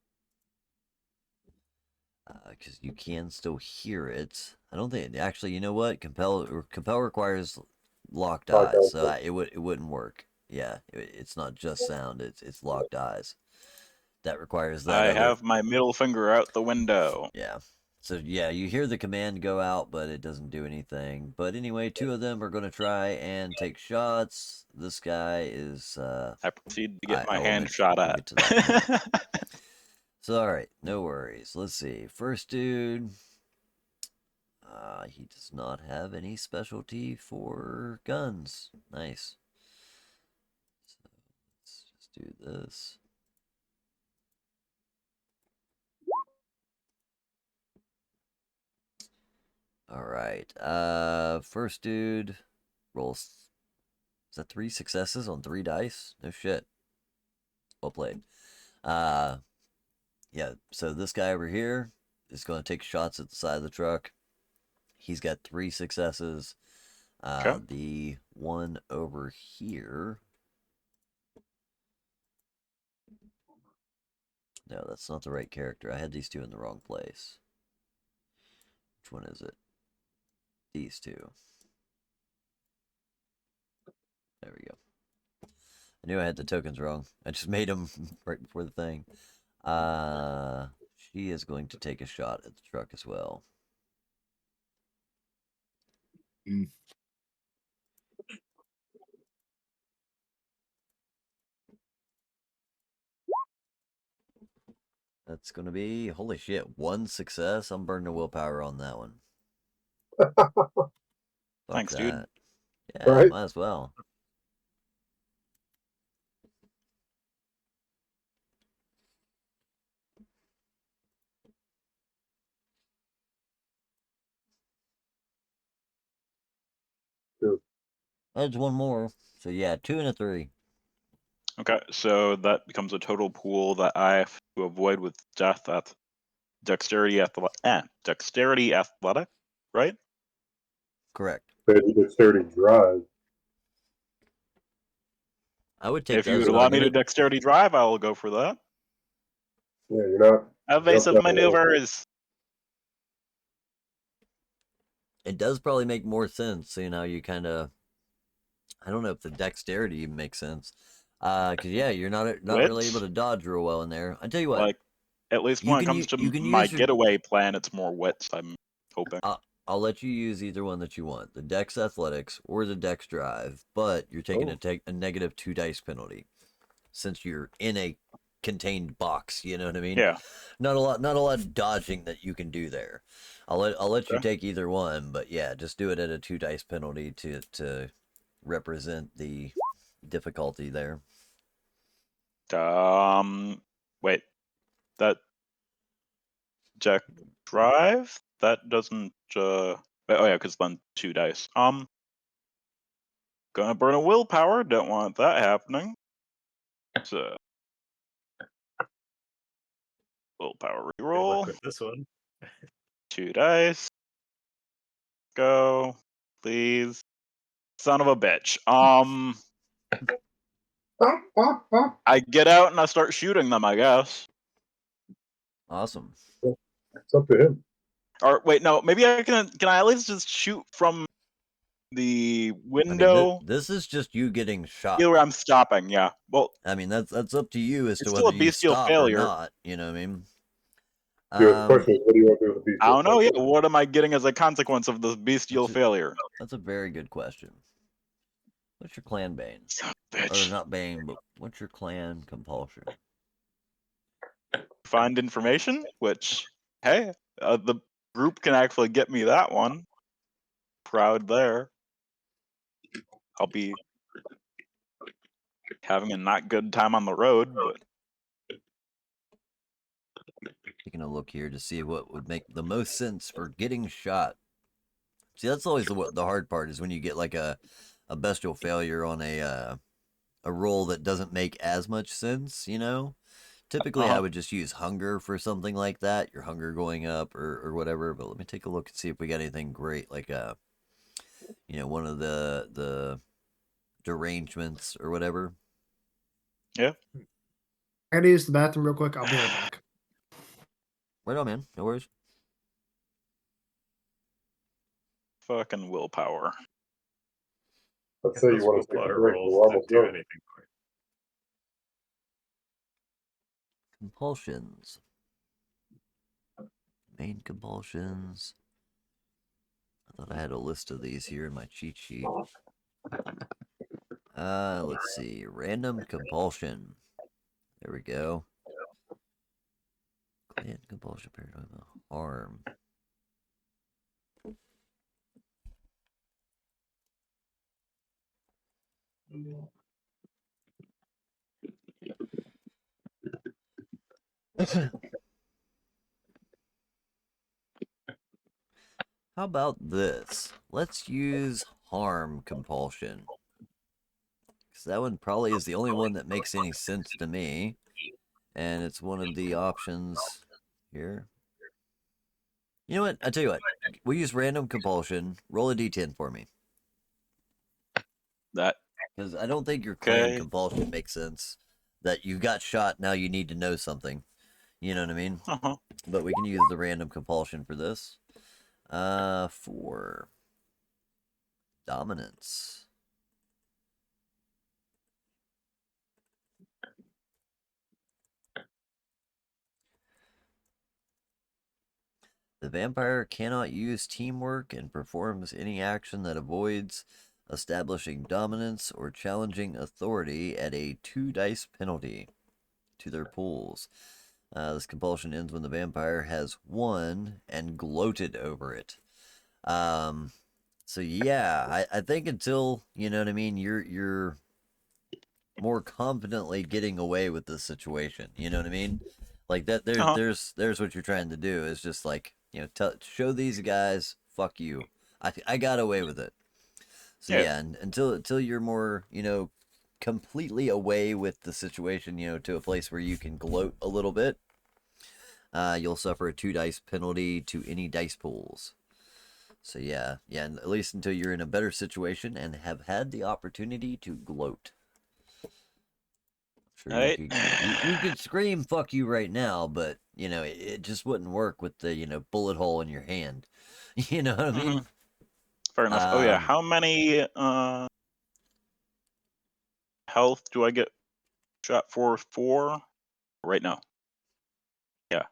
Because you can still hear it. I don't think, actually, you know what? Compel requires locked Locked eyes, eyes, so it wouldn't work. Yeah, it's not just sound, it's locked eyes. That requires that I other. have my middle finger out the window. Yeah. So yeah, you hear the command go out, but it doesn't do anything. But anyway, 2 of them are going to try and take shots. This guy is. I proceed to get my I will hand shot we'll at. get to that in a minute. So all right, no worries. Let's see. First dude. He does not have any specialty for guns. Nice. So let's just do this. Alright. First dude rolls. Is that 3 successes on 3 dice? No shit. Well played. Yeah, so this guy over here is going to take shots at the side of the truck. He's got 3 successes. Okay. The one over here. No, that's not the right character. I had these 2 in the wrong place. Which one is it? These 2. There we go. I knew I had the tokens wrong. I just made them right before the thing. She is going to take a shot at the truck as well. That's going to be, holy shit, 1 success. I'm burning the willpower on that one. Fuck Thanks, dude. that. Yeah, Right. might as well. Good. That's 1 more. So yeah, 2 and a 3. Okay, so that becomes a total pool that I have to avoid with death at dexterity athletic, right? Correct. They had dexterity drive. I would take If that you as would an allow me to argument. dexterity drive, I will go for that. Yeah, you're not. Evasive Jump down the road. maneuvers. It does probably make more sense, seeing how you kind of. I don't know if the dexterity even makes sense. Cause yeah, you're not really able Wits. to dodge real well in there. I tell you what, Like, at least you when it can comes to you can my use your. getaway plan, it's more wits, I'm hoping. I'll let you use either one that you want, the Dex Athletics or the Dex Drive, but you're taking Oh. a negative 2 dice penalty since you're in a contained box. You know what I mean? Yeah. Not a lot of dodging that you can do there. I'll let you Okay. take either one, but yeah, just do it at a 2 dice penalty to represent the difficulty there. Wait. That Jack drive? That doesn't, oh yeah, because then 2 dice. Gonna burn a willpower, don't want that happening. So, willpower Good luck reroll. with this one. 2 dice. Go. Please. Son of a bitch. I get out and I start shooting them, I guess. Awesome. It's up to him. Or wait, no, maybe I can I at least just shoot from the I mean, window this is just you getting shot. where I'm stopping, yeah. Well, I mean, that's up to you as it's to still a whether you bestial stop or failure. not. You know what I mean? Yeah, the question is, what do you want to do with the beast? I don't know, yeah, what am I getting as a consequence of the bestial failure? That's a very good question. What's your clan bane? Son of a Or bitch. not bane, but what's your clan compulsion? Find information, which, hey, the group can actually get me that one. Proud there. I'll be having a not good time on the road, but Taking a look here to see what would make the most sense for getting shot. See, that's always the hard part is when you get like a bestial failure on a roll that doesn't make as much sense. You know, typically I would just use hunger for something like that. Your hunger going up or whatever. But let me take a look and see if we got anything great like one of the derangements or whatever. yeah. I gotta use the bathroom real quick. I'll be right back. Right on, man. No worries. Fucking willpower. Let's Yeah, say those you want to take a willpower break. rolls We're don't almost do done. anything for it. Compulsions. Main compulsions. I thought I had a list of these here in my cheat sheet. Let's see. Random compulsion. There we go. Clan compulsion paradigm. Harm. How about this? Let's use harm compulsion. Because that one probably is the only one that makes any sense to me. And it's one of the options here. You know what? I tell you what. We'll use random compulsion. Roll a d10 for me. That Because I don't think your clan okay? compulsion makes sense. That you got shot, now you need to know something. You know what I mean? Uh-huh. But we can use the random compulsion for this. For dominance. The vampire cannot use teamwork and performs any action that avoids establishing dominance or challenging authority at a 2 dice penalty to their pools. This compulsion ends when the vampire has won and gloated over it. So yeah, I think until, you know what I mean, you're more confidently getting away with this situation. You know what I mean? Like that. Uh-huh. There's what you're trying to do. Is just like, you know, show these guys, fuck you. I got away with it. So Yeah. yeah, until you're more, you know, completely away with the situation, you know, to a place where you can gloat a little bit, you'll suffer a 2 dice penalty to any dice pools. So yeah, and at least until you're in a better situation and have had the opportunity to gloat. Sure, Right. you could scream "fuck you" right now, but you know it just wouldn't work with the, you know, bullet hole in your hand. You know what I mean? Fair enough. Oh yeah, Um, how many health do I get shot for? 4 right now. Yeah,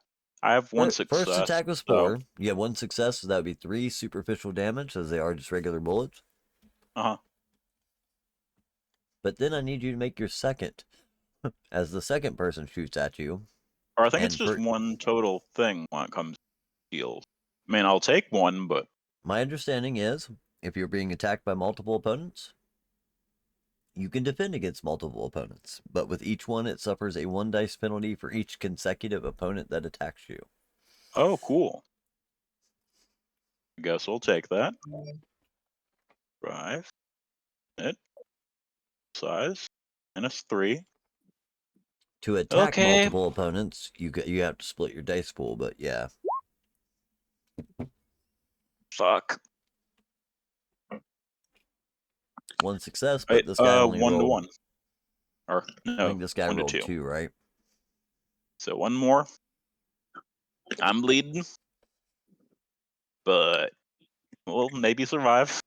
I have one First success. attack was So 4. You have 1 success, so that would be 3 superficial damage, as they are just regular bullets. uh-huh. But then I need you to make your second, as the second person shoots at you. Or I think it's And just one total thing when it comes to heals. I mean, I'll take one, but my understanding is, if you're being attacked by multiple opponents, you can defend against multiple opponents, but with each one, it suffers a 1 dice penalty for each consecutive opponent that attacks you. oh, cool. I guess I'll take that. 5. It. Size. -3. To attack Okay. multiple opponents, you have to split your dice pool, but yeah. Fuck. 1 success, but Right, this guy only 1 to rolled. 1. Or I no, think this guy 1 to rolled 2. 2, right? So one more. I'm bleeding, but we'll maybe survive.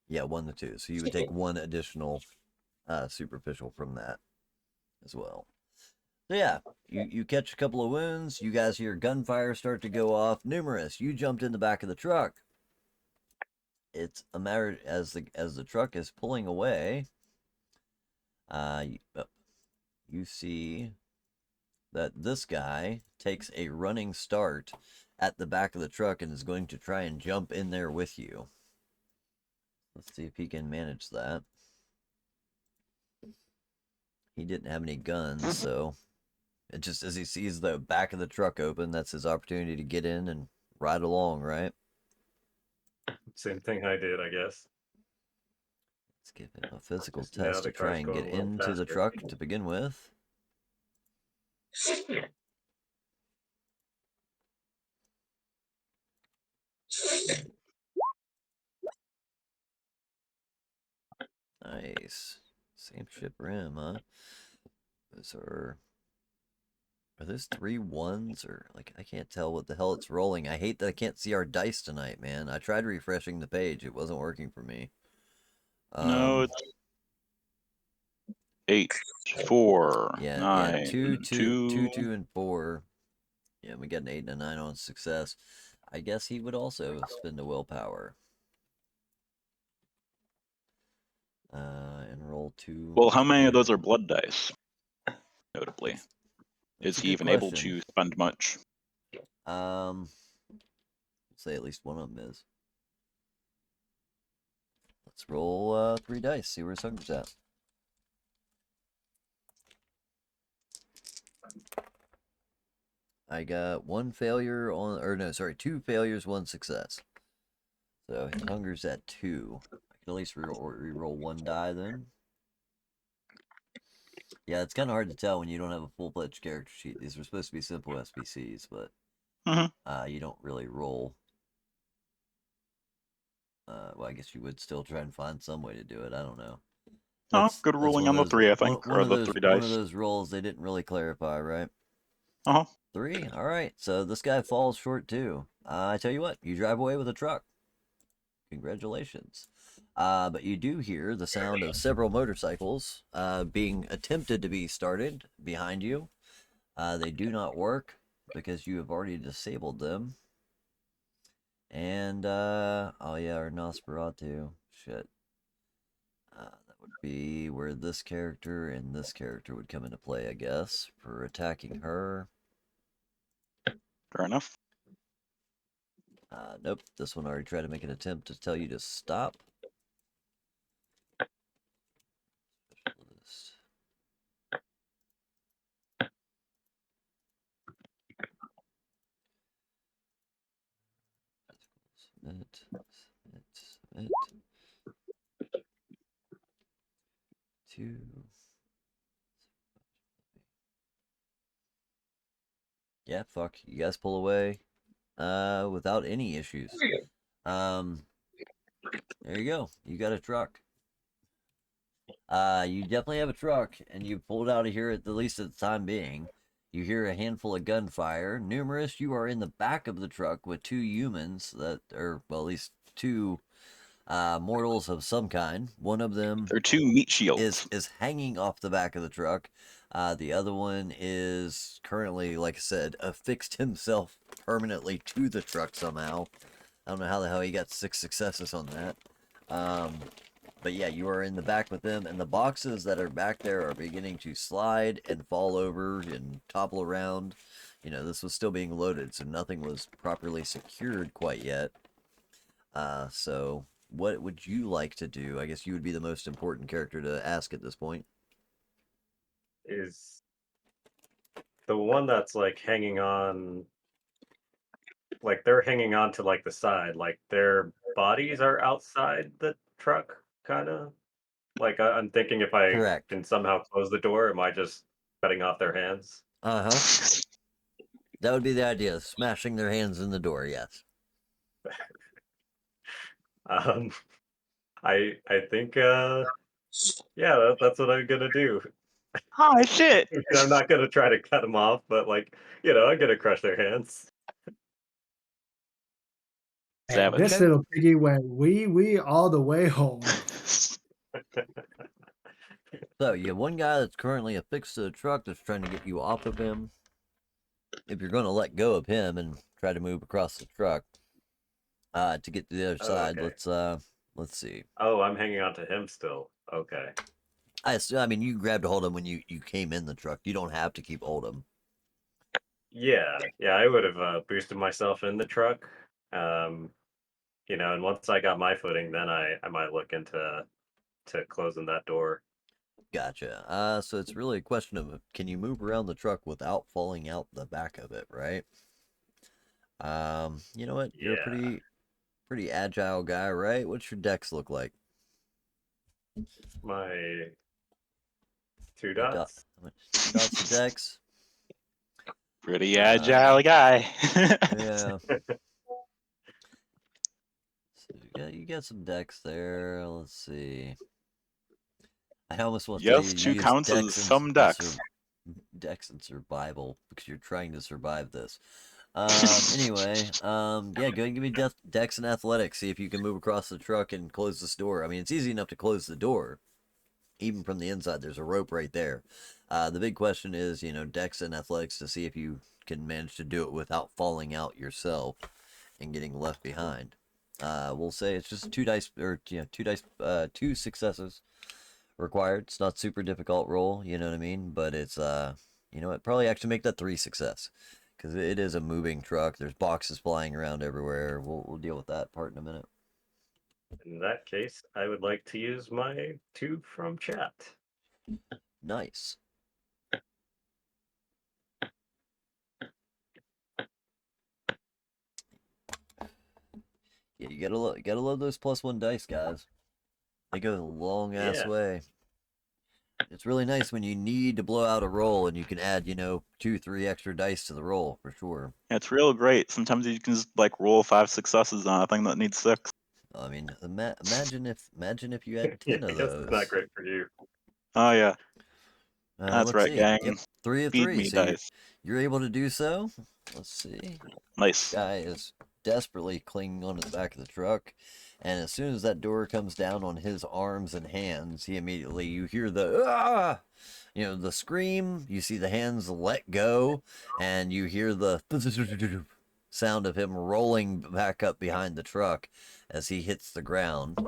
Yeah, 1 to 2. So you would take 1 additional superficial from that as well. So yeah, you catch a couple of wounds. You guys hear gunfire start to go off. Numerous. You jumped in the back of the truck. It's a matter as the truck is pulling away. You see that this guy takes a running start at the back of the truck and is going to try and jump in there with you. Let's see if he can manage that. He didn't have any guns, so it just, as he sees the back of the truck open, that's his opportunity to get in and ride along, right? Same thing I did, I guess. Let's give him a physical Just now test the to try car's and going get a little into the faster. truck to begin with. Nice. Same ship rim, huh? Those are those 3 1s, or like I can't tell what the hell it's rolling. I hate that I can't see our dice tonight, man. I tried refreshing the page. It wasn't working for me. No, it's 8, 4, Yeah, 9, 2, 2. 2, and 4. Yeah, we got an 8 and a 9 on success. I guess he would also spend a willpower. And roll 2. Well, how many of those are blood dice? Notably, That's is a he good even able question. to spend much? Say at least one of them is. Let's roll 3 dice, see where his hunger's at. I got 1 failure on, or no, sorry, 2 failures, 1 success. So his hunger's at 2. I can at least re-roll 1 die then. Yeah, it's kind of hard to tell when you don't have a full-fledged character sheet. These are supposed to be simple SBCs, but you don't really roll. Well, I guess you would still try and find some way to do it. I don't know. Good ruling one on the of those, 3, I think, one or of the those, 3 one of dice. those rolls they didn't really clarify, right? 3. All right. So this guy falls short too. I tell you what, you drive away with a truck. Congratulations. But you do hear the sound of several motorcycles being attempted to be started behind you. They do not work because you have already disabled them. And, oh yeah, our Nosferatu. Shit. That would be where this character and this character would come into play, I guess, for attacking her. Fair enough. Nope, this one already tried to make an attempt to tell you to stop. Specialist. Submit. Two. Yeah, fuck. You guys pull away without any issues. There you go. You got a truck. You definitely have a truck, and you pulled out of here at the least at the time being. You hear a handful of gunfire. Numerous, you are in the back of the truck with 2 humans that are, well, at least 2 mortals of some kind. One of them They're 2 meat shields. is hanging off the back of the truck. The other one is currently, like I said, affixed himself permanently to the truck somehow. I don't know how the hell he got 6 successes on that. But yeah, you are in the back with them, and the boxes that are back there are beginning to slide and fall over and topple around. You know, this was still being loaded, so nothing was properly secured quite yet. So what would you like to do? I guess you would be the most important character to ask at this point. Is the one that's like hanging on, like they're hanging on to like the side, like their bodies are outside the truck, kind of? Like I'm thinking if I Correct. can somehow close the door, am I just cutting off their hands? Uh-huh. That would be the idea, smashing their hands in the door, yes. Um, I think yeah, that's what I'm gonna do. Oh, shit! I'm not gonna try to cut them off, but like, I'm gonna crush their hands. Damn it. This Okay. little piggy went wee all the way home. So you have one guy that's currently affixed to the truck that's trying to get you off of him. If you're going to let go of him and try to move across the truck to get to the other Oh, side, okay. let's see. Oh, I'm hanging on to him still. Okay. I mean, you grabbed a hold of him when you came in the truck. You don't have to keep hold of him. Yeah, I would have boosted myself in the truck. And once I got my footing, then I might look into closing that door. Gotcha. So it's really a question of can you move around the truck without falling out the back of it, right? You know what? You're a Yeah. pretty agile guy, right? What's your dex look like? My 2 How many dots. dots of dex? Pretty agile guy. Yeah. So you got some dex there. Let's see. I almost want to tell Yes, you to 2 use counts as some ducks. dex and survival because you're trying to survive this. Anyway, yeah, go and give me dex and athletics. See if you can move across the truck and close this door. I mean, it's easy enough to close the door, even from the inside. There's a rope right there. The big question is, dex and athletics to see if you can manage to do it without falling out yourself and getting left behind. We'll say it's just 2 dice, or 2 dice, 2 successes required. It's not super difficult roll, you know what I mean? But it's it probably actually make that 3 success because it is a moving truck. There's boxes flying around everywhere. We'll deal with that part in a minute. In that case, I would like to use my 2 from chat. Nice. Yeah, you gotta love those +1 dice, guys. They go a long ass Yeah. way. It's really nice when you need to blow out a roll and you can add, 2, 3 extra dice to the roll for sure. It's real great. Sometimes you can just like roll 5 successes on a thing that needs 6. I mean, imagine if you had Yeah, 10 I of guess it's not those. great for you. Oh yeah, that's Let's right, see. gang. Yep, 3 of Feed 3. me So you're dice. you're able to do so. Let's see. Nice. Guy is desperately clinging onto the back of the truck, and as soon as that door comes down on his arms and hands, you hear the ah, the scream. You see the hands let go, and you hear the sound of him rolling back up behind the truck as he hits the ground.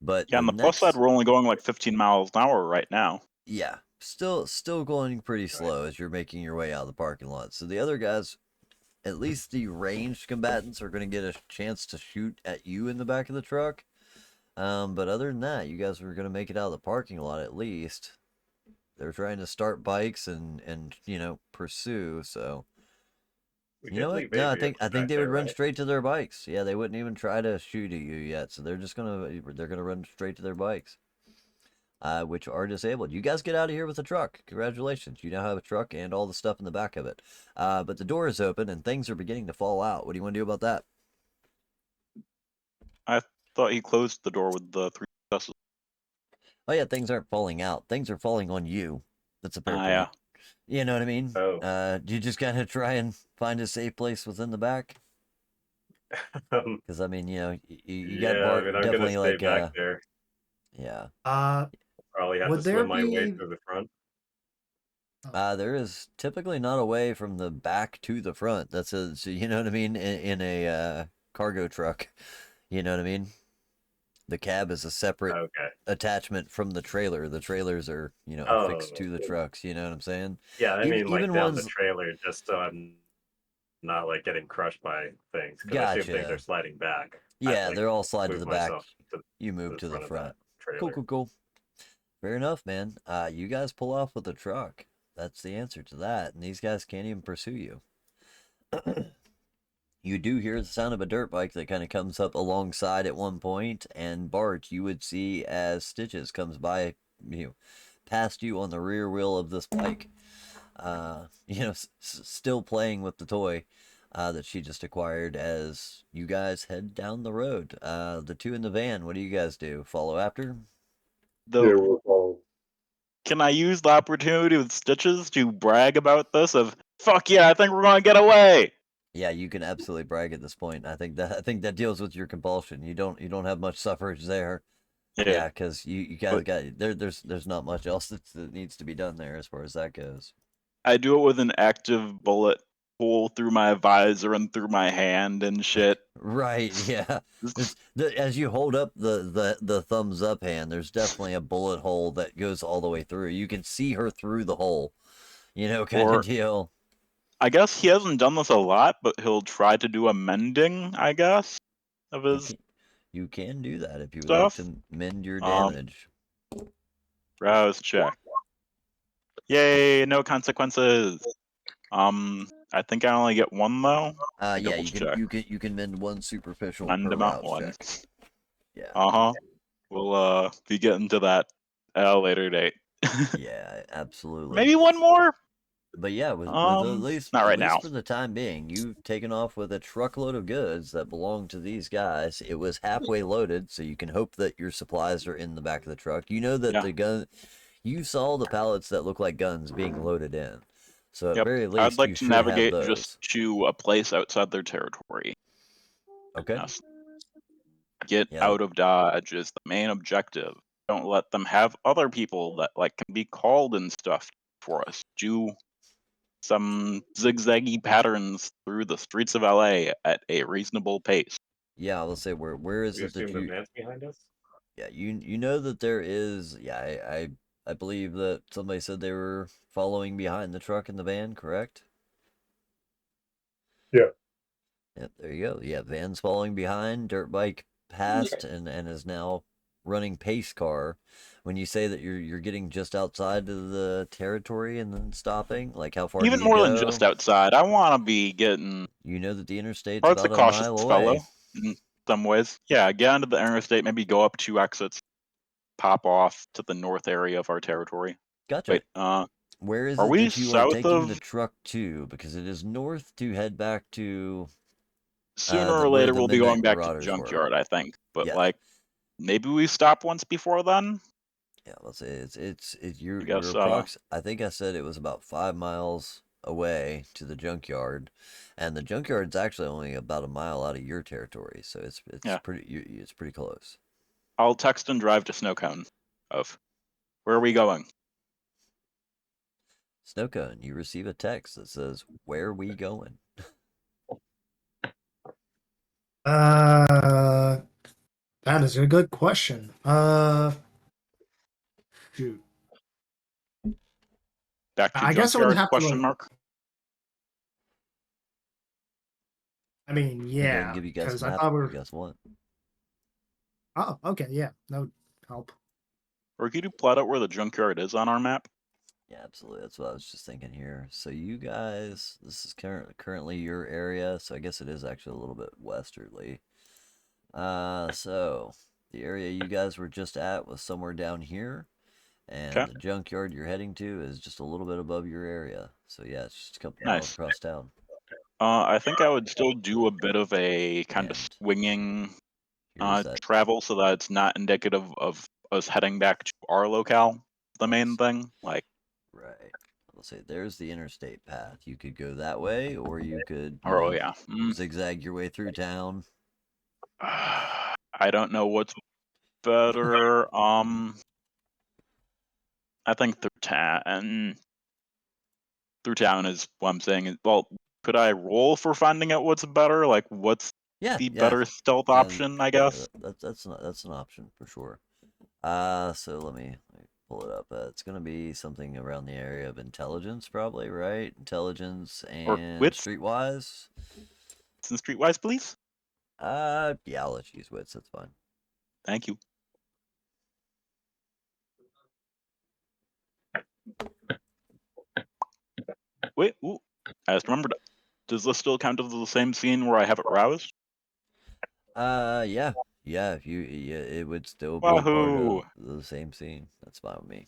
But Yeah, the on the plus side, next, we're only going like 15 miles an hour right now. yeah, still going pretty slow as you're making your way out of the parking lot. So the other guys, at least the ranged combatants, are going to get a chance to shoot at you in the back of the truck. But other than that, you guys were going to make it out of the parking lot at least. They're trying to start bikes and pursue. So We you know did what? leave No, I Baby think I think back they would there, run right? straight to their bikes. Yeah, they wouldn't even try to shoot at you yet. So they're gonna run straight to their bikes, which are disabled. You guys get out of here with a truck. Congratulations, you now have a truck and all the stuff in the back of it. But the door is open and things are beginning to fall out. What do you want to do about that? I thought he closed the door with the 3 successes. Oh yeah, things aren't falling out. Things are falling on you. That's a fair Ah, point. yeah. You know what I mean? Oh. Do you just gotta try and find a safe place within the back? Because I mean, you got Yeah, I mean, I'm gonna definitely stay like back there. yeah. Probably have to Would there swim my way be? through the front. There is typically not a way from the back to the front. So you know what I mean? In a cargo truck, you know what I mean? The cab is a separate Okay. attachment from the trailer. The trailers are, Oh, affixed to the trucks. You know what I'm saying? yeah, I mean, like, Even down the ones. trailer, just so I'm not, like, getting crushed by things, because I assume things are Gotcha. sliding back. I'd, Yeah, like, they're all slide to move the back. myself to You move the to the front of that front. Cool, trailer. cool, cool. Fair enough, man. You guys pull off with the truck. That's the answer to that. And these guys can't even pursue you. You do hear the sound of a dirt bike that kind of comes up alongside at one point, and Bart, you would see as Stitches comes by, past you on the rear wheel of this bike. Still playing with the toy that she just acquired as you guys head down the road. The two in the van, what do you guys do? Follow after? The Yeah, we're following. Can I use the opportunity with Stitches to brag about this? Of fuck yeah, I think we're gonna get away. Yeah, you can absolutely brag at this point. I think that deals with your compulsion. You don't have much suffrage there. Yeah, Yeah, because you guys but got there's not much else that needs to be done there as far as that goes. I do it with an active bullet hole through my visor and through my hand and shit. Right, yeah. As you hold up the thumbs up hand, there's definitely a bullet hole that goes all the way through. You can see her through the hole, kind of Or deal. I guess he hasn't done this a lot, but he'll try to do a mending, I guess, of You his can you can do that if you would like stuff. to mend your Um, damage. Browse check. Yay, no consequences. I think I only get one though. Yeah, Double you can check. you can mend one superficial Mend per amount rouse 1. check. Yeah. Uh-huh. We'll be getting to that at a later date. Yeah, absolutely. Maybe one more? But yeah, with Not at right least now. for the time being, you've taken off with a truckload of goods that belong to these guys. It was halfway loaded, so you can hope that your supplies are in the back of the truck. You know that Yeah. the gun, you saw the pallets that look like guns being loaded in. So at Yep. very I'd least, like you to should have navigate just those. to a place outside their territory. Okay. Yes. Get Yeah. out of Dodge is the main objective. Don't let them have other people that like can be called and stuff for us. Do some zigzaggy patterns through the streets of LA at a reasonable pace. Yeah, I will say where is We it that assume the you? van's behind us? Yeah, you know that there is. Yeah, I believe that somebody said they were following behind the truck in the van. Correct? Yeah. Yep, there you go. Yeah, van's following behind, dirt bike passed and is now running pace car. When you say that you're getting just outside of the territory and then stopping, like how far Even do you more go? than just outside. I want to be getting. You know that the interstate's Art's a about a cautious mile fellow away. in some ways. Yeah, get onto the interstate, maybe go up 2 exits, pop off to the north area of our territory. Gotcha. Wait, where is are it we that you are south taking the of? truck to? Because it is north to head back to Sooner or where later, the we'll be going Midnight back to Marauders were. Junkyard, I think. But Yeah. like, maybe we stop once before then. Yeah, let's say it's you're I guess, I think I said it was about 5 miles away to the junkyard, and the junkyard's actually only about a mile out of your territory, so it's Yeah. it's pretty close. I'll text and drive to Snowcone. Where are we going? Snowcone, you receive a text that says, "Where are we going?" That is a good question. Shoot. Back to I guess I would Junkyard? have to Question like. mark. I mean, I can go ahead yeah, and give you guys because a I map thought we if were. you guys want. Oh, okay, yeah, no help. Or could you plot out where the Junkyard is on our map? Yeah, absolutely. That's what I was just thinking here. So you guys, this is currently your area, so I guess it is actually a little bit westerly. So the area you guys were just at was somewhere down here, and Okay. the junkyard you're heading to is just a little bit above your area. So yeah, it's just a couple miles Nice. across town. I think I would still do a bit of a kind of And swinging here's that. travel so that it's not indicative of us heading back to our locale. The main thing, like, Right. Let's say there's the interstate path. You could go that way, or you could, oh yeah. zigzag your way through town. I don't know what's better. I think through town. Through town is what I'm saying. Well, could I roll for finding out what's better? Like, what's Yeah, the yeah. better stealth Yeah, option? I guess. that's an option for sure. So let me pull it up. It's gonna be something around the area of intelligence, probably, right? Intelligence Or and wits streetwise. and streetwise, please. Yeah, I'll let you use wits. That's fine. Thank you. Wait, ooh, I just remembered. Does this still count as the same scene where I have it roused? Yeah, If it would still be part Wahoo! of the same scene. That's fine with me.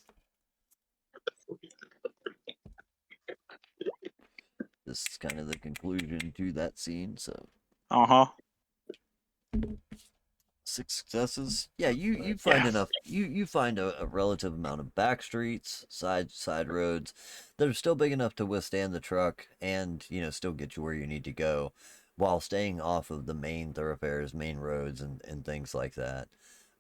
This is kind of the conclusion to that scene. So. Uh-huh. 6 successes. Yeah, you find enough. You find a relative amount of back streets, side roads that are still big enough to withstand the truck, and still get you where you need to go, while staying off of the main thoroughfares, main roads, and things like that.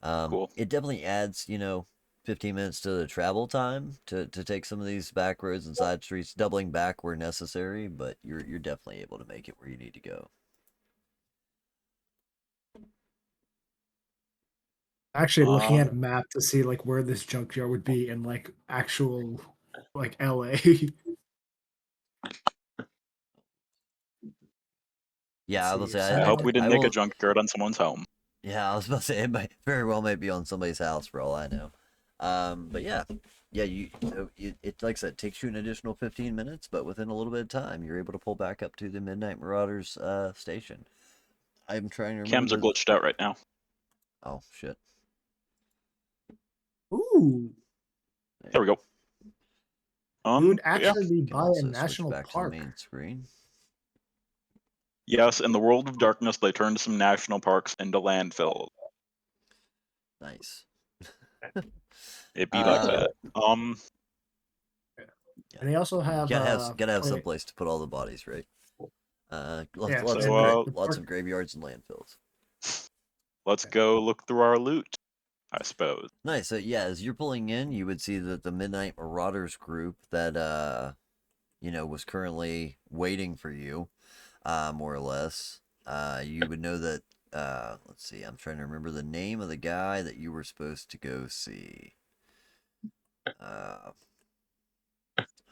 Cool. It definitely adds 15 minutes to the travel time to take some of these back roads and side streets, doubling back where necessary, but you're definitely able to make it where you need to go. Actually, looking at a map to see like where this junkyard would be in like actual like LA. Yeah, I will say I hope we didn't I make a will. junkyard on someone's home. Yeah, I was about to say it very well might be on somebody's house for all I know. But yeah, it like I said, takes you an additional 15 minutes, but within a little bit of time, you're able to pull back up to the Midnight Marauders station. I'm trying to remember. Cams are glitched out right now. Oh shit! Ooh, There we go. you would Yeah. actually be You can by a also switch national back to park. the main screen. Yes, in the world of darkness, they turned some national parks into landfills. Nice. It'd be like that. And they also have gotta have some place to put all the bodies, right? Yeah, Lots of graveyards and landfills. Let's go look through our loot, I suppose. Nice. So yeah, as you're pulling in, you would see that the Midnight Marauders group that was currently waiting for you, more or less. You would know that. Let's see. I'm trying to remember the name of the guy that you were supposed to go see.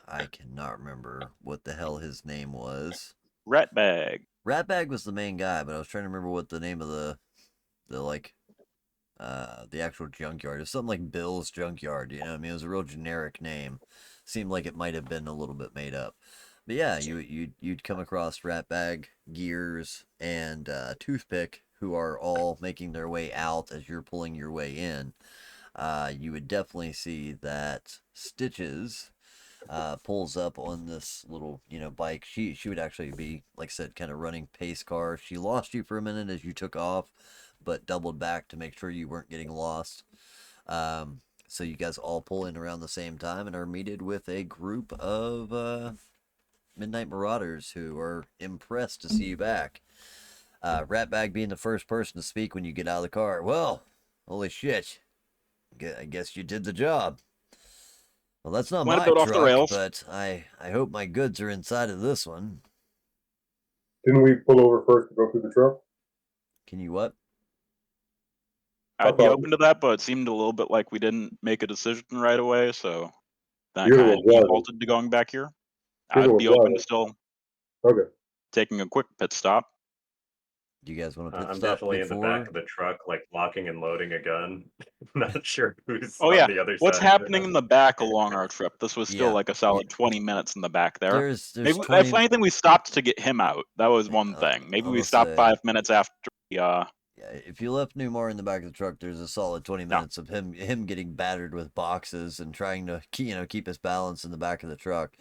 I cannot remember what the hell his name was. Ratbag. Ratbag was the main guy, but I was trying to remember what the name of the the actual junkyard. It's something like Bill's Junkyard, you know what I mean? It was a real generic name. Seemed like it might have been a little bit made up. But yeah, you'd come across Ratbag, Gears, and Toothpick, who are all making their way out as you're pulling your way in. You would definitely see that Stitches pulls up on this little, bike. She would actually be, like I said, kind of running pace car. She lost you for a minute as you took off, but doubled back to make sure you weren't getting lost. So you guys all pull in around the same time and are meted with a group of Midnight Marauders who are impressed to see you back. Ratbag being the first person to speak when you get out of the car. Well, holy shit. I guess you did the job. Well, that's not Went a my bit off the truck, rails. but I hope my goods are inside of this one. Didn't we pull over first to go through the truck? Can you what? I'd be thought- open to that, but it seemed a little bit like we didn't make a decision right away, so that You're the kind one of driving. defaulted to going back here. You're the I'd one be open driving. to still Okay. taking a quick pit stop. Do you guys want to pit I'm stop definitely in the before? back of the truck, like locking and loading a gun. Not sure who's Oh on yeah, the other what's side. happening in the back along our trip? This was still Yeah. like a solid 20 minutes in the back there. There's Maybe, 20. if anything, we stopped to get him out. That was one thing. Maybe I'm we gonna stopped say, 5 minutes after we, yeah, if you left Newmar in the back of the truck, there's a solid 20 Yeah. minutes of him getting battered with boxes and trying to keep his balance in the back of the truck,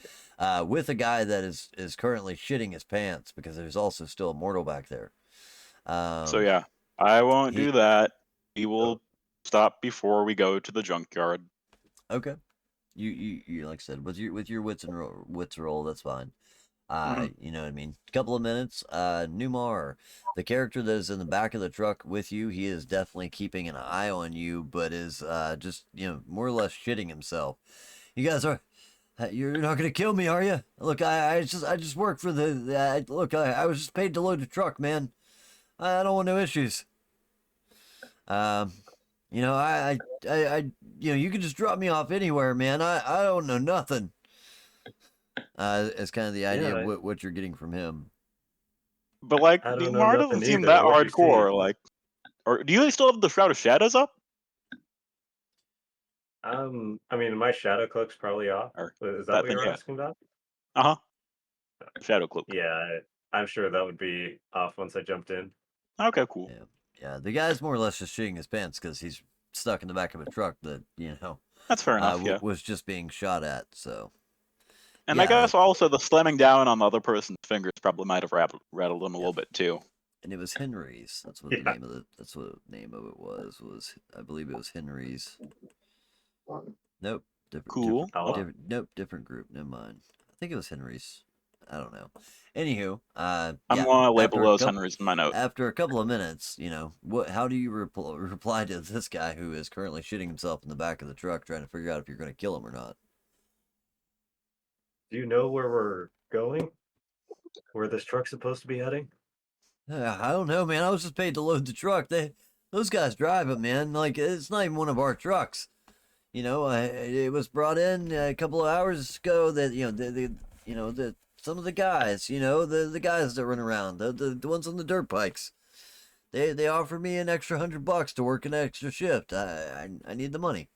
with a guy that is currently shitting his pants because there's also still a mortal back there. So yeah, I won't he- do that. We will stop before we go to the junkyard. Okay. You like I said, with your wits roll, that's fine. Mhm. You know what I mean? Couple of minutes. Newmar, the character that is in the back of the truck with you, he is definitely keeping an eye on you, but is just more or less shitting himself. You guys are. You're not gonna kill me, are you? Look, I just work for look. I was just paid to load the truck, man. I don't want no issues. You can just drop me off anywhere, man. I don't know nothing. It's kind of the idea Yeah, of what you're getting from him. But like, I don't know Newmar nothing doesn't seem either. that What'd you see? hardcore. Like, or do you still have the Shroud of Shadows up? I mean, my shadow cloak's probably off. Or Is that that what thing? you're Yeah. asking about? Uh huh. Shadow Cloak. Yeah, I'm sure that would be off once I jumped in. Okay, cool. Yeah. The guy's more or less just shitting his pants because he's stuck in the back of a truck that That's fair enough. Yeah. was just being shot at. So And I yeah, guess also the slamming down on the other person's fingers probably might have rattled him a little bit too. and it was Henry's. That's what Yeah. that's what the name of it was. I believe it was Henry's. Nope. Cool. Different group. Never mind. I think it was Henry's. I don't know. Anywho, I'm yeah, gonna label after a those couple- Henrys in my note. After a couple of minutes, how do you reply to this guy who is currently shitting himself in the back of the truck, trying to figure out if you're going to kill him or not? Do you know where we're going? Where this truck's supposed to be heading? I don't know, man. I was just paid to load the truck. Those guys drive it, man. Like it's not even one of our trucks. It was brought in a couple of hours ago. That some of the guys, the guys that run around, the ones on the dirt bikes. They offered me an extra $100 to work an extra shift. I need the money.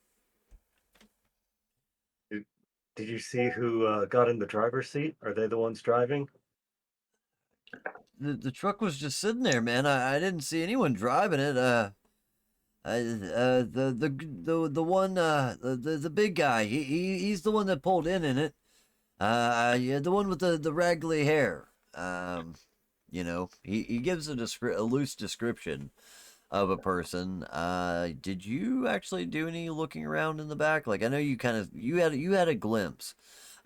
Did you see who got in the driver's seat? Are they the ones driving? The truck was just sitting there, man. I didn't see anyone driving it. The one the big guy. He's the one that pulled in it. Yeah, the one with the raggly hair. He gives a loose description of a person. Did you actually do any looking around in the back? Like I know you had a glimpse,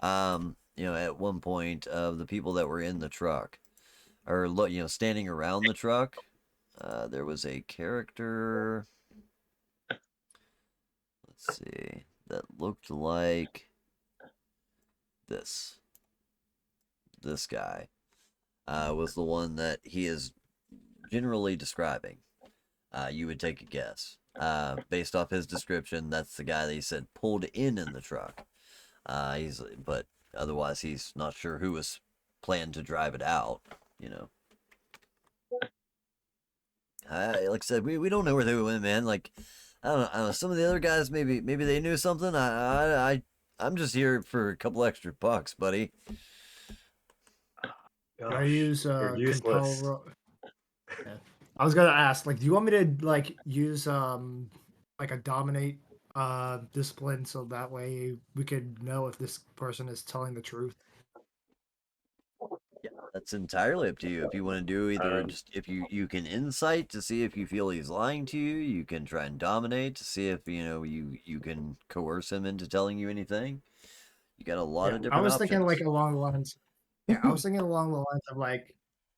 at one point of the people that were in the truck, or standing around the truck. There was a character. Let's see, that looked like this. This guy was the one that he is generally describing. You would take a guess. Based off his description, that's the guy that he said pulled in the truck. But otherwise, he's not sure who was planned to drive it out. Like I said, we don't know where they went, man. Like, I don't know. Some of the other guys, maybe they knew something. I'm just here for a couple extra bucks, buddy. Do I Gosh, use you're compel? useless. Yeah. I was gonna ask, like, do you want me to like use like a dominate discipline so that way we could know if this person is telling the truth? Yeah, that's entirely up to you. If you want to do either, Um, just if you can insight to see if you feel he's lying to you. You can try and dominate to see if you can coerce him into telling you anything. You got a lot Yeah, of I different was thinking like options. along the lines. Yeah, I was thinking along the lines of like,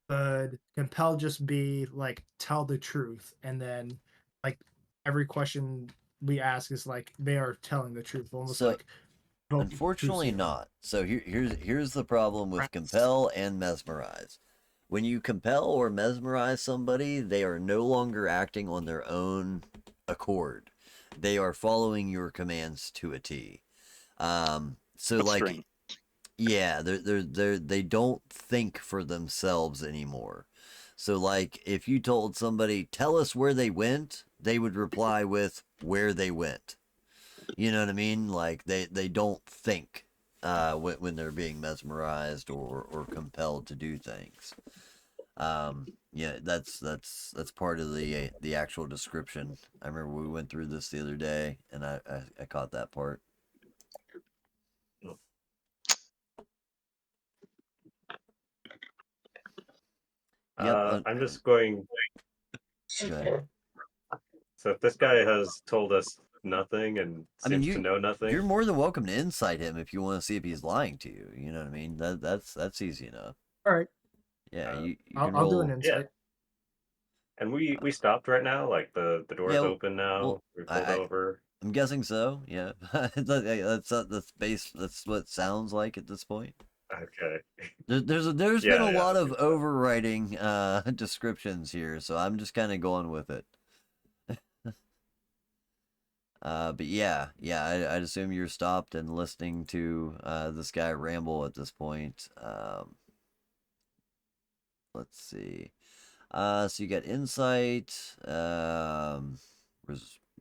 could compel just be like tell the truth, and then like every question we ask is like they are telling the truth, almost So like vote truth unfortunately serum. not. So here's the problem with Rats. compel and mesmerize. When you compel or mesmerize somebody, they are no longer acting on their own accord. They are following your commands to a T. So That's like, strange. yeah, they don't think for themselves anymore. So like, if you told somebody, tell us where they went, they would reply with where they went. You know what I mean? Like they don't think when they're being mesmerized or compelled to do things. Yeah, that's part of the actual description. I remember we went through this the other day, and I caught that part. Yep. I'm just going. Go ahead. So if this guy has told us nothing and I mean, seems to know you're nothing, more than welcome to insight him if you want to see if he's lying to you. You know what I mean? That's easy enough. All right, Yeah, uh, you can I'll do an roll. yeah. insight. And we stopped right now. Like the Yeah, door's open well, now. We pulled I over. I'm guessing so. Yeah, that's base. That's what it sounds like at this point. Okay. There's been a Yeah. lot I of think so. overwriting descriptions here, so I'm just kind of going with it. But yeah, I'd assume you're stopped and listening to this guy ramble at this point. Let's see. So you got insight,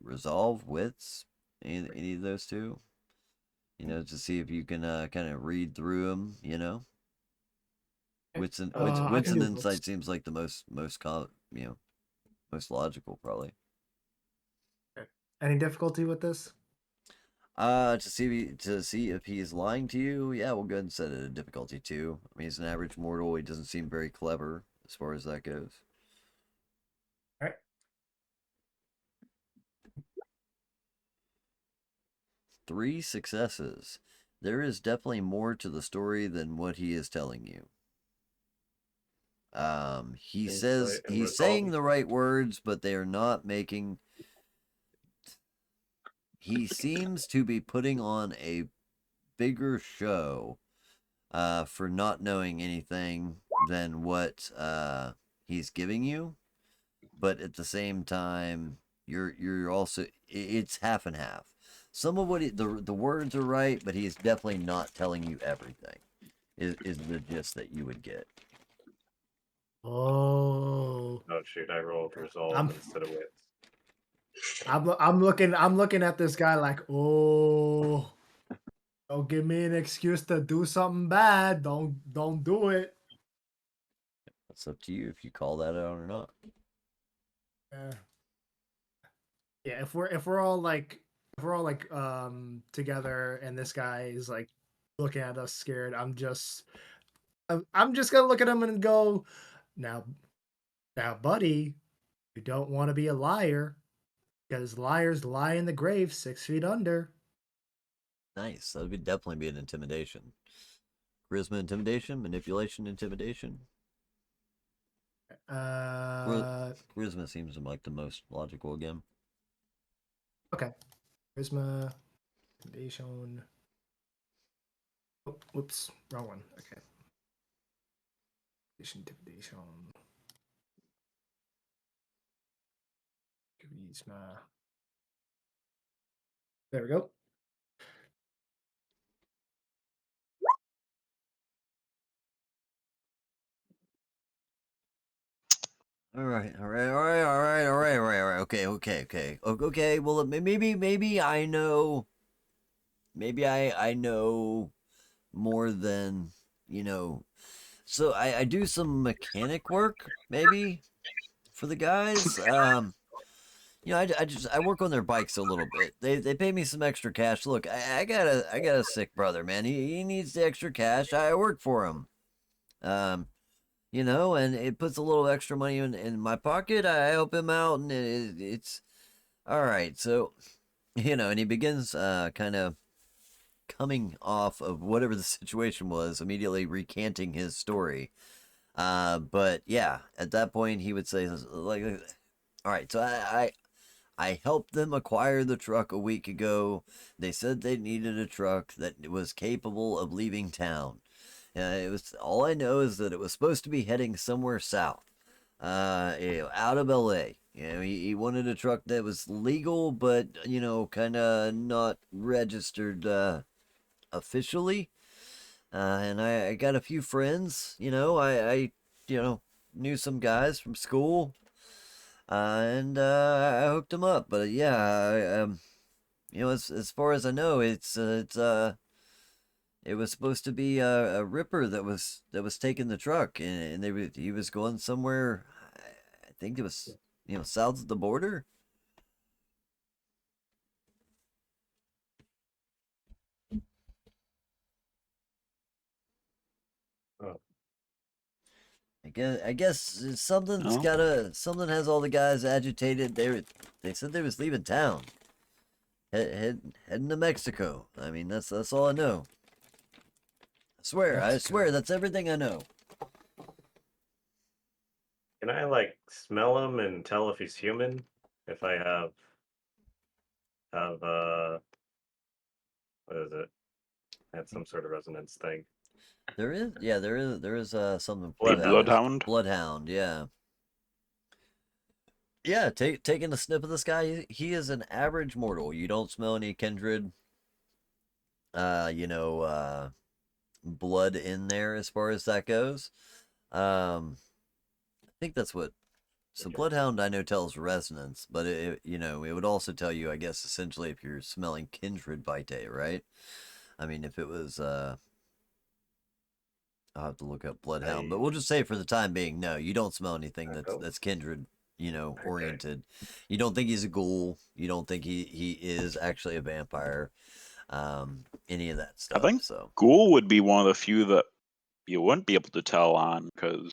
resolve, wits, any of those two. You know, to see if you can kind of read through them. You know, I wits can and do wits. insight seems like the most logical probably. Okay. Any difficulty with this? To see if he's lying to you, yeah, we'll go ahead and set it a difficulty 2. I mean, he's an average mortal. He doesn't seem very clever as far as that goes. All right. 3 successes. There is definitely more to the story than what he is telling you. He says Insight and he's saying resolve. the right words, but they are not making. He seems to be putting on a bigger show for not knowing anything than what he's giving you. But at the same time, you're also it's half and half. Some of what the words are right, but he's definitely not telling you everything. Is the gist that you would get. Oh, Oh shoot! I rolled resolve I'm instead of wits. I'm looking at this guy like, oh, don't give me an excuse to do something bad. Don't do it. It's up to you if you call that out or not. Yeah. Yeah, if we're all like together and this guy is like looking at us scared, I'm just gonna look at him and go, now buddy, you don't want to be a liar because liars lie in the grave 6 feet under. Nice. That would definitely be an intimidation. Charisma, intimidation, manipulation, intimidation. Uh Charisma seems like the most logical again. okay. Charisma, intimidation. Oh, whoops, wrong one. Okay. Intimidation. Charisma. There we go. All right, all right, all right, all right, all right, all right, all right. Okay, okay, okay, okay. Well, maybe I know. Maybe I know more than you know. So I do some mechanic work, maybe for the guys. I work on their bikes a little bit. They pay me some extra cash. Look, I got a sick brother, man. He needs the extra cash. I work for him. Um, and it puts a little extra money in my pocket. I help him out, and it's all right. So, and he begins kind of coming off of whatever the situation was, immediately recanting his story. But yeah, at that point, he would say, like, all right, so I helped them acquire the truck a week ago. They said they needed a truck that was capable of leaving town. It was all I know is that it was supposed to be heading somewhere south, out of LA. He wanted a truck that was legal, but kind of not registered officially. And I got a few friends. I knew some guys from school, and I hooked them up. But yeah, as far as I know, it was supposed to be a ripper that was taking the truck, and he was going somewhere. I think it was south of the border. Oh. I guess something's No? something has all the guys agitated. They said they was leaving town, heading to Mexico. I mean, that's all I know. I swear, that's everything I know. Can I like smell him and tell if he's human? If I have what is it? I had some sort of resonance thing. There is something for that. Bloodhound. Bloodhound? Bloodhound, yeah. Yeah, taking a sniff of this guy, he is an average mortal. You don't smell any kindred, uh, you know, uh, blood in there as far as that goes. I think that's what. So Okay. Bloodhound, I know, tells resonance, but it would also tell you, I guess, essentially if you're smelling kindred vitae, right? I mean, if it was, I'll have to look up Bloodhound, but I we'll just say for the time being, no, you don't smell anything I that's don't. that's kindred, Okay. oriented. You don't think he's a ghoul. You don't think he is actually a vampire. Any of that I stuff. think So Ghoul would be one of the few that you wouldn't be able to tell on because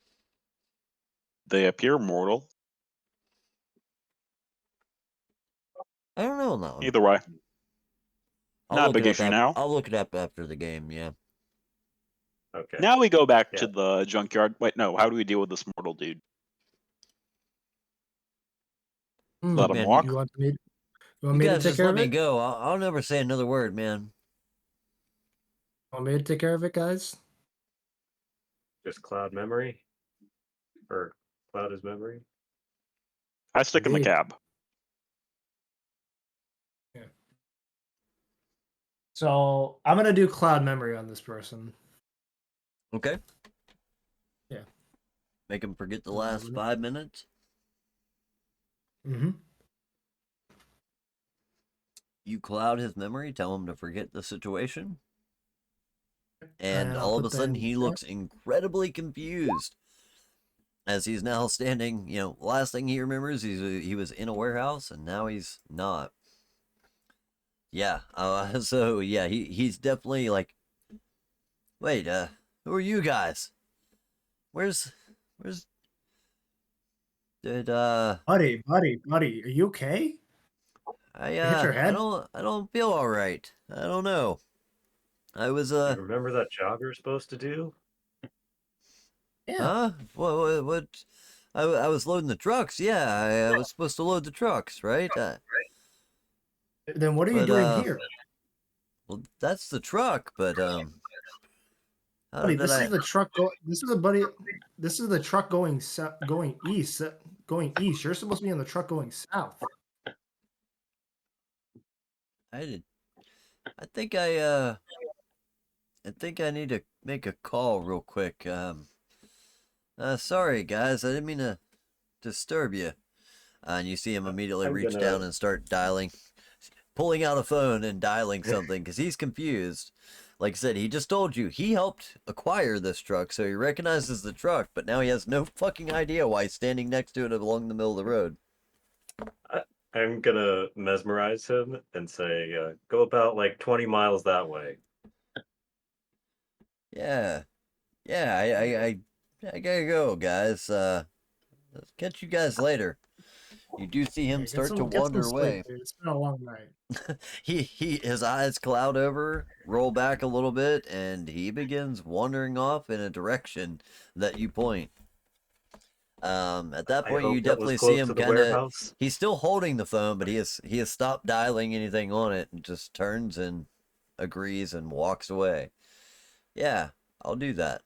they appear mortal. I don't know on that one. Either way, I'll not a look big it up. issue now. I'll look it up after the game. Yeah. Okay. Now we go back Yeah. to the junkyard. Wait, no. How do we deal with this mortal dude? Let Look, him man, You walk? want me? You want you me to guys take just care let of me it? go. I'll never say another word, man. Want me to take care of it, guys? Just cloud memory? Or cloud is memory? I stick in the Indeed. cab. Yeah. So I'm gonna do cloud memory on this person. Okay. Yeah. Make him forget the last 5 minutes. Mm-hmm. You cloud his memory. Tell him to forget the situation. And And I'll all of a put that sudden, in the he chat. looks incredibly confused as he's now standing. Last thing he remembers, he was in a warehouse, and now he's not. Yeah. So yeah, he's definitely like, wait, who are you guys? Where's did Buddy, are you okay? You hit your head? I don't feel all right. I don't know. I was You remember that job you're supposed to do? Yeah. huh? What? I was loading the trucks. Yeah, I was supposed to load the trucks, right? Then what are you But doing here? well, that's the truck. But how Buddy, did this I? is the truck this is the buddy this is the truck going east. Going east. You're supposed to be in the truck going south. I did. I think I think I need to make a call real quick. Sorry guys, I didn't mean to disturb you. And you see him immediately I'm reach gonna- down and start dialing, pulling out a phone and dialing something because he's confused. Like I said, he just told you he helped acquire this truck, so he recognizes the truck, but now he has no fucking idea why he's standing next to it along the middle of the road. I'm gonna mesmerize him and say, go about like 20 miles that way. Yeah, yeah, I gotta go, guys. Catch you guys later. You do see him Hey, start to get wander some away. sleep, dude. It's been a long night. His eyes cloud over, roll back a little bit, and he begins wandering off in a direction that you point. At that I point, hope you that was definitely close see him to the kind of. warehouse. He's still holding the phone, but he has stopped dialing anything on it, and just turns and agrees and walks away. Yeah, I'll do that,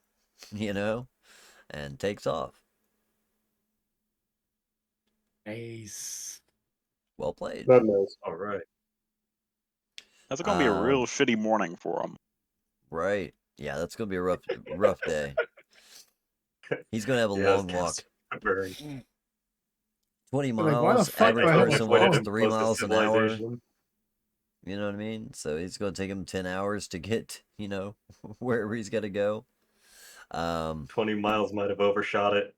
and takes off. Nice. Well played. That knows. All right. That's gonna be a real Um, shitty morning for him. Right. Yeah, that's gonna be a rough day. He's gonna have a Yes, long walk. very. 20 You're like, why the miles. fuck Average do I have a person avoided walks phone? him 3 close to miles an hour. civilization. You know what I mean? So it's gonna take him 10 hours to get, wherever he's gotta go. 20 miles might have overshot it.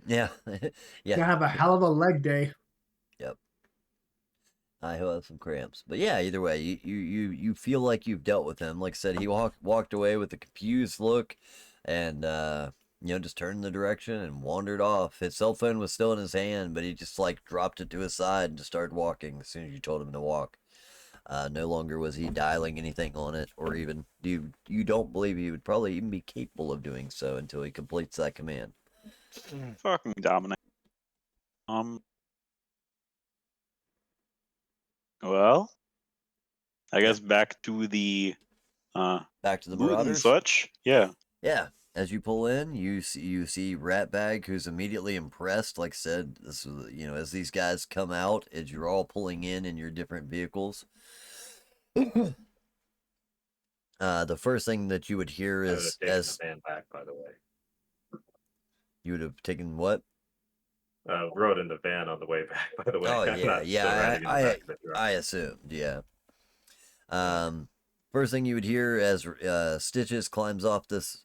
Yeah, Gonna yeah. have a hell of a leg day. Yep. He'll have some cramps, but yeah. Either way, you feel like you've dealt with him. Like I said, he walked away with a confused look, and just turned the direction and wandered off. His cell phone was still in his hand, but he just like dropped it to his side and just started walking as soon as you told him to walk. No longer was he dialing anything on it, or even you don't believe he would probably even be capable of doing so until he completes that command. Fucking Dominic. Well, I guess back to the Back to the loot and Marauders. such. Yeah. Yeah, as you pull in, you see Ratbag, who's immediately impressed. Like I said, this is, as these guys come out, as you're all pulling in your different vehicles. The first thing that you would hear I would have is taken as the van back, by the way. you would have taken what? Rode in the van on the way back, by the way. Oh I'm yeah, not still riding in the back of the truck. I assumed, yeah. First thing you would hear as Stitches climbs off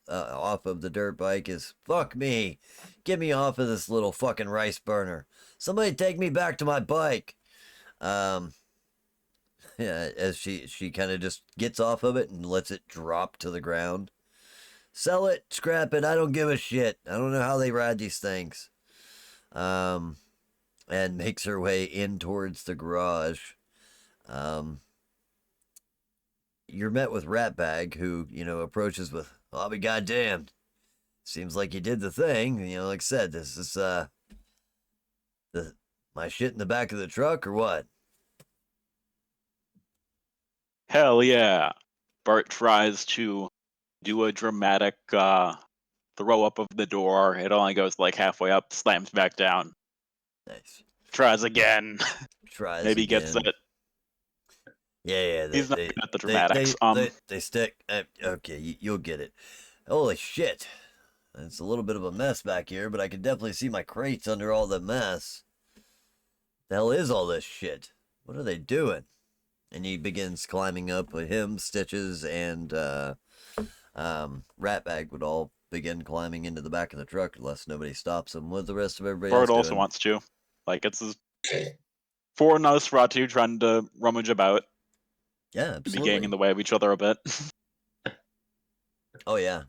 off of the dirt bike is, "Fuck me, get me off of this little fucking rice burner. Somebody take me back to my bike." Yeah, as she kind of just gets off of it and lets it drop to the ground. "Sell it, scrap it, I don't give a shit. I don't know how they ride these things." And makes her way in towards the garage. You're met with Ratbag, who, approaches with, "I'll be goddamned. Seems like you did the thing. Like I said, this is, my shit in the back of the truck, or what?" Hell yeah. Bart tries to do a dramatic throw up of the door. It only goes like halfway up, slams back down. Nice. Tries again. Tries Maybe again. gets it. Yeah, He's not good at the dramatics. They stick. Okay, you'll get it. Holy shit. It's a little bit of a mess back here, but I can definitely see my crates under all the mess. The hell is all this shit? What are they doing? And he begins climbing up with him, Stitches, and Ratbag would all begin climbing into the back of the truck unless nobody stops them. What the rest of everybody Bart else also doing? wants to. Like, it's four Nosferatu trying to rummage about. Yeah, Be absolutely. getting in the way of each other a bit. Oh yeah.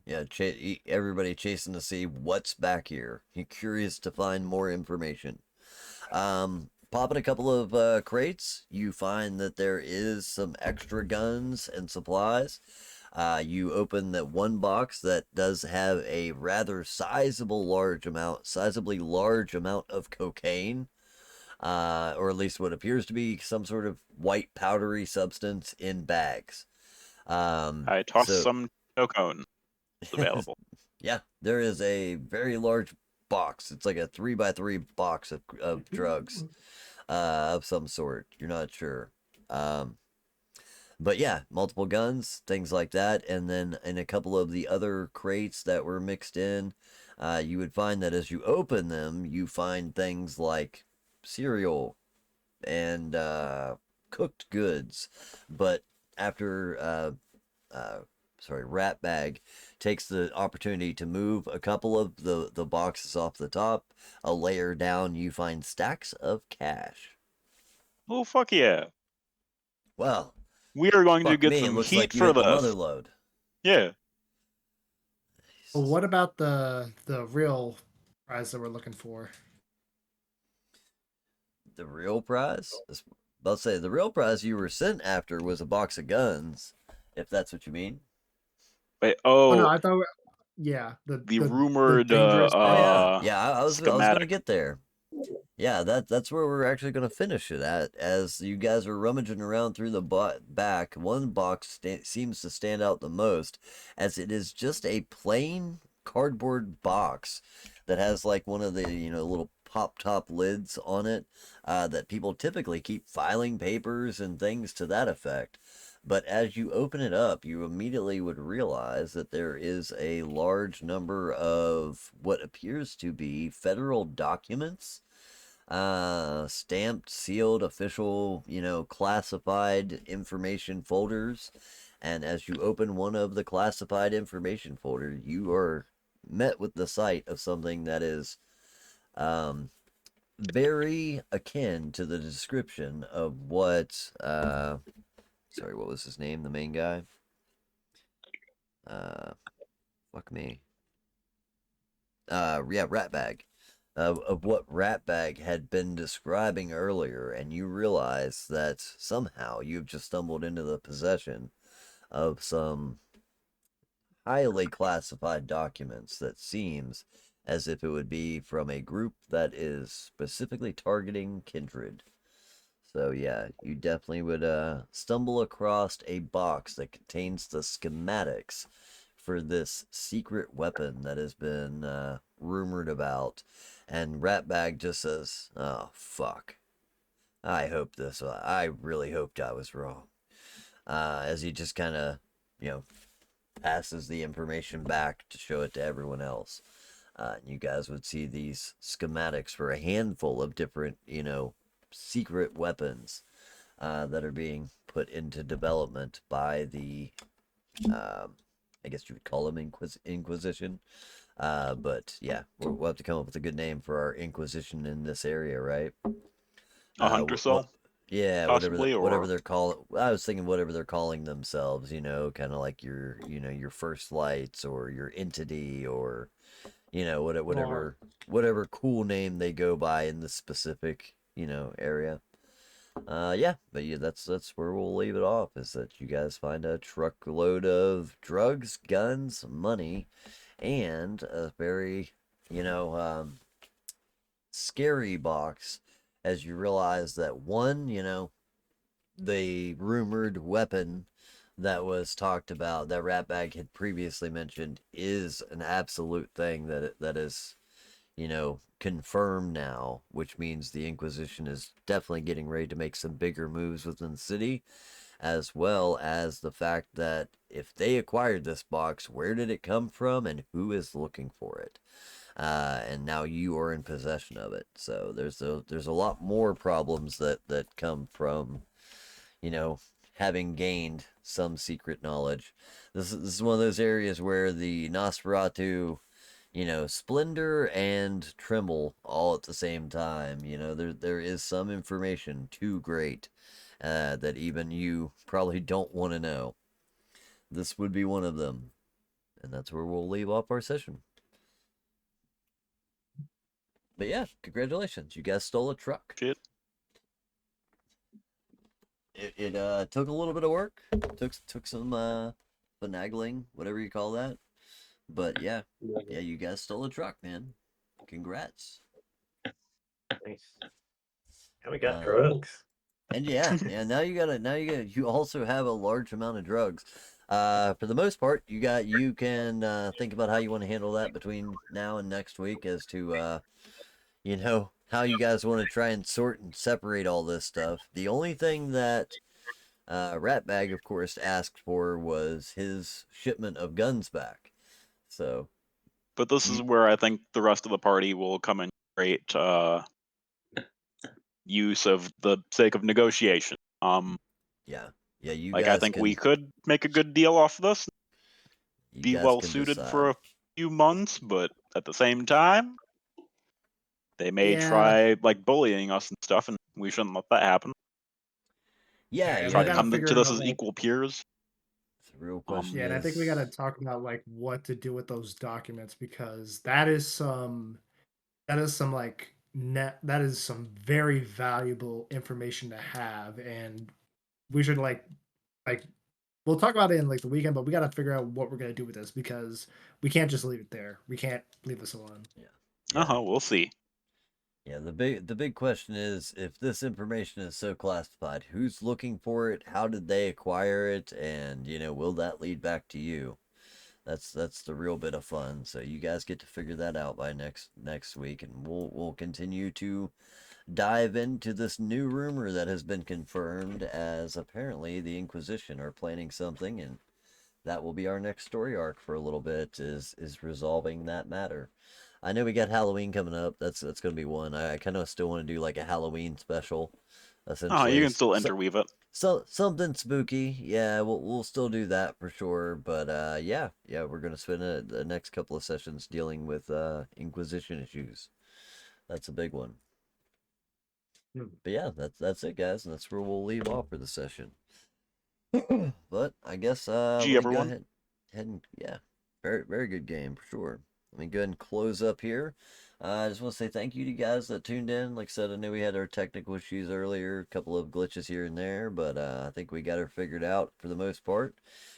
Everybody chasing to see what's back here. You're curious to find more information. Popping a couple of crates, you find that there is some extra guns and supplies. You open that one box that does have a rather sizably large amount of cocaine, or at least what appears to be some sort of white powdery substance in bags. I tossed some cone. It's available. Yeah, there is a very large box. It's like a 3x3 box of drugs of some sort. You're not sure. But yeah, multiple guns, things like that. And then in a couple of the other crates that were mixed in, you would find that as you open them, you find things like cereal and cooked goods. But after Ratbag takes the opportunity to move a couple of the boxes off the top, a layer down, you find stacks of cash. Oh, fuck yeah. Well, We are going to fuck get me, it some looks heat like you for hit the mother this. load. Yeah. Well, what about the real prize that we're looking for? The real prize? I'll say the real prize you were sent after was a box of guns, if that's what you mean. Wait, Oh no, oh, I thought. Yeah, the the rumored dangerous. Oh yeah, yeah. I was schematic. gonna get there. Yeah, that's where we're actually gonna finish it at. As you guys are rummaging around through the back, one box seems to stand out the most, as it is just a plain cardboard box that has like one of the little pop top lids on it that people typically keep filing papers and things to that effect. But as you open it up, you immediately would realize that there is a large number of what appears to be federal documents, stamped, sealed, official, classified information folders. And as you open one of the classified information folder, you are met with the sight of something that is very akin to the description of what what was his name, the main guy? Fuck me. Yeah, Ratbag. Of what Ratbag had been describing earlier, and you realize that somehow you've just stumbled into the possession of some highly classified documents that seems as if it would be from a group that is specifically targeting Kindred. So yeah, you definitely would stumble across a box that contains the schematics for this secret weapon that has been rumored about. And Ratbag just says, "Oh fuck! I really hoped I was wrong." As he just kind of, you know, passes the information back to show it to everyone else. You guys would see these schematics for a handful of different, secret weapons that are being put into development by the, I guess you would call them Inquisition. But yeah, we'll have to come up with a good name for our Inquisition in this area, right? A hunter cell, Yeah, possibly, whatever or they're calling. I was thinking whatever they're calling themselves. Kind of like your first lights or your entity or whatever cool name they go by in the specific area. Yeah, but yeah, that's where we'll leave it off. Is that you guys find a truckload of drugs, guns, money, and a very you know scary box as you realize that one, the rumored weapon that was talked about that Ratbag had previously mentioned is an absolute thing that is, confirmed now, which means the Inquisition is definitely getting ready to make some bigger moves within the city, as well as the fact that if they acquired this box, where did it come from and who is looking for it? And now you are in possession of it. So there's a lot more problems that come from, having gained some secret knowledge. This is one of those areas where the Nosferatu, splendor and tremble all at the same time. There is some information too great that even you probably don't want to know. This would be one of them, and that's where we'll leave off our session. But yeah, congratulations, you guys stole a truck. shit. It took a little bit of work. Took some finagling, whatever you call that. But yeah, you guys stole a truck, man. Congrats. Nice. And we got Uh, drugs. And yeah, you also have a large amount of drugs. For the most part, you can think about how you want to handle that between now and next week as to how you guys want to try and sort and separate all this stuff. The only thing that Ratbag, of course, asked for was his shipment of guns back. So, But this is where I think the rest of the party will come in great use of the sake of negotiation. yeah, you Like I guys think we can, could make a good deal off this, you be guys well can suited decide. for a few months, but at the same time, they may Yeah. try like bullying us and stuff, and we shouldn't let that happen. Yeah, And Try we to gotta come figure to this out as like equal peers. the real question yeah, and I think we is, gotta talk about like what to do with those documents because that is some like that is some very valuable information to have, and we should like we'll talk about it in like the weekend, but we gotta figure out what we're gonna do with this because we can't just leave it there. We can't leave this alone. yeah, We'll see. yeah. The big question is, if this information is so classified, who's looking for it? How did they acquire it? And will that lead back to you? That's the real bit of fun. So you guys get to figure that out by next week, and we'll continue to dive into this new rumor that has been confirmed, as apparently the Inquisition are planning something, and that will be our next story arc for a little bit, is resolving that matter. I know we got Halloween coming up. That's going to be one. I kind of still want to do like a Halloween special, You essentially. can still interweave it. So something spooky. Yeah, we'll still do that for sure. But yeah, we're gonna spend the next couple of sessions dealing with Inquisition issues. That's a big one. But yeah, that's it, guys, and that's where we'll leave off for the session. But I guess let Gee, me go everyone. ahead and yeah, very good game for sure. Let me go ahead and close up here. I just want to say thank you to you guys that tuned in. Like I said, I knew we had our technical issues earlier, a couple of glitches here and there, but I think we got her figured out for the most part.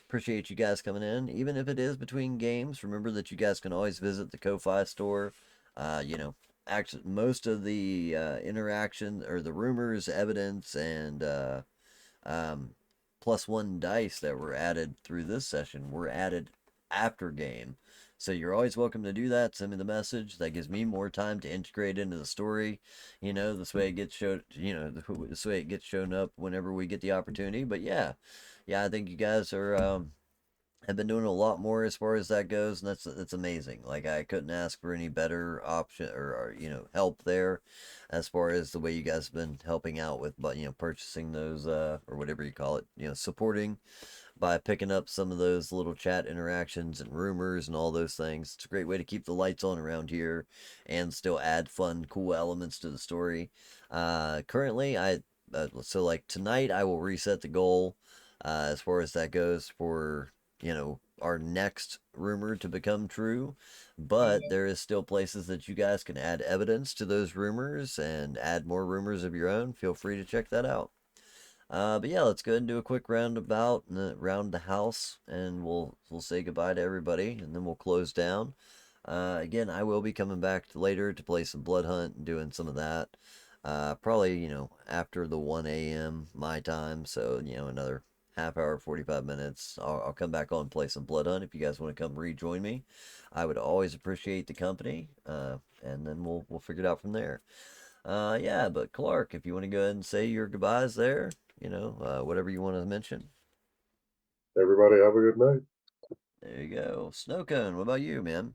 Appreciate you guys coming in, even if it is between games. Remember that you guys can always visit the Ko-Fi store. Actually, most of the interaction or the rumors, evidence, and um, +1 dice that were added through this session were added after game. So you're always welcome to do that. Send me the message. That gives me more time to integrate into the story. This way it gets showed. This way it gets shown up whenever we get the opportunity. But yeah, I think you guys are have been doing a lot more as far as that goes, and that's amazing. Like I couldn't ask for any better option or help there, as far as the way you guys have been helping out with, but purchasing those or whatever you call it, supporting by picking up some of those little chat interactions and rumors and all those things. It's a great way to keep the lights on around here and still add fun, cool elements to the story. Currently, so like tonight I will reset the goal as far as that goes for our next rumor to become true, but there is still places that you guys can add evidence to those rumors and add more rumors of your own. Feel free to check that out. But yeah, let's go ahead and do a quick roundabout and round the house, and we'll say goodbye to everybody, and then we'll close down. Again, I will be coming back later to play some Blood Hunt and doing some of that. Probably after the 1 a.m. my time, so another half hour, 45 minutes. I'll come back on and play some Blood Hunt if you guys want to come rejoin me. I would always appreciate the company, and then we'll figure it out from there. Yeah, but Clark, if you want to go ahead and say your goodbyes there, whatever you want to mention. Everybody have a good night. There you go. Snowcone, what about you, man?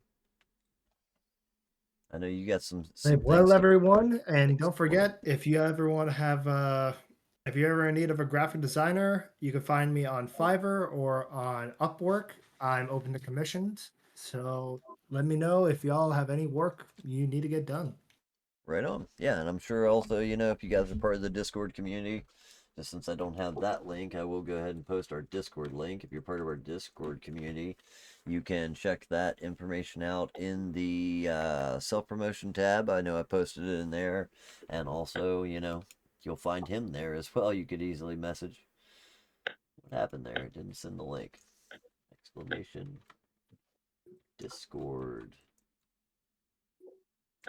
I know you got some Hey, things well, to everyone, and don't explore. forget if you ever want to have if you're ever in need of a graphic designer, you can find me on Fiverr or on Upwork. I'm open to commissions, so let me know if y'all have any work you need to get done. Right on. Yeah, and I'm sure also, if you guys are part of the Discord community, just since I don't have that link, I will go ahead and post our Discord link. If you're part of our Discord community, you can check that information out in the self-promotion tab. I know I posted it in there. And also, you'll find him there as well. You could easily message. What happened there? It didn't send the link. Exclamation. Discord.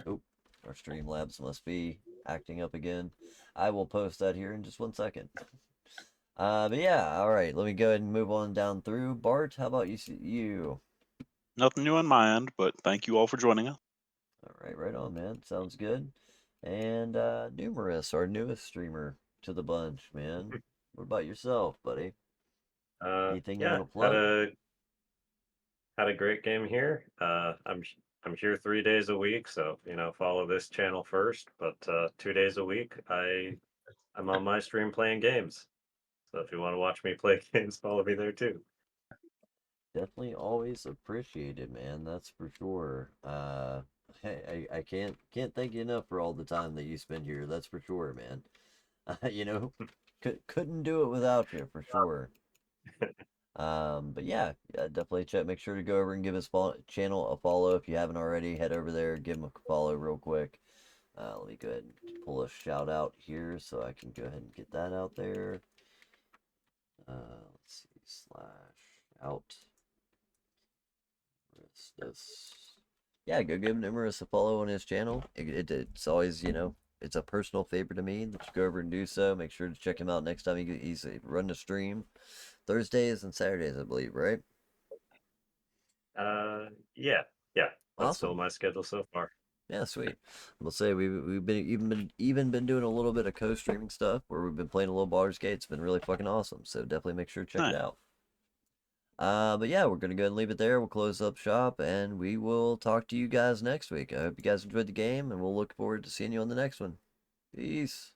Oh, our Streamlabs must be acting up again. I will post that here in just 1 second. But yeah, all right. Let me go ahead and move on down through. Bart, how about you? Nothing new on my end, but thank you all for joining us. All right on, man. Sounds good. And Numerous, our newest streamer to the bunch, man. What about yourself, buddy? Anything you Yeah, want to plug? had a great game here. I'm here 3 days a week, so follow this channel first. But 2 days a week, I'm on my stream playing games. So if you want to watch me play games, follow me there too. Definitely always appreciated, man. That's for sure. Hey, I can't thank you enough for all the time that you spend here. That's for sure, man. Couldn't do it without you for sure. But yeah, definitely check. Make sure to go over and give his channel a follow if you haven't already. Head over there, give him a follow real quick. Let me go ahead and pull a shout out here so I can go ahead and get that out there. Let's see, /out. Yeah, go give Nimrus a follow on his channel. It's always, it's a personal favor to me that you go over and do so. Make sure to check him out next time he's running a stream. Thursdays and Saturdays, I believe, right? Yeah. That's still Awesome. my schedule so far. Yeah, sweet. We'll say we've been doing a little bit of co-streaming stuff where we've been playing a little Baldur's Gate. It's been really fucking awesome. So definitely make sure to check it Nice. out. But yeah, we're gonna go ahead and leave it there. We'll close up shop, and we will talk to you guys next week. I hope you guys enjoyed the game, and we'll look forward to seeing you on the next one. Peace.